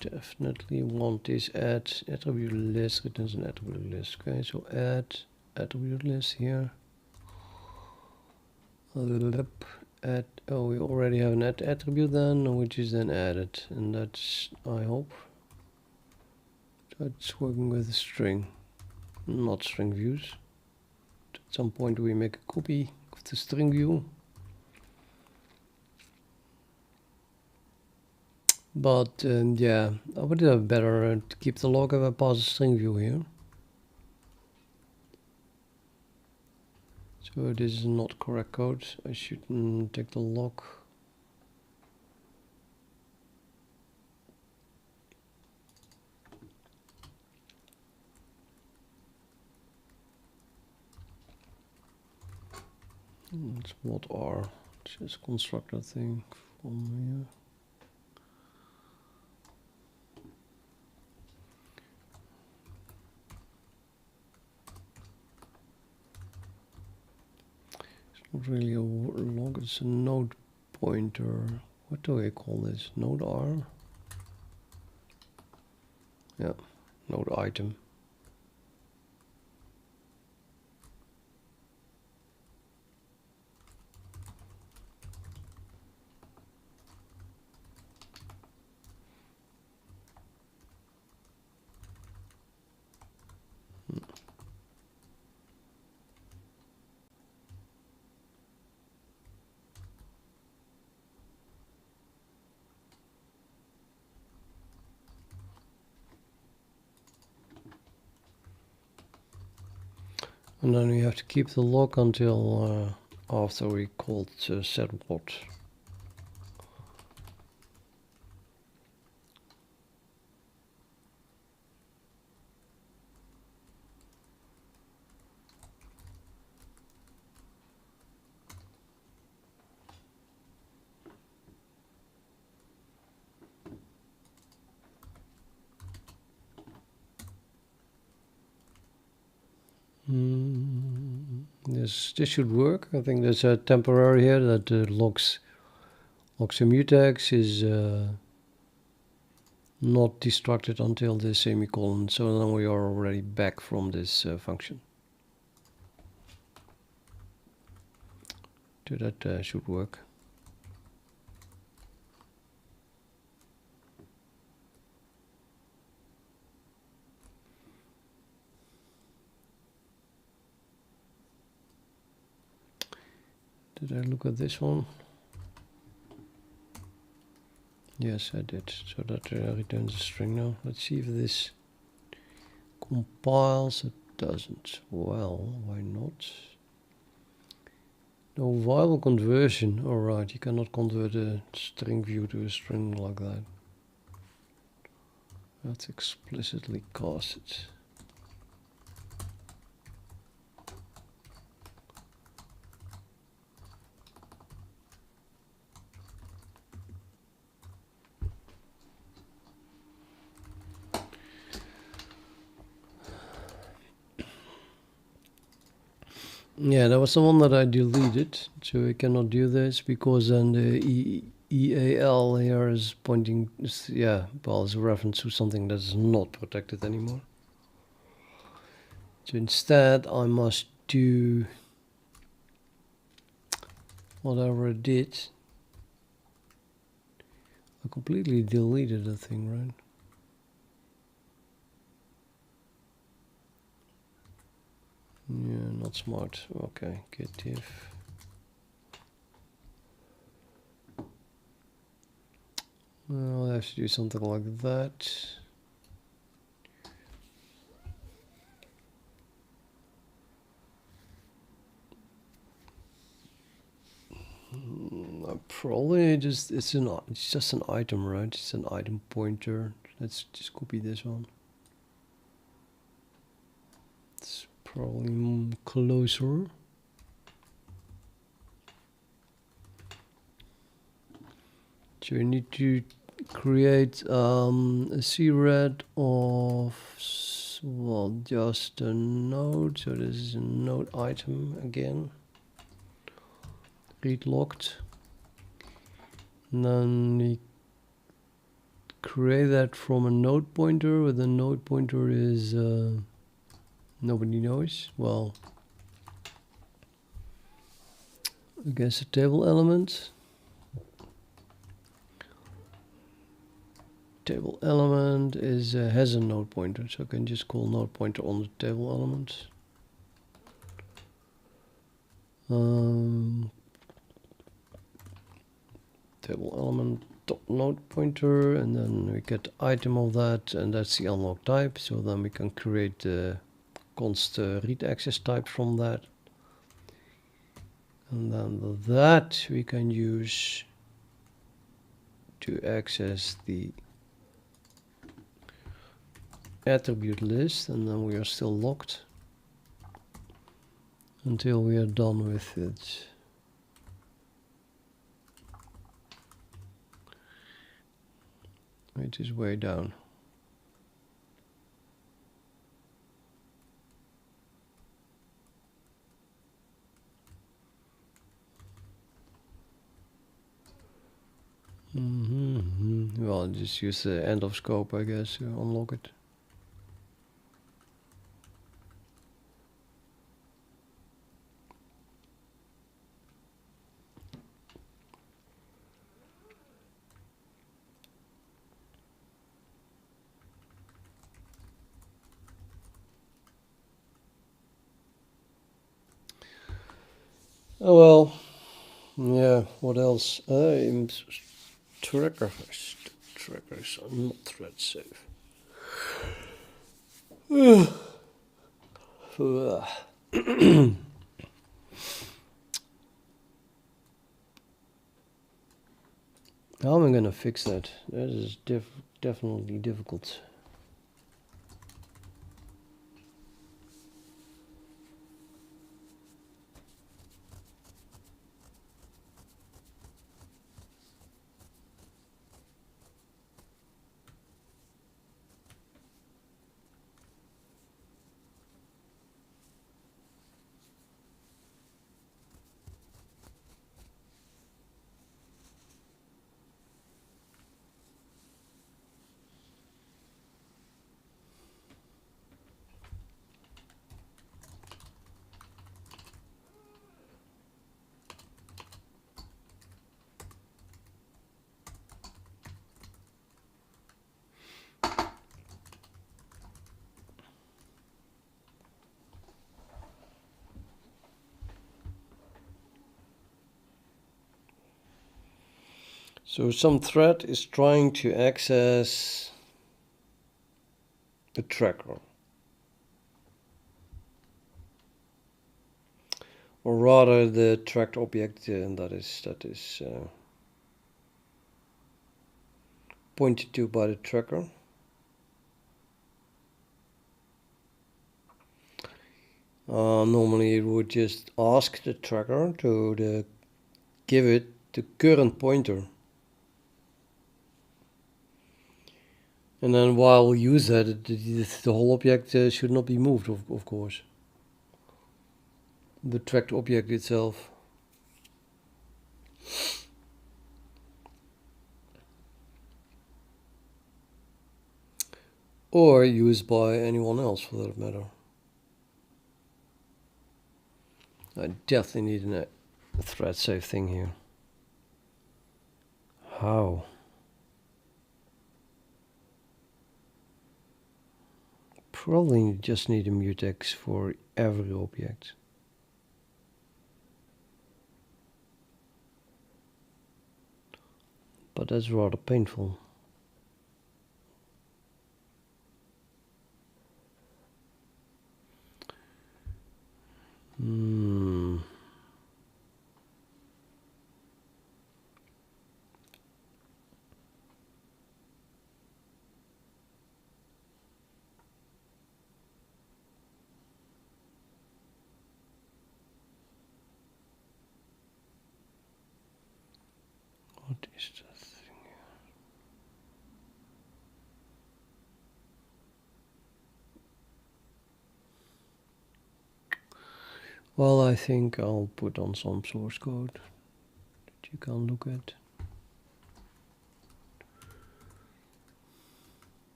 Definitely want this add attribute list, returns an attribute list. Okay, so add attribute list here. Add, oh, we already have an add attribute then, which is then added, and that's, I hope, that's working with a string. Not string views. At some point we make a copy of the string view. But yeah, I would have better to keep the log if I pass a string view here. So this is not correct code. I should take the log. It's what are just constructor thing from here. It's not really a log, it's a node pointer. What do I call this? Node R? Yeah, node item. And then we have to keep the log until after we called set what. This should work. I think there's a temporary here that logs a mutex is not destructed until the semicolon. So then we are already back from this function. So that should work. Did I look at this one? Yes, I did. So that returns a string now. Let's see if this compiles. It doesn't. Well, why not? No viable conversion. Alright, you cannot convert a string view to a string like that. That's explicitly casted. Yeah, that was the one that I deleted, so I cannot do this because then the EAL here is pointing, yeah, well, it's a reference to something that is not protected anymore. So instead, I must do whatever I did. I completely deleted the thing, right? Yeah, not smart. Okay, get if. Well, I have to do something like that. Probably just it's just an item, right? It's an item pointer. Let's just copy this one. It's probably closer. So you need to create a C-red of well, just a node. So this is a node item again. Read locked. And then we create that from a node pointer, where the node pointer is nobody knows. Well, I guess a table element. Table element is has a node pointer, so I can just call node pointer on the table element. Table element dot node pointer, and then we get the item of that, and that's the unlock type. So then we can create the const read access type from that, and then that we can use to access the attribute list, and then we are still locked until we are done with it. It is way down. Well, just use the end of scope, I guess, to unlock it. Oh well, yeah. What else? Trackers are not thread safe. How am I gonna fix that? That is definitely difficult. So some thread is trying to access a tracker, or rather the tracked object that is pointed to by the tracker. Normally it would just ask the tracker to give it the current pointer. And then while we use that, the whole object should not be moved, of course. the tracked object itself. Or used by anyone else for that matter. I definitely need a thread safe thing here. How? Probably just need a mutex for every object. But that's rather painful. What is that thing here? Well, I think I'll put on some source code that you can look at.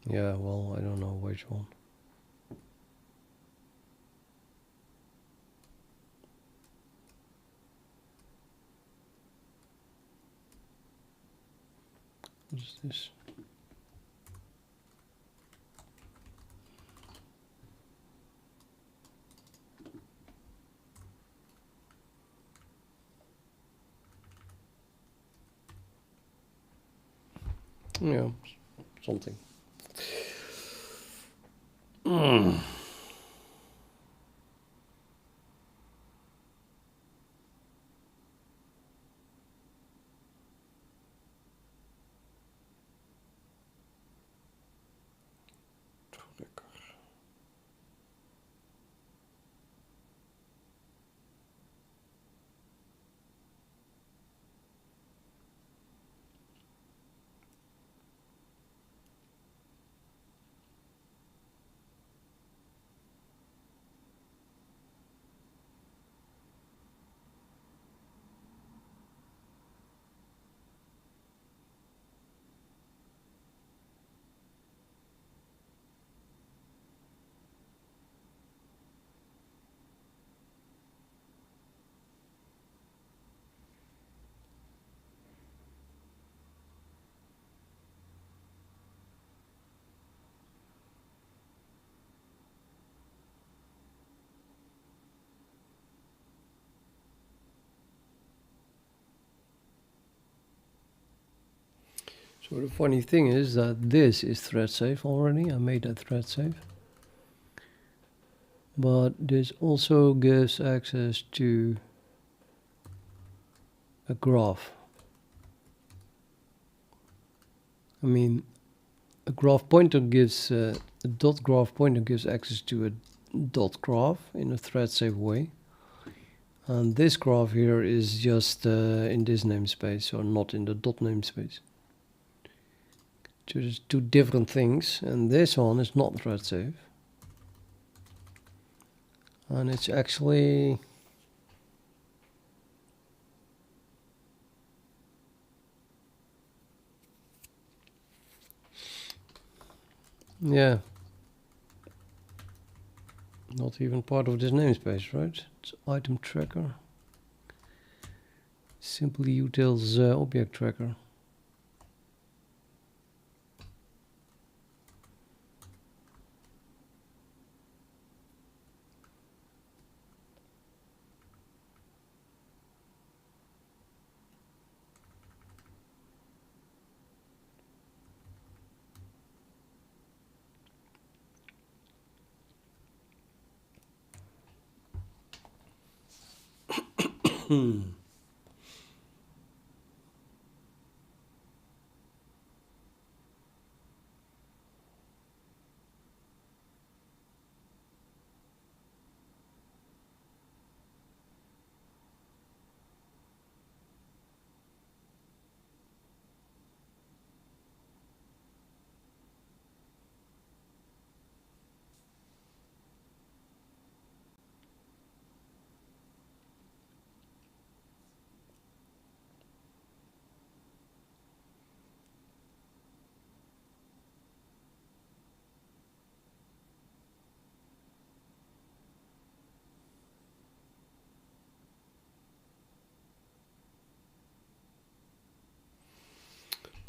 Yeah, well, I don't know which one. What is this? Yeah, something. So the funny thing is that this is thread safe already. I made that thread safe. But this also gives access to a graph. I mean, a graph pointer gives a dot graph pointer gives access to a dot graph in a thread safe way. And this graph here is just in this namespace, or not in the dot namespace. So there's two different things, and this one is not thread safe. And it's actually yeah, not even part of this namespace, right? It's item tracker. Simply utils object tracker.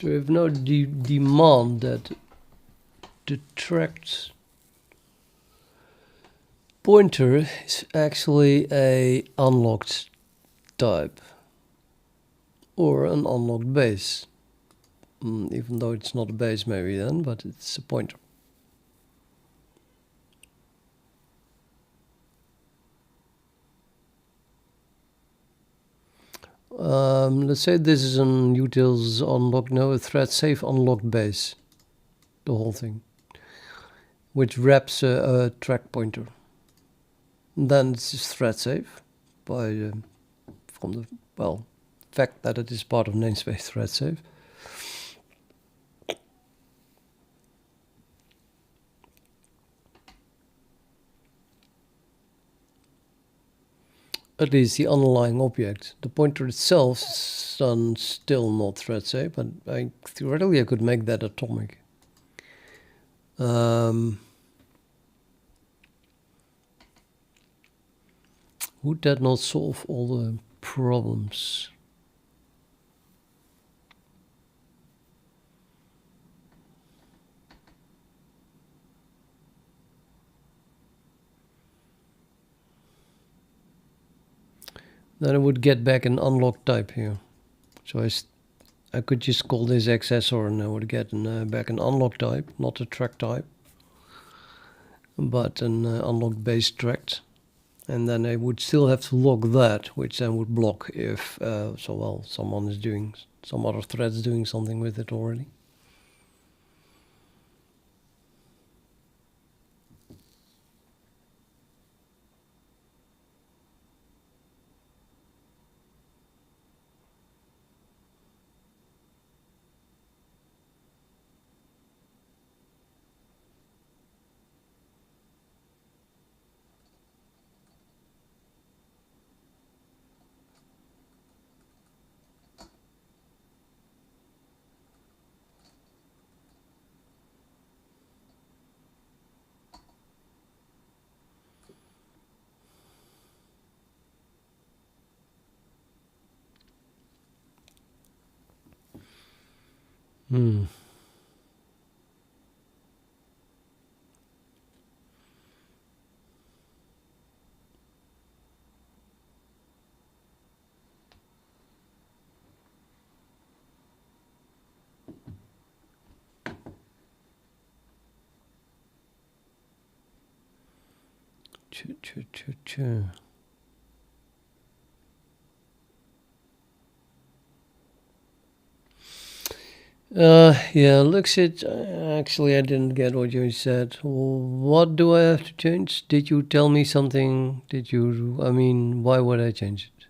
So if now demand that the tracked pointer is actually a unlocked type or an unlocked base, even though it's not a base maybe then, but it's a pointer. Let's say this is an utils unlocked, no, a threadsafe unlocked base, the whole thing, which wraps a track pointer. And then it's just threadsafe by from the fact that it is part of namespace threadsafe. At least the underlying object. The pointer itself is still not threadsafe, but theoretically I could make that atomic. Would that not solve all the problems? Then I would get back an unlocked type here. So I could just call this accessor and I would get back an unlocked type, not a track type, but an unlocked base tracked. And then I would still have to log that, which then would block if, someone is doing, some other thread's doing something with it already. Yeah, looks it. Actually, I didn't get what you said. What do I have to change? Did you tell me something? I mean, why would I change it?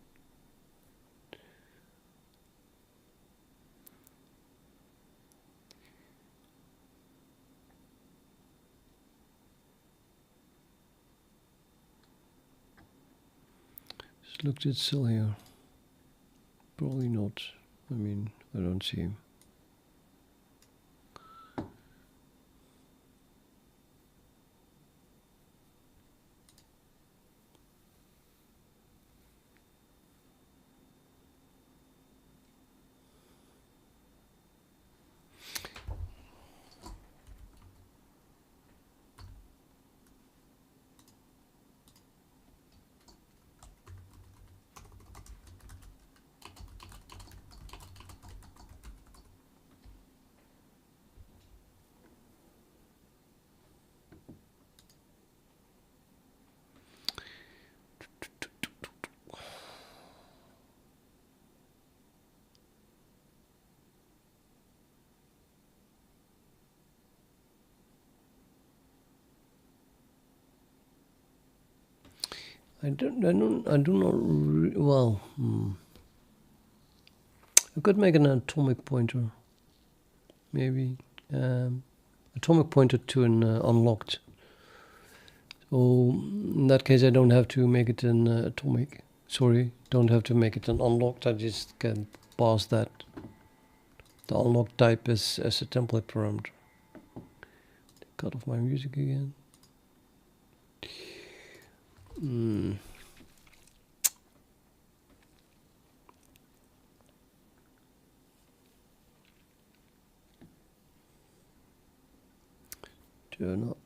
Just looked at Sil here. Probably not. I mean, I don't see him. I do not, well, I could make an atomic pointer, maybe, atomic pointer to an unlocked. So in that case, I don't have to make it an atomic. Sorry, don't have to make it an unlocked. I just can pass that. The unlocked type as a template parameter. Cut off my music again. no.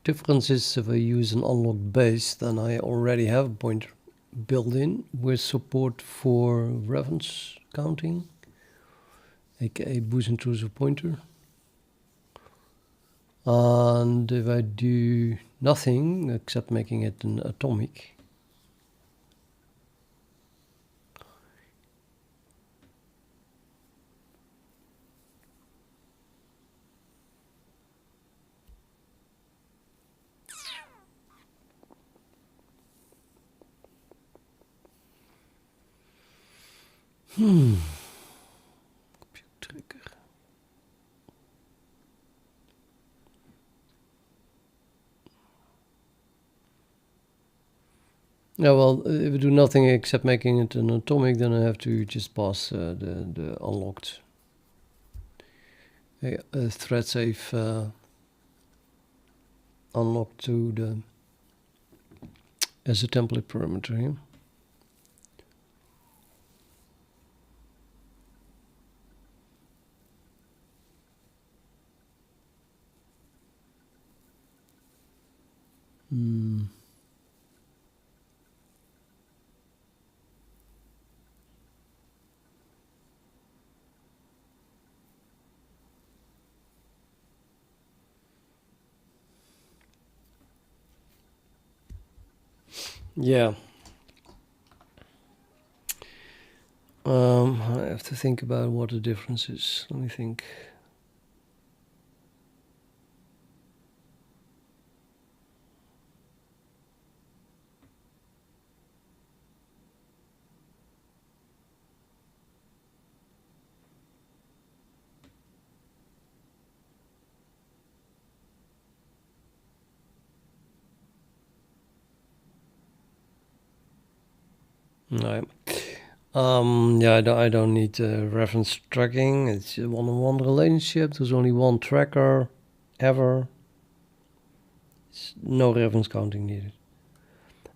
Difference is if I use an unlocked base, then I already have a pointer built in with support for reference counting, aka boost intrusive pointer. And if I do nothing except making it an atomic, compute trigger. Yeah, well, if I do nothing except making it an atomic, then I have to just pass the unlocked thread safe unlocked to the as a template parameter here. Yeah. I have to think about what the difference is. Let me think. No. Yeah, I don't need reference tracking. It's a one-on-one relationship. There's only one tracker ever. It's no reference counting needed.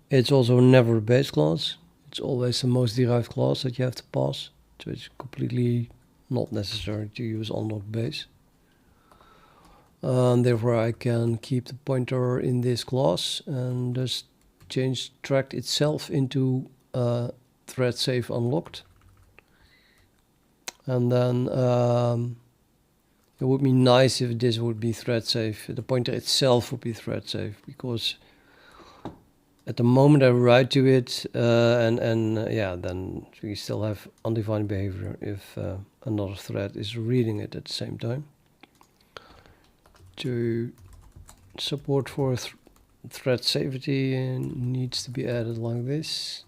It's also never a base class. It's always the most derived class that you have to pass. So it's completely not necessary to use unlocked base. Therefore, I can keep the pointer in this class and just change tracked itself into thread safe unlocked. And then it would be nice if this would be thread safe. The pointer itself would be thread safe, because at the moment I write to it, yeah, then we still have undefined behavior if another thread is reading it at the same time. To support for thread safety needs to be added like this.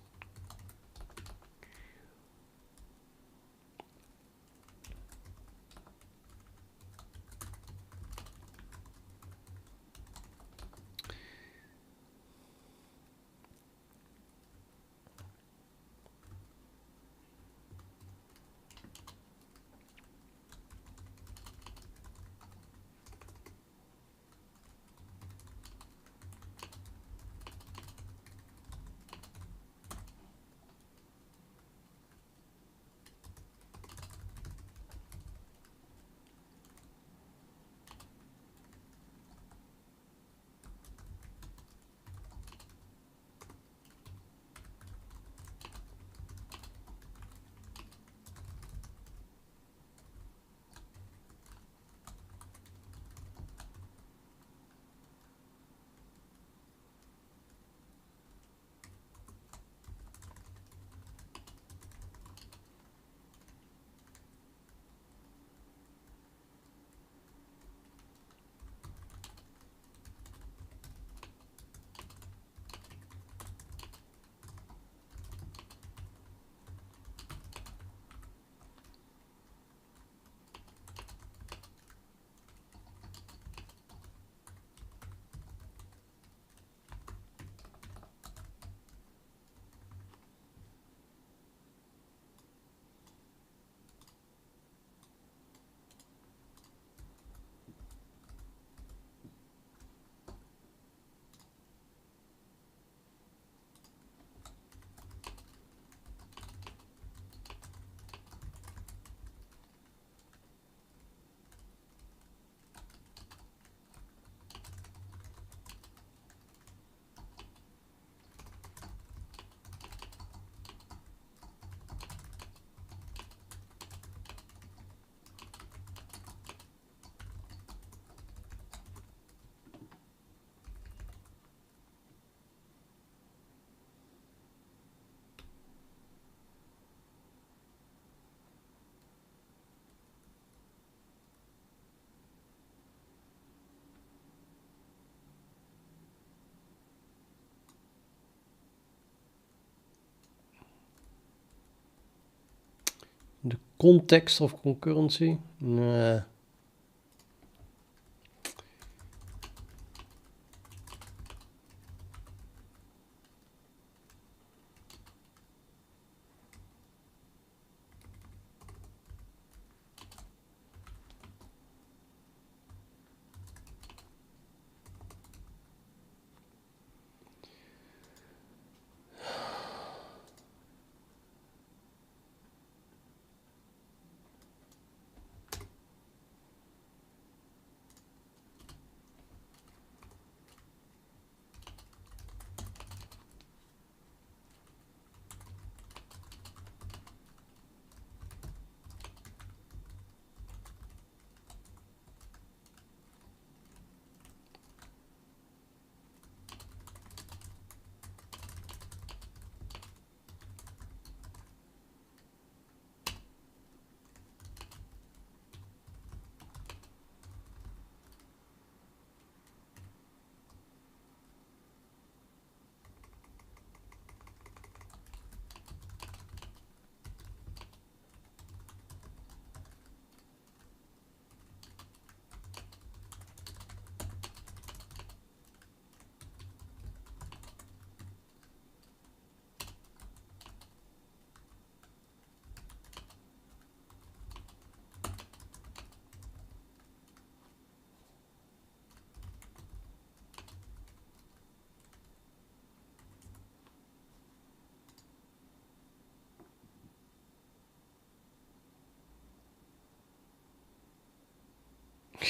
The context of concurrency? Nah.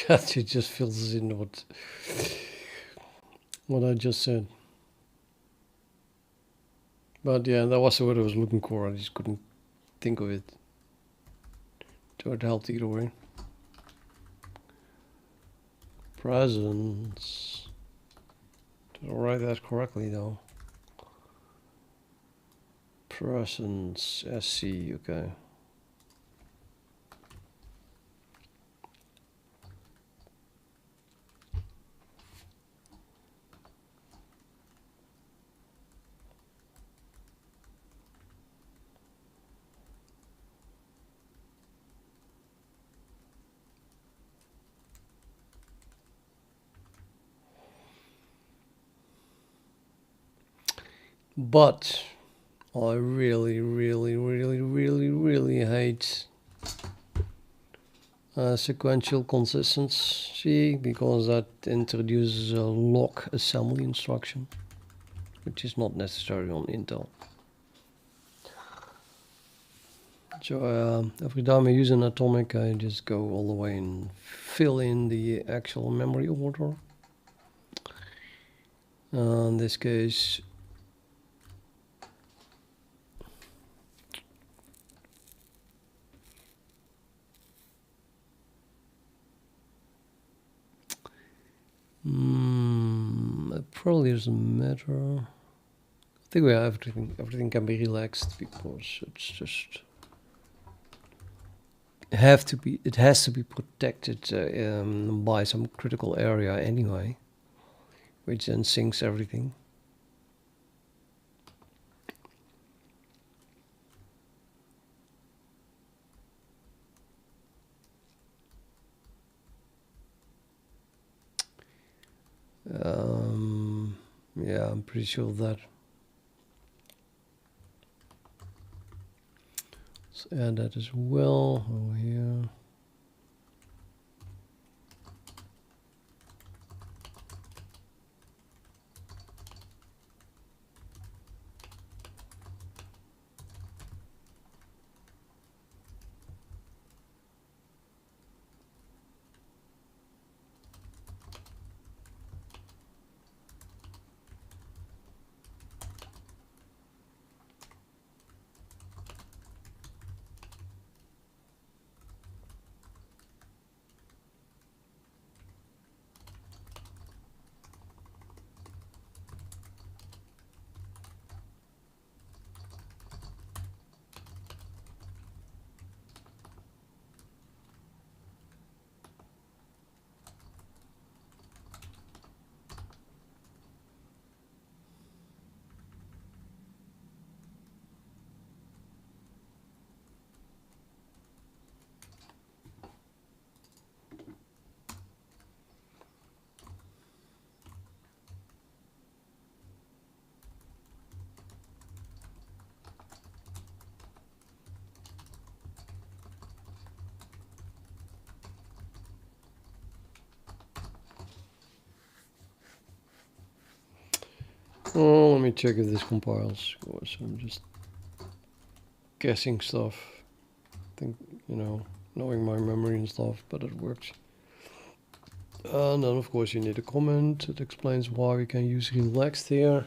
It just fills in what I just said. But yeah, that was what I was looking for. I just couldn't think of it. So it helped either way. Presence. Did I write that correctly though? Presence SC, okay. But I really, really, really, really, really hate sequential consistency, because that introduces a lock assembly instruction, which is not necessary on Intel. So every time I use an atomic, I just go all the way and fill in the actual memory order. In this case, it probably doesn't matter. I think we have everything can be relaxed, because it's just it has to be protected by some critical area anyway, which then syncs everything. Yeah, I'm pretty sure of that. Let's add that as well over here. Oh, let me check if this compiles. Of course, I'm just guessing stuff. I think, you know, knowing my memory and stuff, but it works. And then of course you need a comment that explains why we can use relaxed here.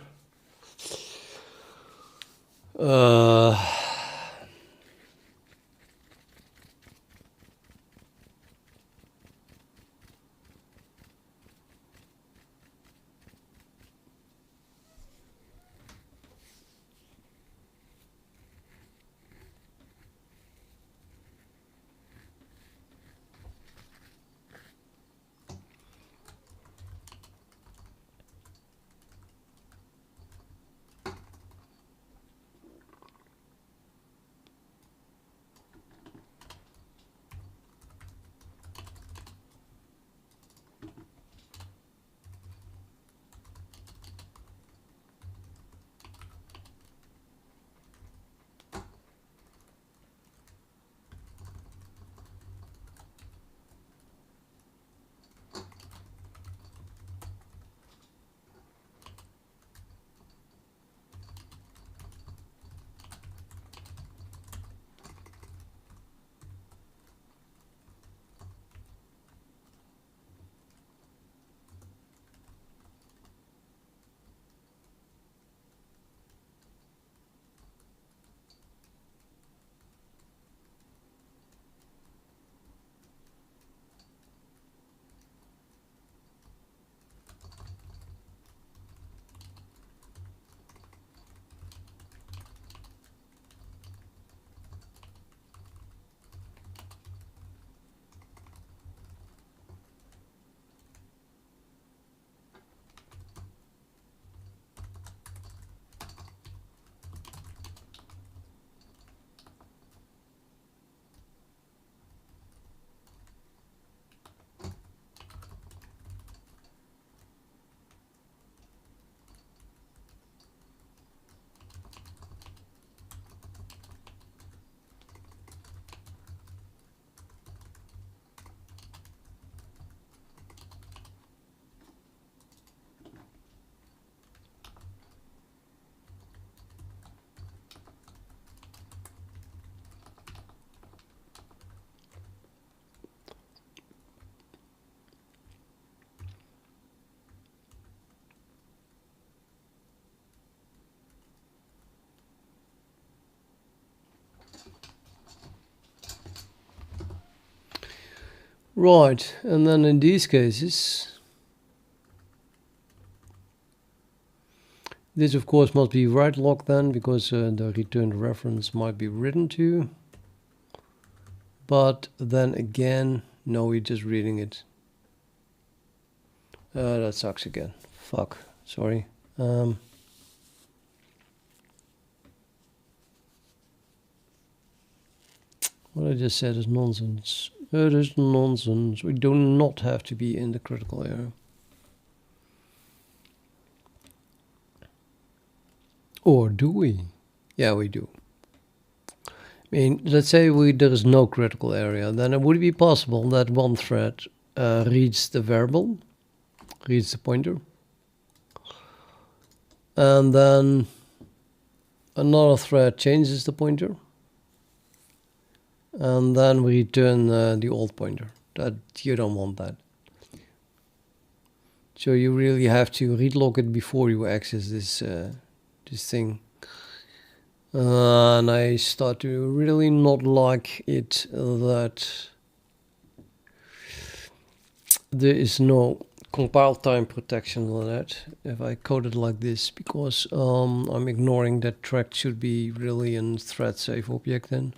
Right, and then in these cases, this of course must be write log then, because the returned reference might be written to. But then again, no, we're just reading it. That sucks again. Fuck, sorry. What I just said is nonsense. It is nonsense. We do not have to be in the critical area. Or do we? Yeah, we do. I mean, let's say there is no critical area, then it would be possible that one thread reads the variable, reads the pointer, and then another thread changes the pointer, and then we return the old pointer. That you don't want that. So you really have to read log it before you access this this thing. And I start to really not like it that there is no compile time protection on that if I code it like this, because I'm ignoring that track should be really a thread safe object then.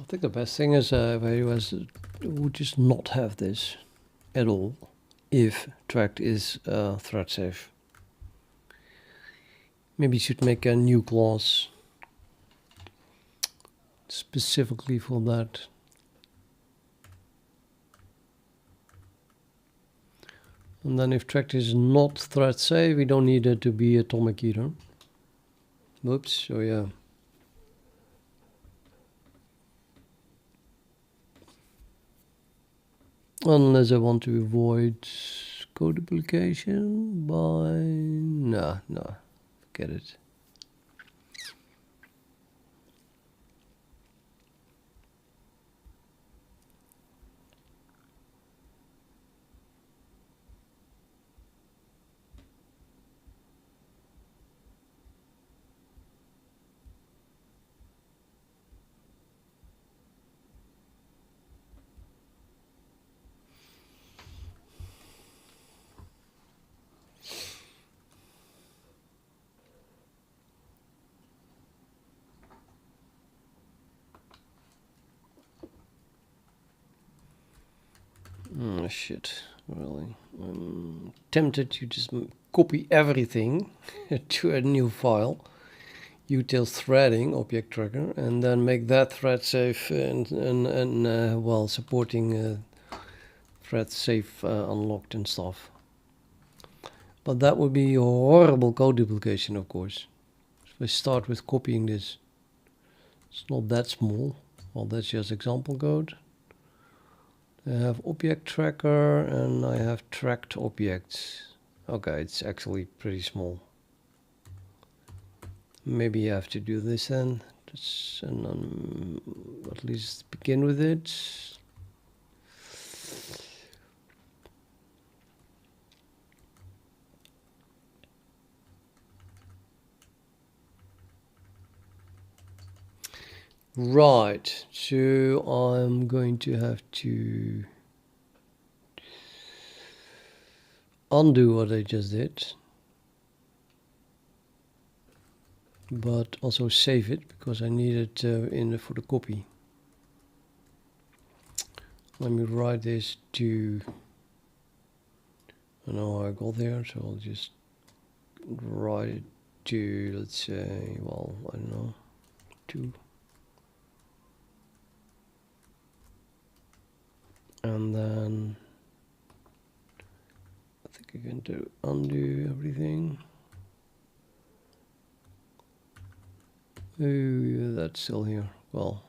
I think the best thing is if I would just not have this at all if tracked is thread safe. Maybe you should make a new clause specifically for that. And then if tracked is not thread safe, we don't need it to be atomic either. Whoops, so yeah. Unless I want to avoid code duplication by... Nah, forget it. Oh shit, really. I'm tempted to just copy everything to a new file, util threading object tracker, and then make that thread safe and well, supporting thread safe unlocked and stuff. But that would be a horrible code duplication, of course. So I start with copying this. It's not that small. Well, that's just example code. I have object tracker and I have tracked objects. Okay, it's actually pretty small. Maybe I have to do this then. And then at least begin with it. Right, so I'm going to have to undo what I just did, but also save it because I need it for the copy. Let me write this to, I know how I got there, so I'll just write it to, let's say, well, I don't know, 2. And then I think I can do undo everything. Oh, that's still here. Well,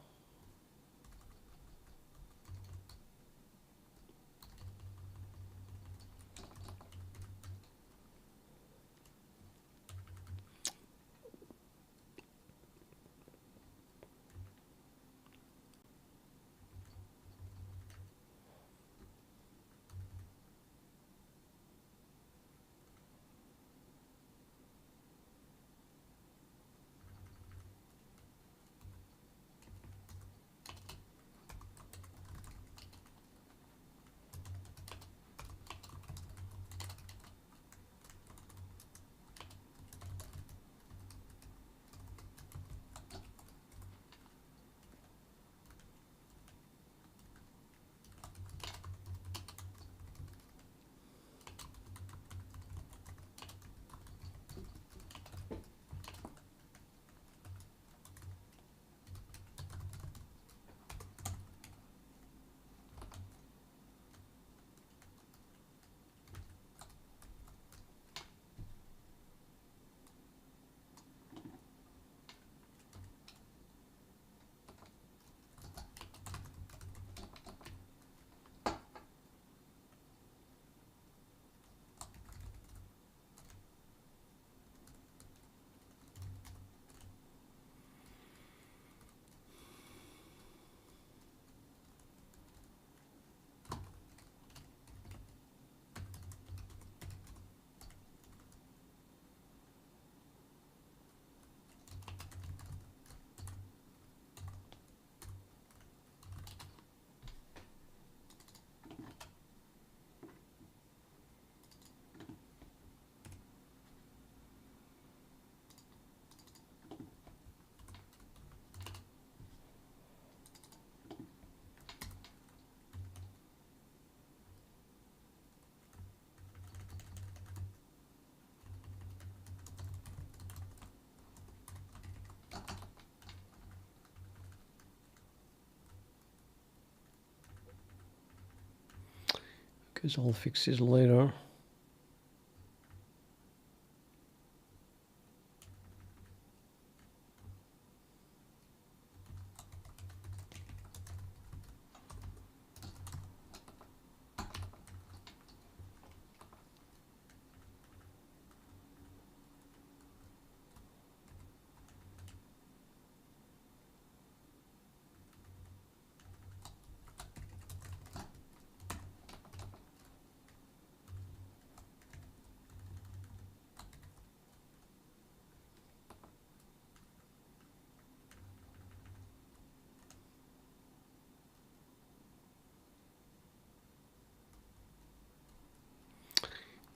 Guess I'll fix this later.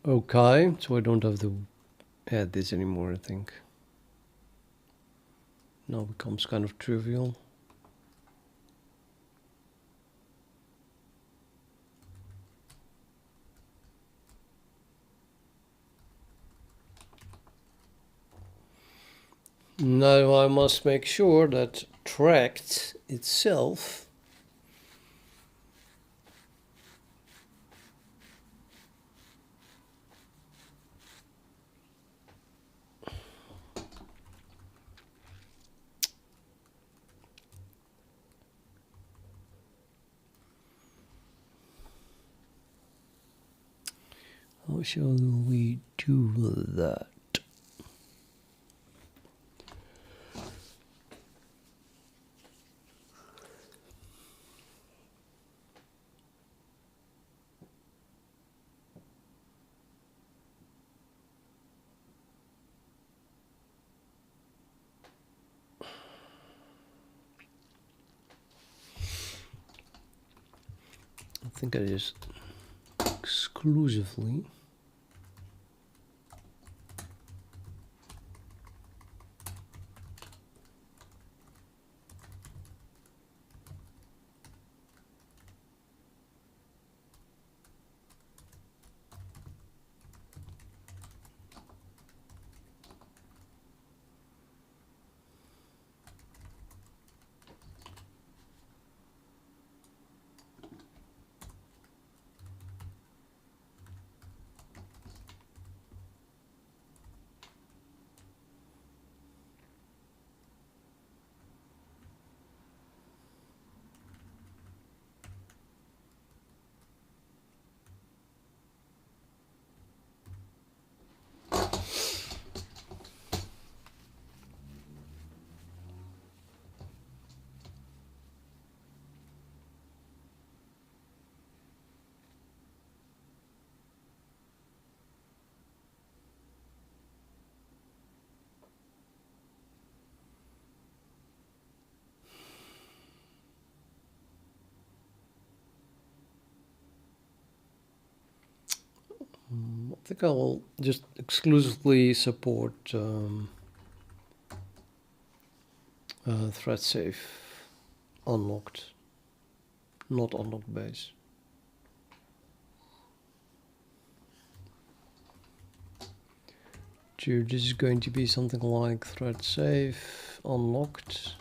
Okay, so I don't have to add this anymore, I think. Now becomes kind of trivial. Now I must make sure that tracked itself how shall we do that? I think I just exclusively I think I will just exclusively support threadsafe unlocked, not unlocked base. So this is going to be something like threadsafe unlocked.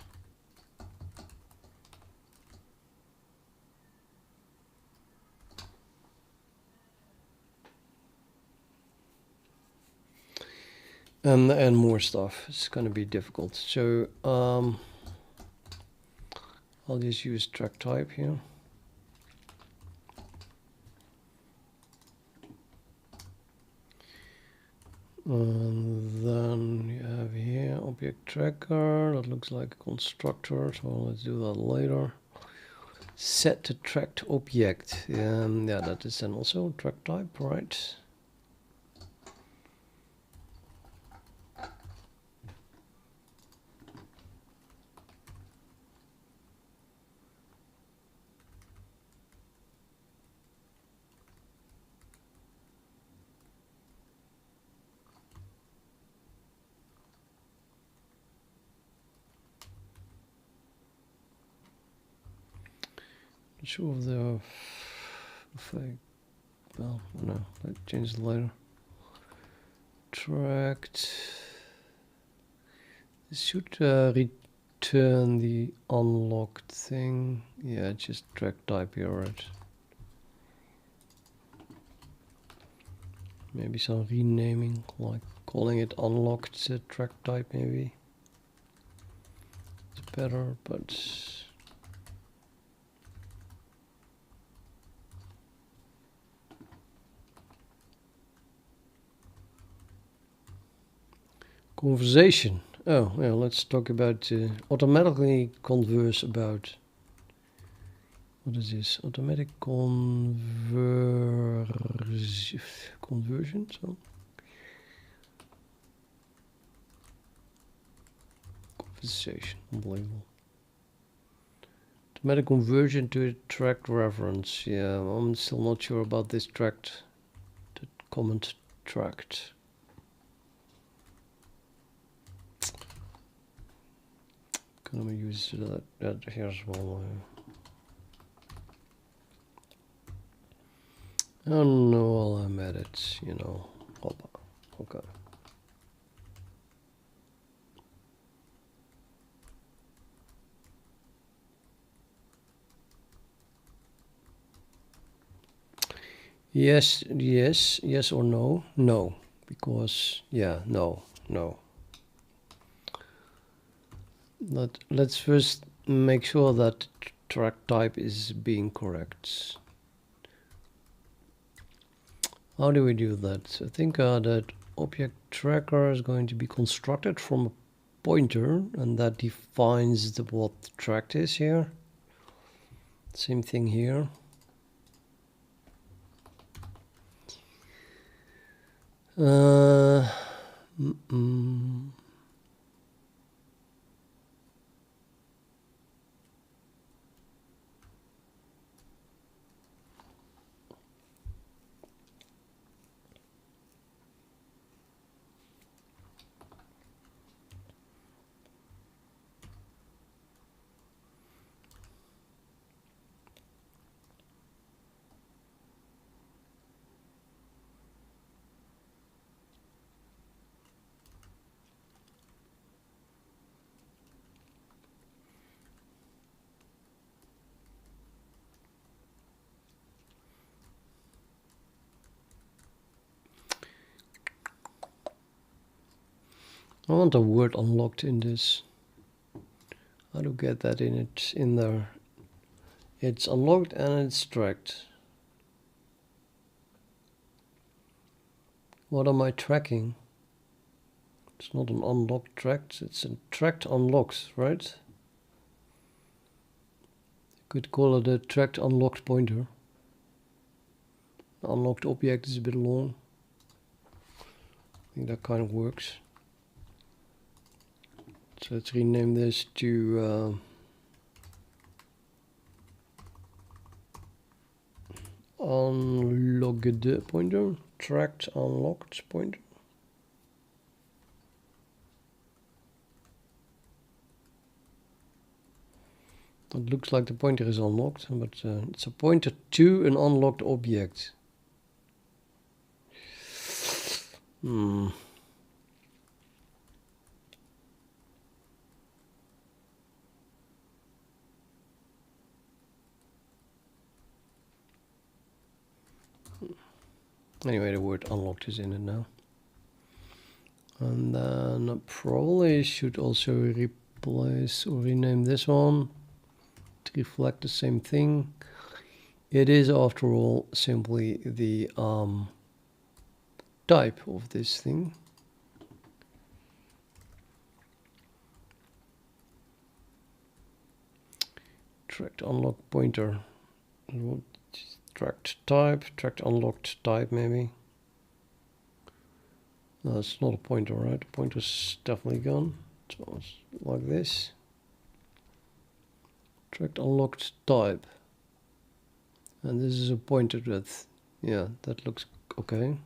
And more stuff. It's going to be difficult. So I'll just use track type here. And then you have here object tracker. That looks like a constructor. So let's do that later. Set the tracked object. Yeah, that is then also track type, right? Not sure if well, no, I change it later. Tracked. This should return the unlocked thing. Yeah, just track type here, right? Maybe some renaming, like calling it unlocked track type maybe. It's better, but conversation. Oh, yeah, let's talk about automatically converse about. What is this? Automatic conversion? So conversation, unbelievable. Automatic conversion to a tracked reference. Yeah, I'm still not sure about this tracked, the comment tracked. Gonna use that here as well. Oh no, while I'm at it, you know. Hoppa. Okay. Yes, yes, yes or no? No, because yeah, no. Let's first make sure that track type is being correct. How do we do that? I think that object tracker is going to be constructed from a pointer, and that defines what tracked is here. Same thing here. I want a word unlocked in this. How to get that in there? It's unlocked and it's tracked. What am I tracking? It's not an unlocked tracked, it's a tracked unlocked, right? You could call it a tracked unlocked pointer. Unlocked object is a bit long. I think that kind of works. So let's rename this to unlocked pointer, tracked unlocked pointer. It looks like the pointer is unlocked, but it's a pointer to an unlocked object. Anyway, the word unlocked is in it now. And then I probably should also replace or rename this one to reflect the same thing. It is, after all, simply the type of this thing. Tracked unlock pointer. Tracked type, tracked unlocked type maybe. No, it's not a pointer, right? The pointer's definitely gone. So it's like this. Tracked unlocked type. And this is a pointer width. Yeah, that looks okay.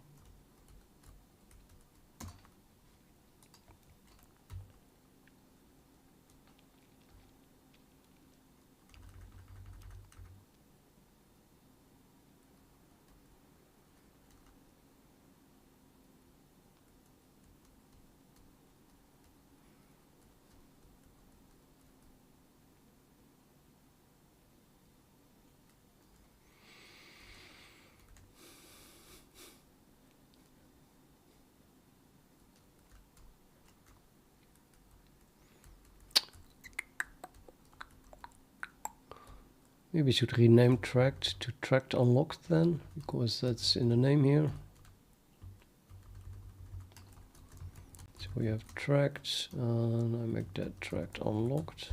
Maybe we should rename tracked to tracked unlocked then, because that's in the name here. So we have tracked, and I make that tracked unlocked.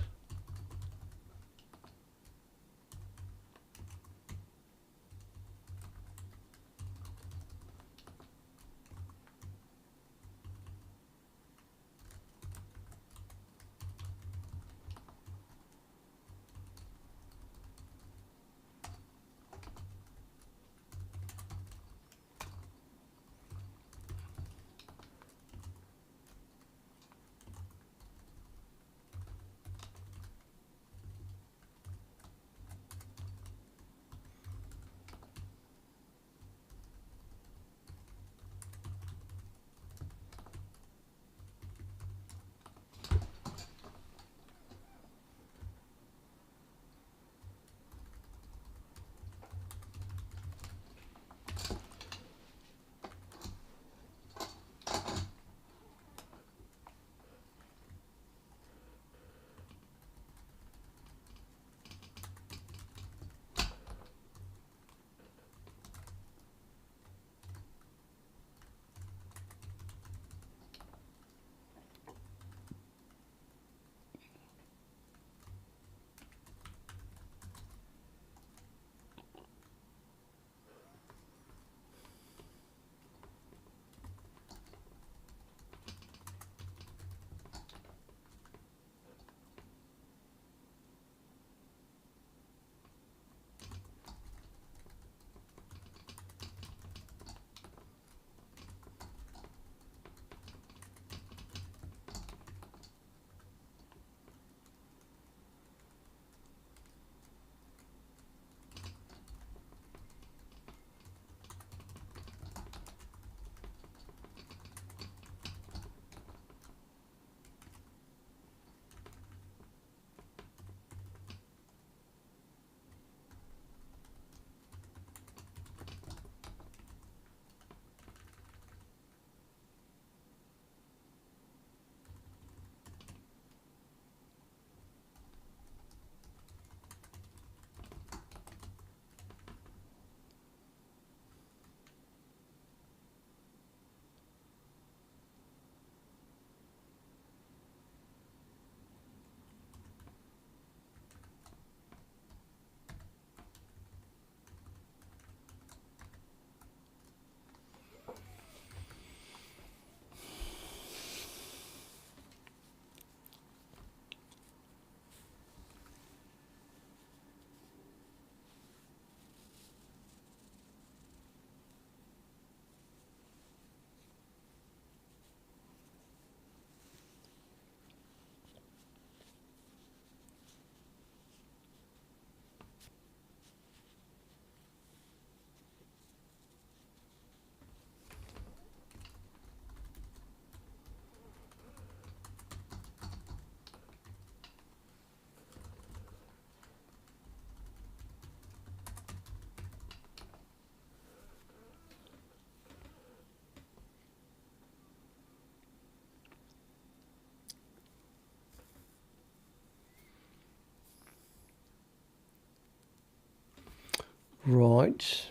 Right.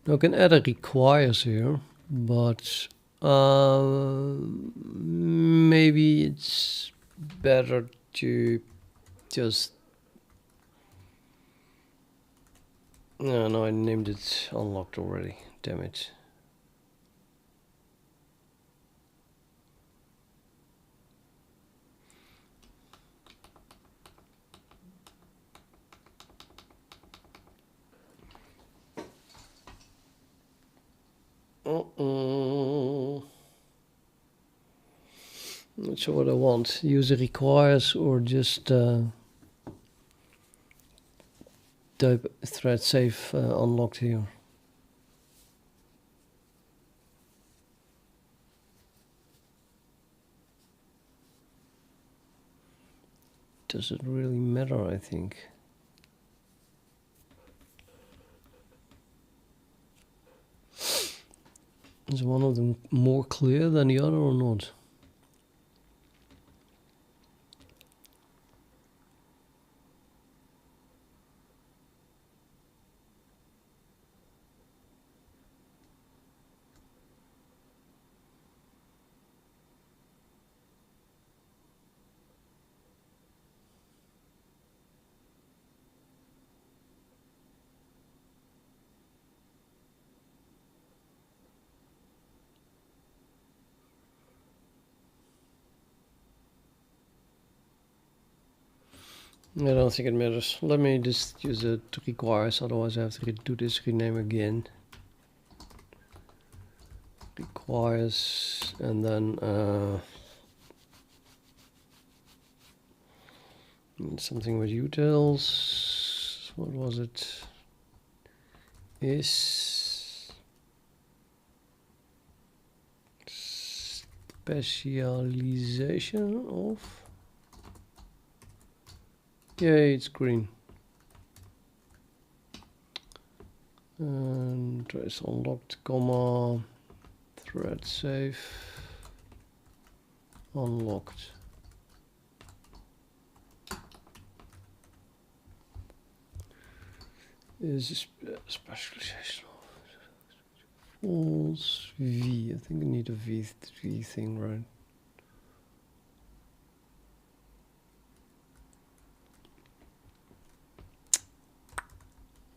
Now I can add a requires here, but maybe it's better to just... No, I named it unlocked already. Damn it. Not sure what I want. User requires or just type threadsafe unlocked here. doesn't really matter, I think. Is one of them more clear than the other or not? I don't think it matters. Let me just use it requires, otherwise I have to do this rename again. Requires, and then something with utils. What was it? Is specialization of. Yay, it's green. And trace unlocked, comma, thread safe, unlocked. Is specialization of false V. I think I need a V thing, right?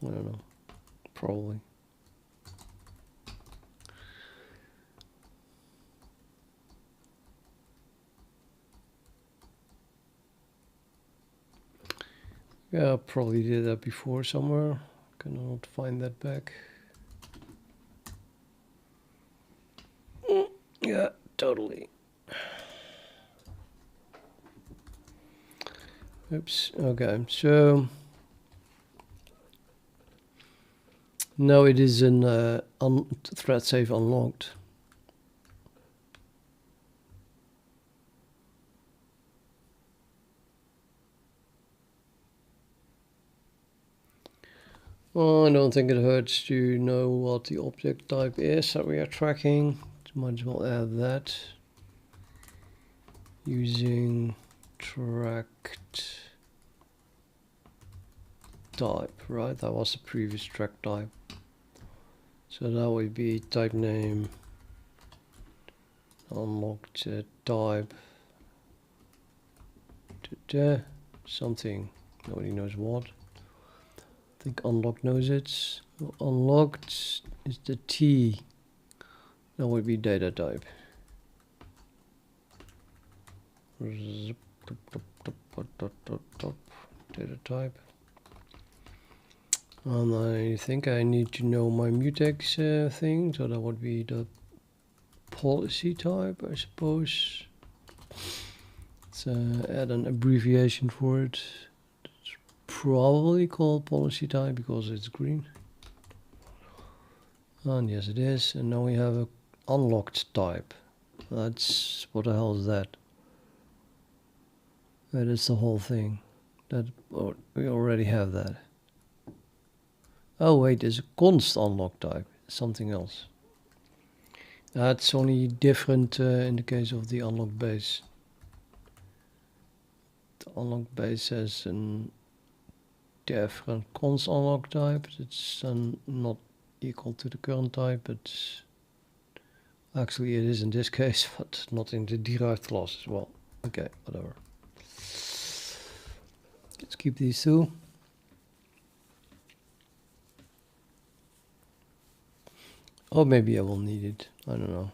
I don't know. Probably. Yeah, I probably did that before somewhere. Cannot find that back. Yeah, totally. Oops. Okay, so now it is an thread safe unlocked. Well, I don't think it hurts to know what the object type is that we are tracking. Might as well add that using tracked type, right? That was the previous track type. So that would be type name, unlocked type, something, nobody knows what. I think unlocked knows it. Unlocked is the T, that would be data type. Data type. And I think I need to know my mutex thing, so that would be the policy type, I suppose. Let's add an abbreviation for it. It's probably called policy type because it's green. And yes, it is. And now we have a unlocked type. That's, what the hell is that? That is the whole thing. That, oh, we already have that. Oh wait, there's a const unlock type, something else. That's only different in the case of the unlock base. The unlock base has a different const unlock type. It's not equal to the current type, but actually it is in this case, but not in the derived class as well. Okay, whatever. Let's keep these two. Or maybe I will need it. I don't know.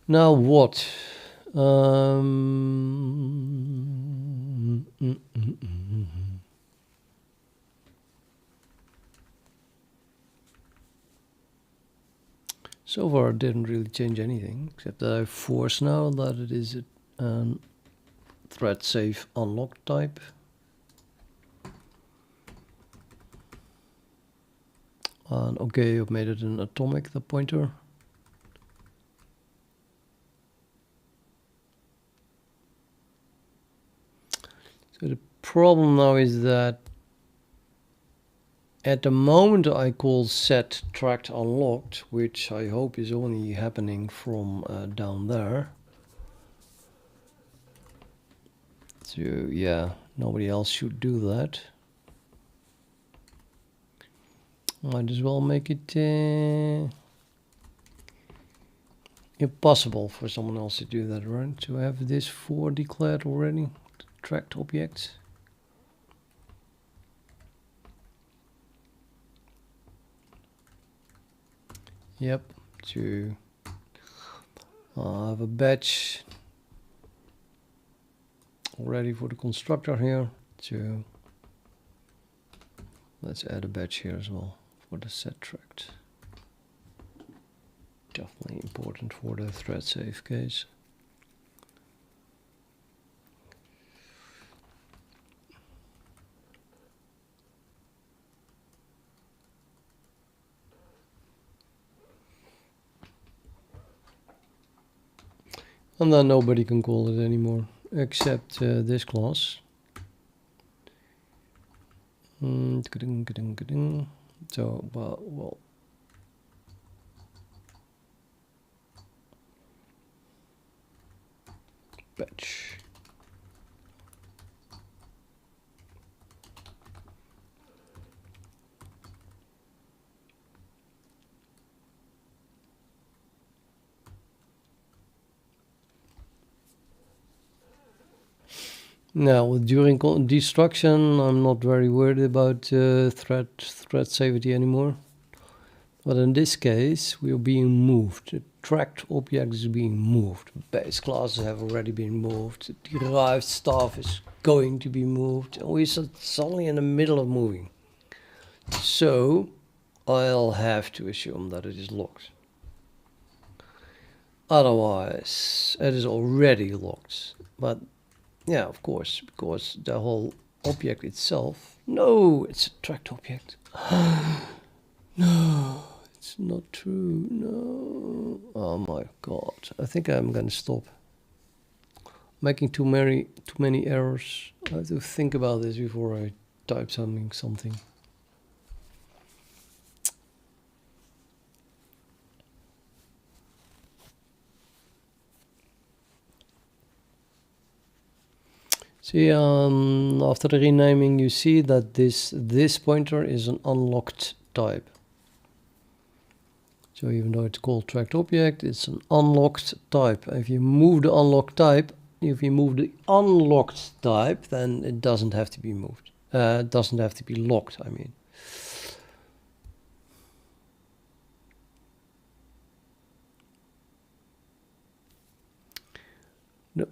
Now what? So far it didn't really change anything, except that I force now that it is a thread safe unlock type. And okay, I've made it an atomic, the pointer. So the problem now is that at the moment I call set tracked unlocked, which I hope is only happening from down there. So yeah, nobody else should do that. Might as well make it impossible for someone else to do that, right? So I have this 4 declared already, tracked objects. Yep, so I have a batch already for the constructor here. So let's add a batch here as well for the set tracked. Definitely important for the thread safe case. And then nobody can call it anymore except this class. So, well, batch. Now, during destruction, I'm not very worried about thread safety anymore. But in this case, we are being moved. The tracked object is being moved. Base classes have already been moved. The derived stuff is going to be moved. And we're suddenly in the middle of moving. So, I'll have to assume that it is locked. Otherwise, it is already locked. But yeah, of course, because the whole object itself. No, it's a tracked object. No, it's not true. No. Oh my god. I think I'm gonna stop. Making too many errors. I have to think about this before I type something. See, after the renaming, you see that this pointer is an unlocked type. So even though it's called tracked object, it's an unlocked type. If you move the unlocked type, then it doesn't have to be moved. It doesn't have to be locked, I mean.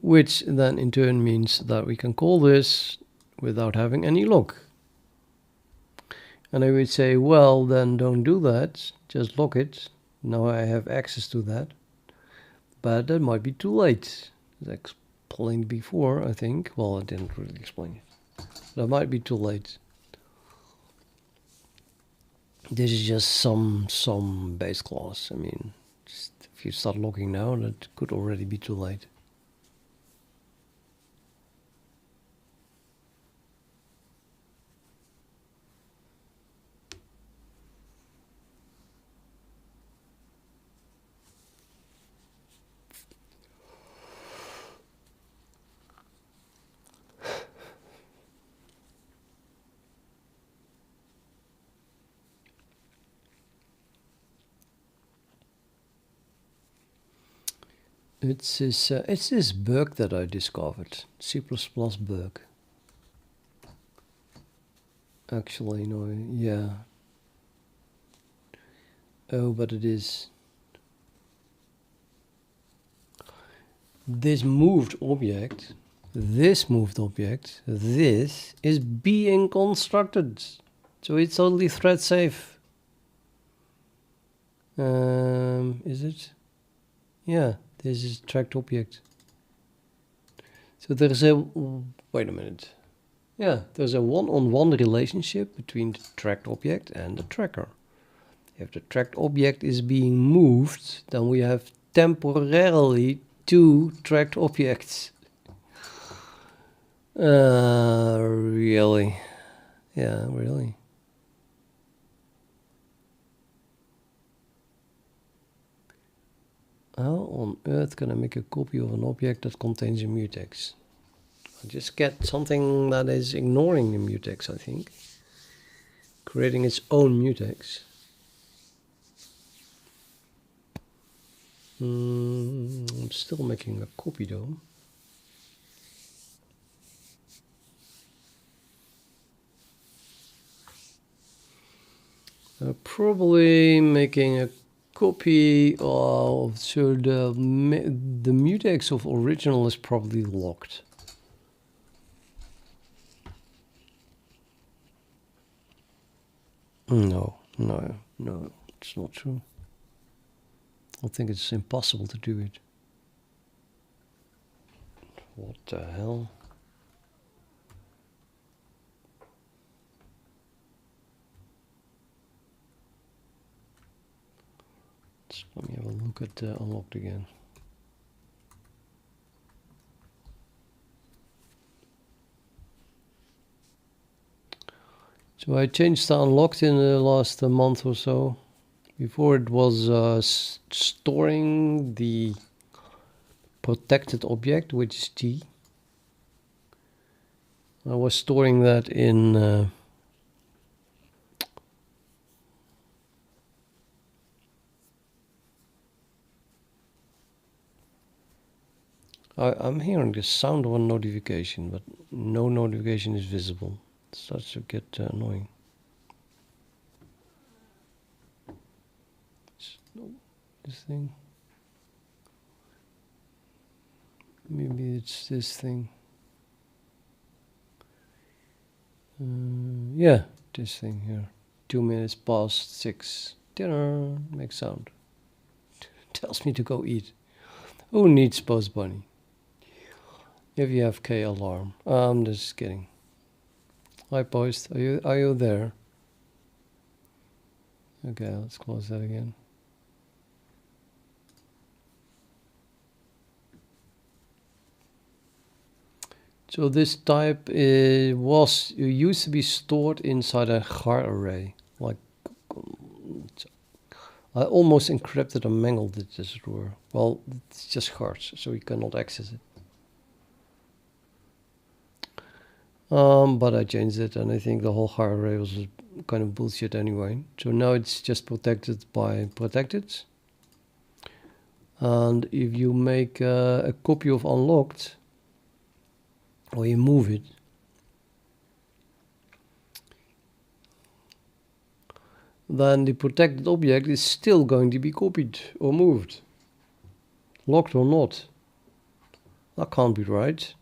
Which then in turn means that we can call this without having any lock. And I would say, well, then don't do that, just lock it. Now I have access to that. But that might be too late. As I explained before, I think. Well, I didn't really explain it. That might be too late. This is just some base class. I mean, just if you start locking now, that could already be too late. It's this bug that I discovered, C++ bug. Actually, no, yeah. Oh, but it is. This moved object, this is being constructed. So it's only thread safe. Is it? Yeah. This is tracked object. So there's a, wait a minute. Yeah, there's a one-on-one relationship between the tracked object and the tracker. If the tracked object is being moved, then we have temporarily two tracked objects. Really? Yeah, really. How on earth can I make a copy of an object that contains a mutex? I just get something that is ignoring the mutex, I think. Creating its own mutex. I'm still making a copy though. Probably making a copy of, so the mutex of original is probably locked. No, it's not true. I think it's impossible to do it. What the hell? Let me have a look at unlocked again. So I changed the unlocked in the last month or so. Before it was storing the protected object, which is T. I was storing that in I'm hearing the sound of a notification, but no notification is visible. It starts to get annoying. This thing. Maybe it's this thing. Yeah, this thing here. 2 minutes past 6. Dinner. Makes sound. Tells me to go eat. Who needs post bunny? If you have K alarm. I'm just kidding. Hi post. Are you there? Okay, let's close that again. So this type used to be stored inside a char array. Like I almost encrypted and mangled it, as it were. Well, it's just chars, so you cannot access it. But I changed it, and I think the whole char array was kind of bullshit anyway. So now it's just protected by protected. And if you make a copy of unlocked, or you move it, then the protected object is still going to be copied or moved, locked or not. That can't be right.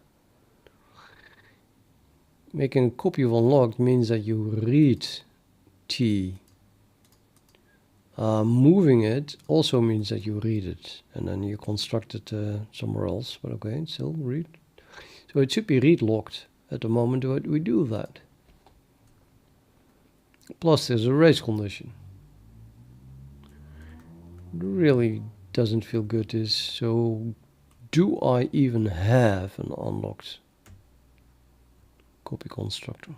Making a copy of unlocked means that you read T. Moving it also means that you read it, and then you construct it somewhere else, but okay, still read. So it should be read locked at the moment we do that. Plus there's a race condition. It really doesn't feel good is, so do I even have an unlocked copy constructor?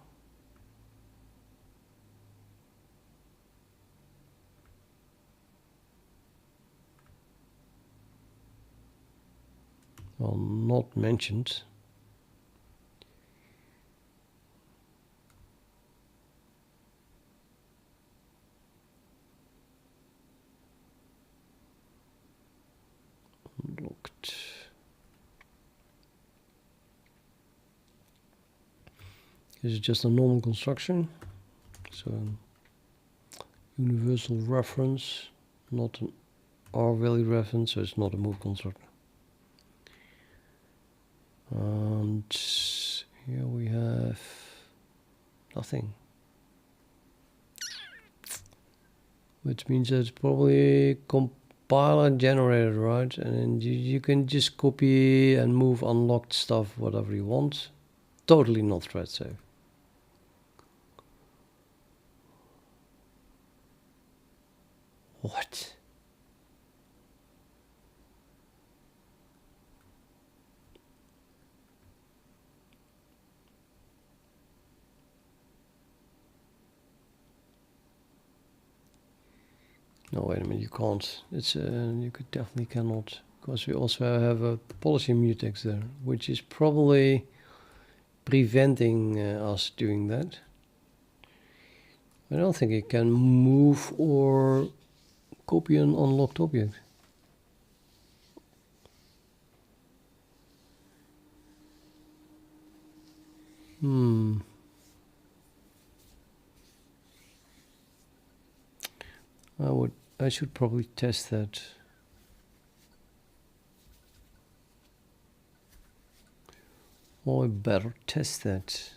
Well, not mentioned. Unlocked. This is just a normal construction. So universal reference, not an R value reference, so it's not a move constructor. And here we have nothing, which means that it's probably compiler generated, right? And then you can just copy and move unlocked stuff whatever you want. Totally not thread safe. What? No, wait a minute, you can't. It's you could definitely cannot, because we also have a policy mutex there, which is probably preventing us doing that. I don't think it can move or copy an unlocked object. I should probably test that. Or I better test that.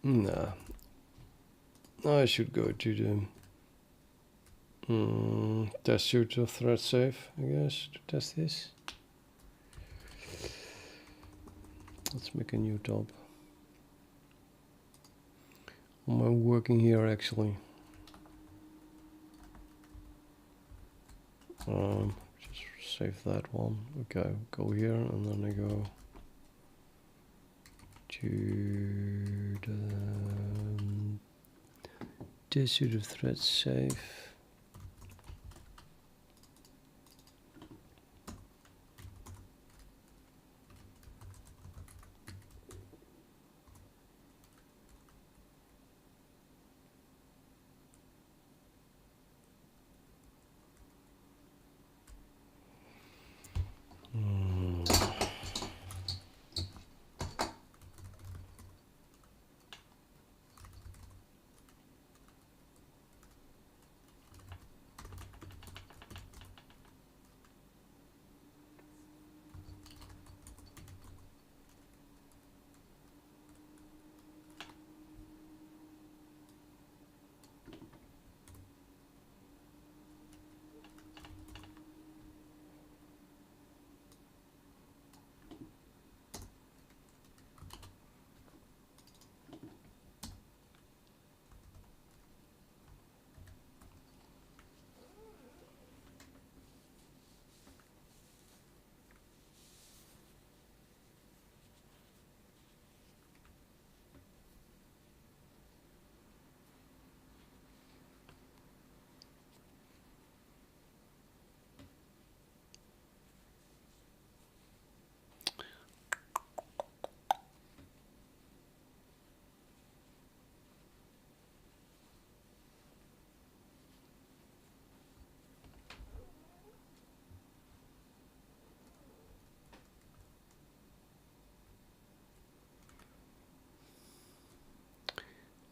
No. I should go to the test suite of threadsafe, I guess, to test this. Let's make a new tab. Am I working here actually? Just save that one. Okay, go here and then I go to the suite of threadsafe.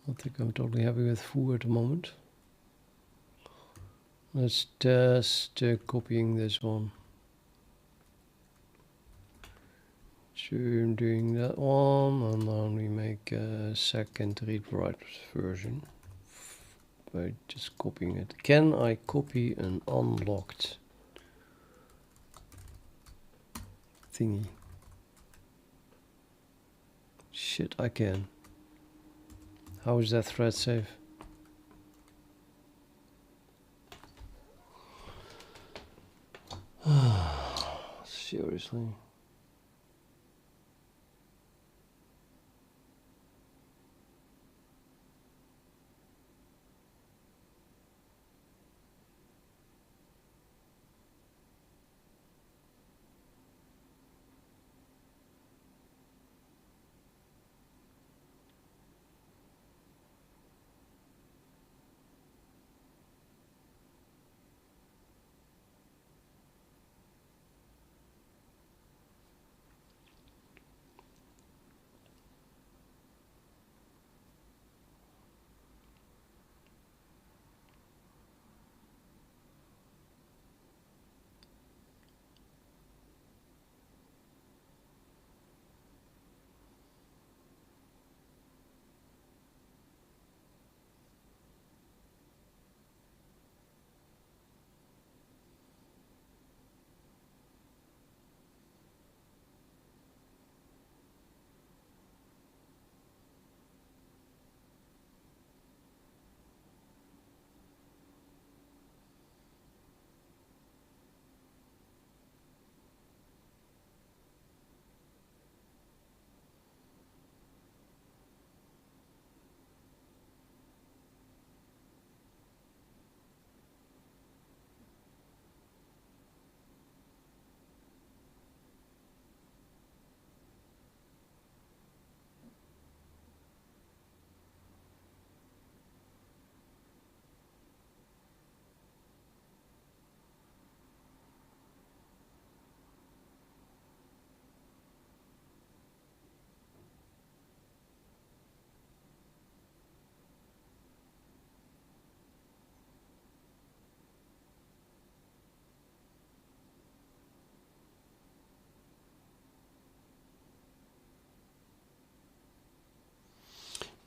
I think I'm totally happy with foo at the moment. Let's test copying this one. So I'm doing that one, and then we make a second read-write version by just copying it. Can I copy an unlocked thingy? Shit, I can. How is that thread safe? Seriously.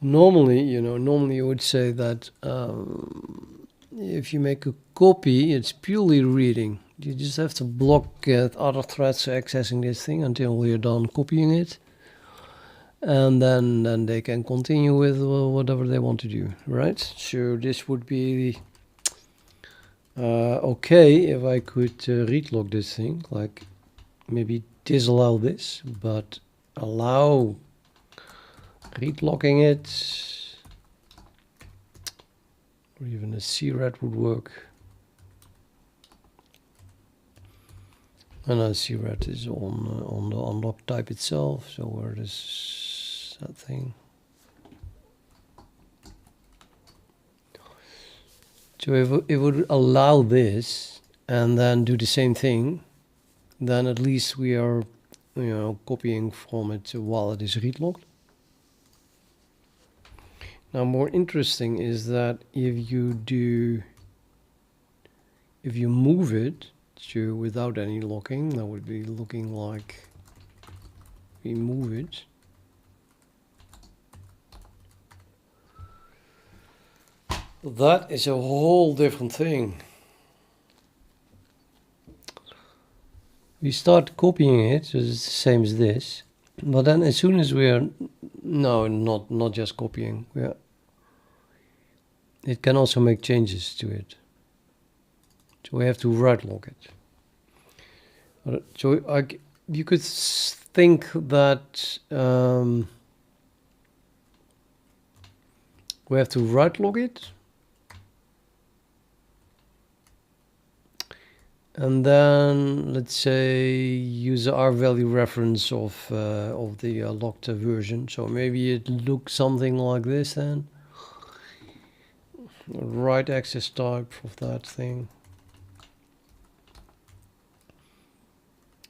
Normally, normally you would say that if you make a copy, it's purely reading. You just have to block other threads accessing this thing until you're done copying it. And then they can continue with whatever they want to do, right? So this would be okay if I could read log this thing, like maybe disallow this, but allow read logging it, or even a CRED would work. And CRED is on the unlock type itself. So where is that thing? So if it would allow this and then do the same thing, then at least we are, copying from it while it is read logged. Now, more interesting is that if you move it to without any locking, that would be looking like we move it. That is a whole different thing. We start copying it, so it's the same as this. But then as soon as we are, no, not just copying. It can also make changes to it. So we have to write log it. So you could think that we have to write log it. And then let's say use the R value reference of the locked version. So maybe it looks something like this then. Write access type of that thing.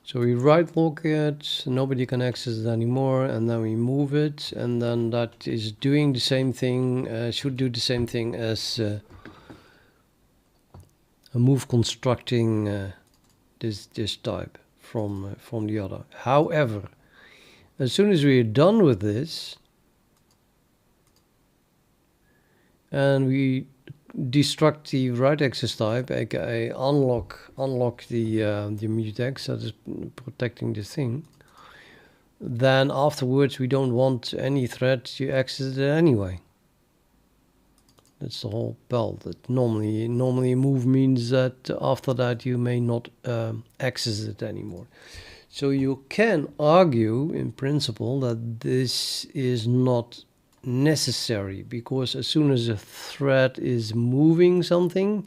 So we write log it, nobody can access it anymore, and then we move it, and then that is doing the same thing, should do the same thing as a move constructing this type from the other. However, as soon as we're done with this, and we destruct the write access type, aka unlock the mutex that is protecting the thing, then afterwards we don't want any thread to access it anyway. That's the whole belt. That normally a move means that after that you may not access it anymore. So you can argue in principle that this is not necessary, because as soon as a thread is moving something,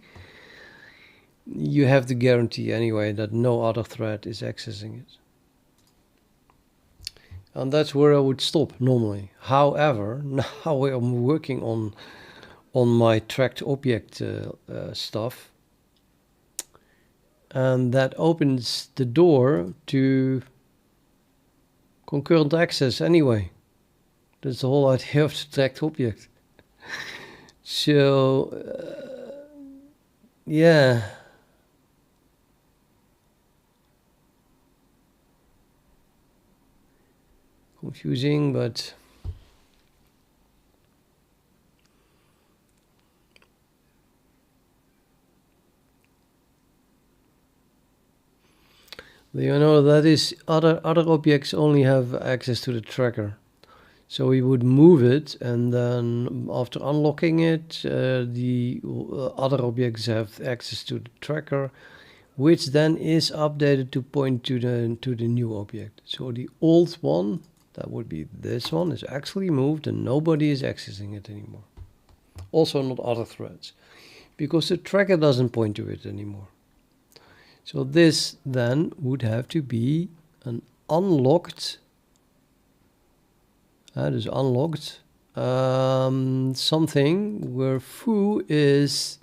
you have the guarantee anyway that no other thread is accessing it. And that's where I would stop normally. However, now I'm working on my tracked object stuff, and that opens the door to concurrent access anyway. That's the whole idea of the tracked object. So yeah, confusing, but you know that is other objects only have access to the tracker. So we would move it, and then after unlocking it, the other objects have access to the tracker, which then is updated to point to the new object. So the old one, that would be this one, is actually moved and nobody is accessing it anymore. Also not other threads, because the tracker doesn't point to it anymore. So this then would have to be an unlocked, dus unlocked, something where foo is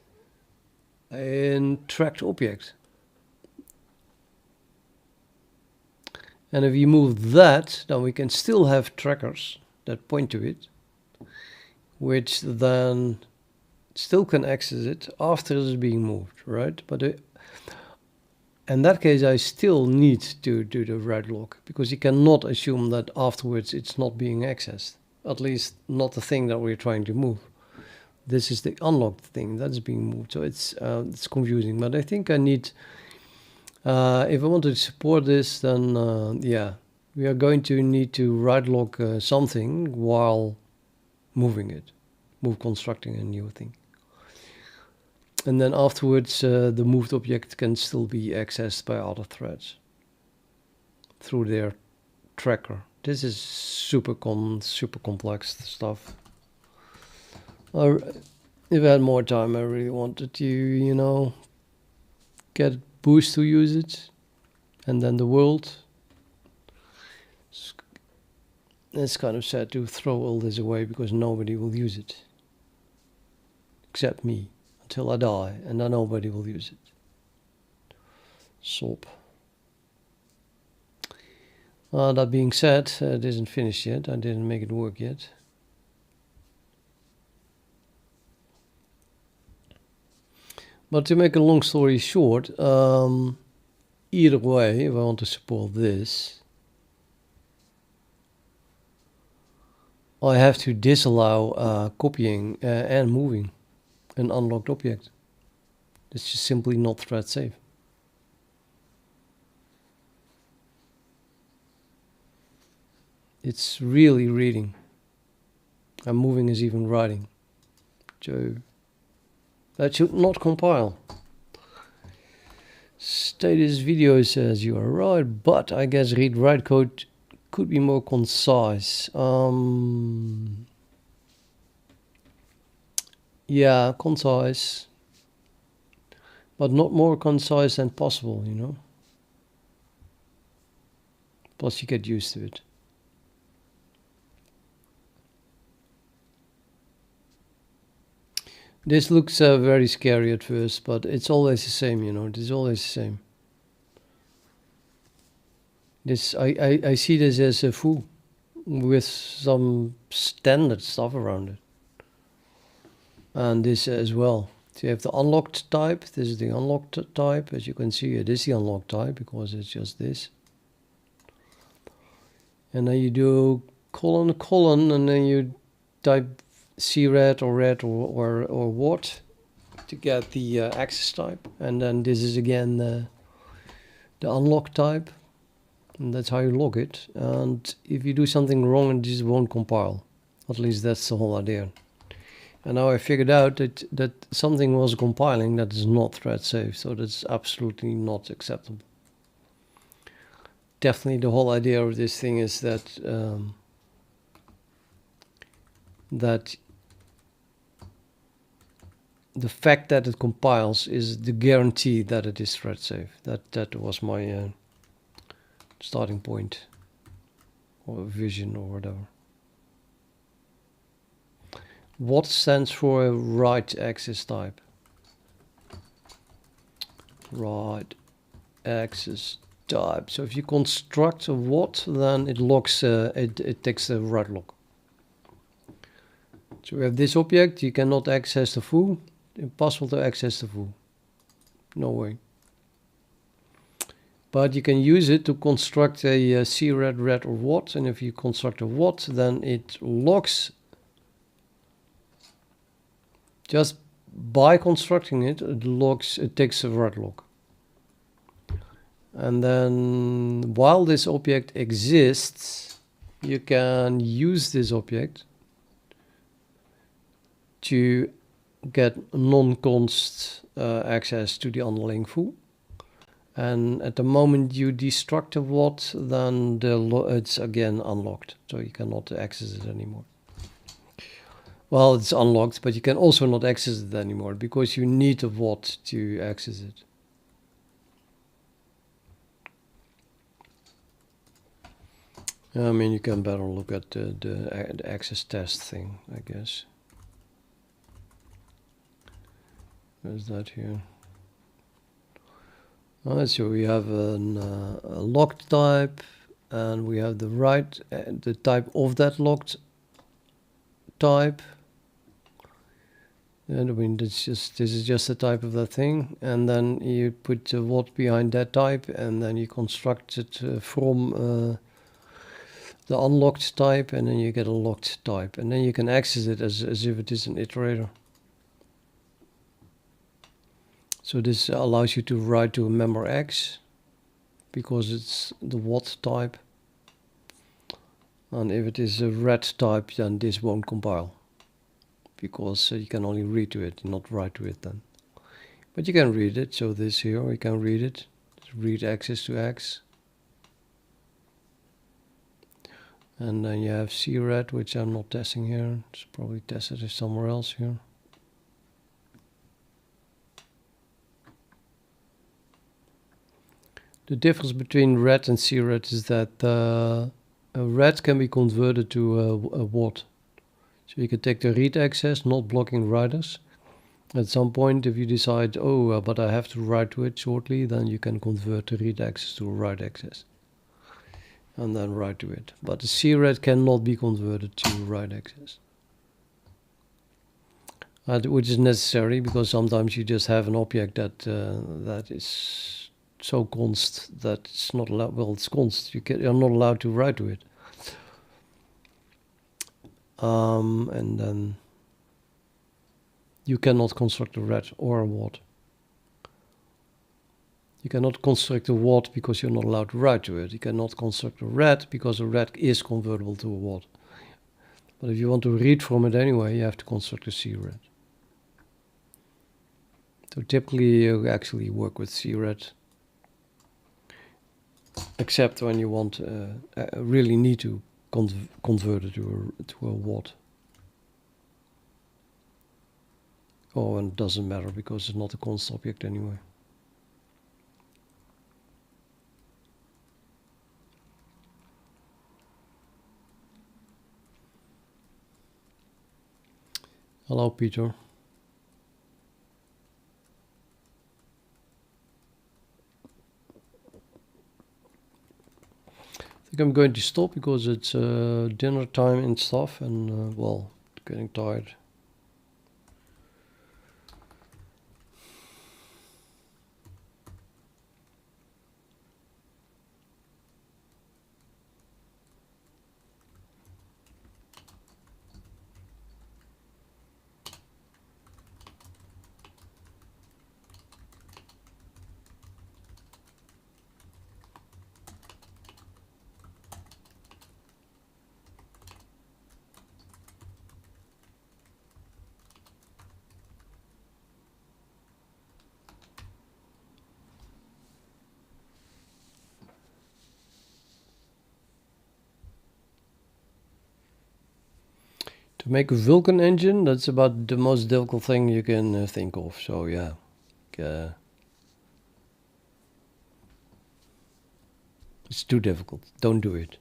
a tracked object. And if you move that, then we can still have trackers that point to it, which then still can access it after it is being moved, right? But in that case, I still need to do the write lock, because you cannot assume that afterwards it's not being accessed. At least not the thing that we're trying to move. This is the unlocked thing that's being moved. So it's confusing, but I think I need, if I want to support this, then yeah, we are going to need to write lock something while moving it, constructing a new thing. And then afterwards, the moved object can still be accessed by other threads through their tracker. This is super complex stuff. If I had more time, I really wanted to, you know, get Boost to use it, and then the world. It's kind of sad to throw all this away, because nobody will use it except me. Till I die, and then nobody will use it. Sob. That being said, it isn't finished yet. I didn't make it work yet. But to make a long story short, either way, if I want to support this, I have to disallow copying and moving an unlocked object. It's just simply not thread safe. It's really reading, and moving is even writing. So that should not compile. Status video says you are right, but I guess read write code could be more concise. Yeah, concise, but not more concise than possible, you know. Plus you get used to it. This looks very scary at first, but it's always the same, you know. It is always the same. This I see this as a foo with some standard stuff around it. And this as well. So you have the unlocked type. This is the unlocked type. As you can see, it is the unlocked type because it's just this. and then you do colon colon, and then you type cred or red or what to get the access type, and then this is again the unlock type, and that's how you log it. And if you do something wrong, it just won't compile. At least that's the whole idea. And now I figured out that something was compiling that is not thread safe, so that's absolutely not acceptable. Definitely the whole idea of this thing is that that the fact that it compiles is the guarantee that it is thread safe. That was my starting point or vision or whatever. What stands for a right access type? Right access type. So if you construct a what, then it locks. It takes the right lock. So we have this object. You cannot access the foo. Impossible to access the foo. No way. But you can use it to construct a cred, red, or what. And if you construct a what, then it locks. Just by constructing it, it takes a right lock. And then while this object exists, you can use this object to get non-const access to the underlying foo. And at the moment you destruct a what, then it's again unlocked, so you cannot access it anymore. Well, it's unlocked, but you can also not access it anymore because you need a what to access it. I mean, you can better look at the access test thing, I guess. Where's that here? So we have a locked type, and we have the type of that locked type. And I mean, this is just the type of that thing, and then you put the what behind that type, and then you construct it from the unlocked type, and then you get a locked type, and then you can access it as if it is an iterator. So this allows you to write to a member X because it's the what type, and if it is a red type, then this won't compile because you can only read to it, not write to it then. But you can read it, so this here, we can read it, read access to X. And then you have cred, which I'm not testing here. It's probably tested somewhere else here. The difference between red and cred is that a red can be converted to a what. So you can take the read access, not blocking writers. At some point, if you decide, but I have to write to it shortly, then you can convert the read access to a write access. And then write to it. But the cred cannot be converted to write access. Which is necessary because sometimes you just have an object that is so const that it's not allowed. Well, it's const. You're not allowed to write to it. And then you cannot construct a red or a what. You cannot construct a what because you're not allowed to write to it. You cannot construct a red because a red is convertible to a what. But if you want to read from it anyway, you have to construct a cred. So typically you actually work with cred, except when you want really need to convert it to a what. Oh, and it doesn't matter because it's not a const object anyway. Hello, Peter. I think I'm going to stop because it's dinner time and stuff, and well, getting tired. To make a Vulkan engine, that's about the most difficult thing you can think of. So yeah, it's too difficult. Don't do it.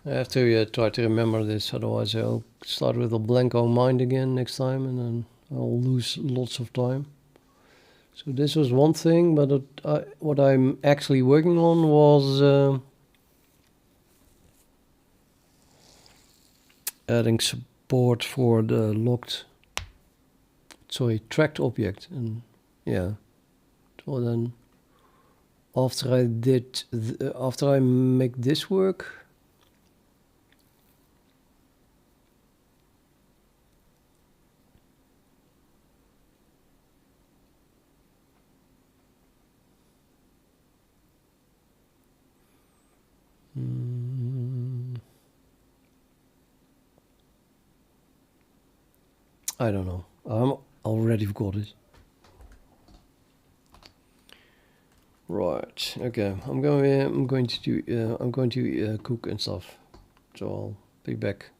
I have to try to remember this, otherwise I'll start with a blanco mind again next time, and then I'll lose lots of time. So this was one thing, but what I'm actually working on was adding support for the tracked object, and yeah. So then after I make this work. I don't know. I'm already forgot it. Right. Okay. I'm going to cook and stuff. So I'll be back.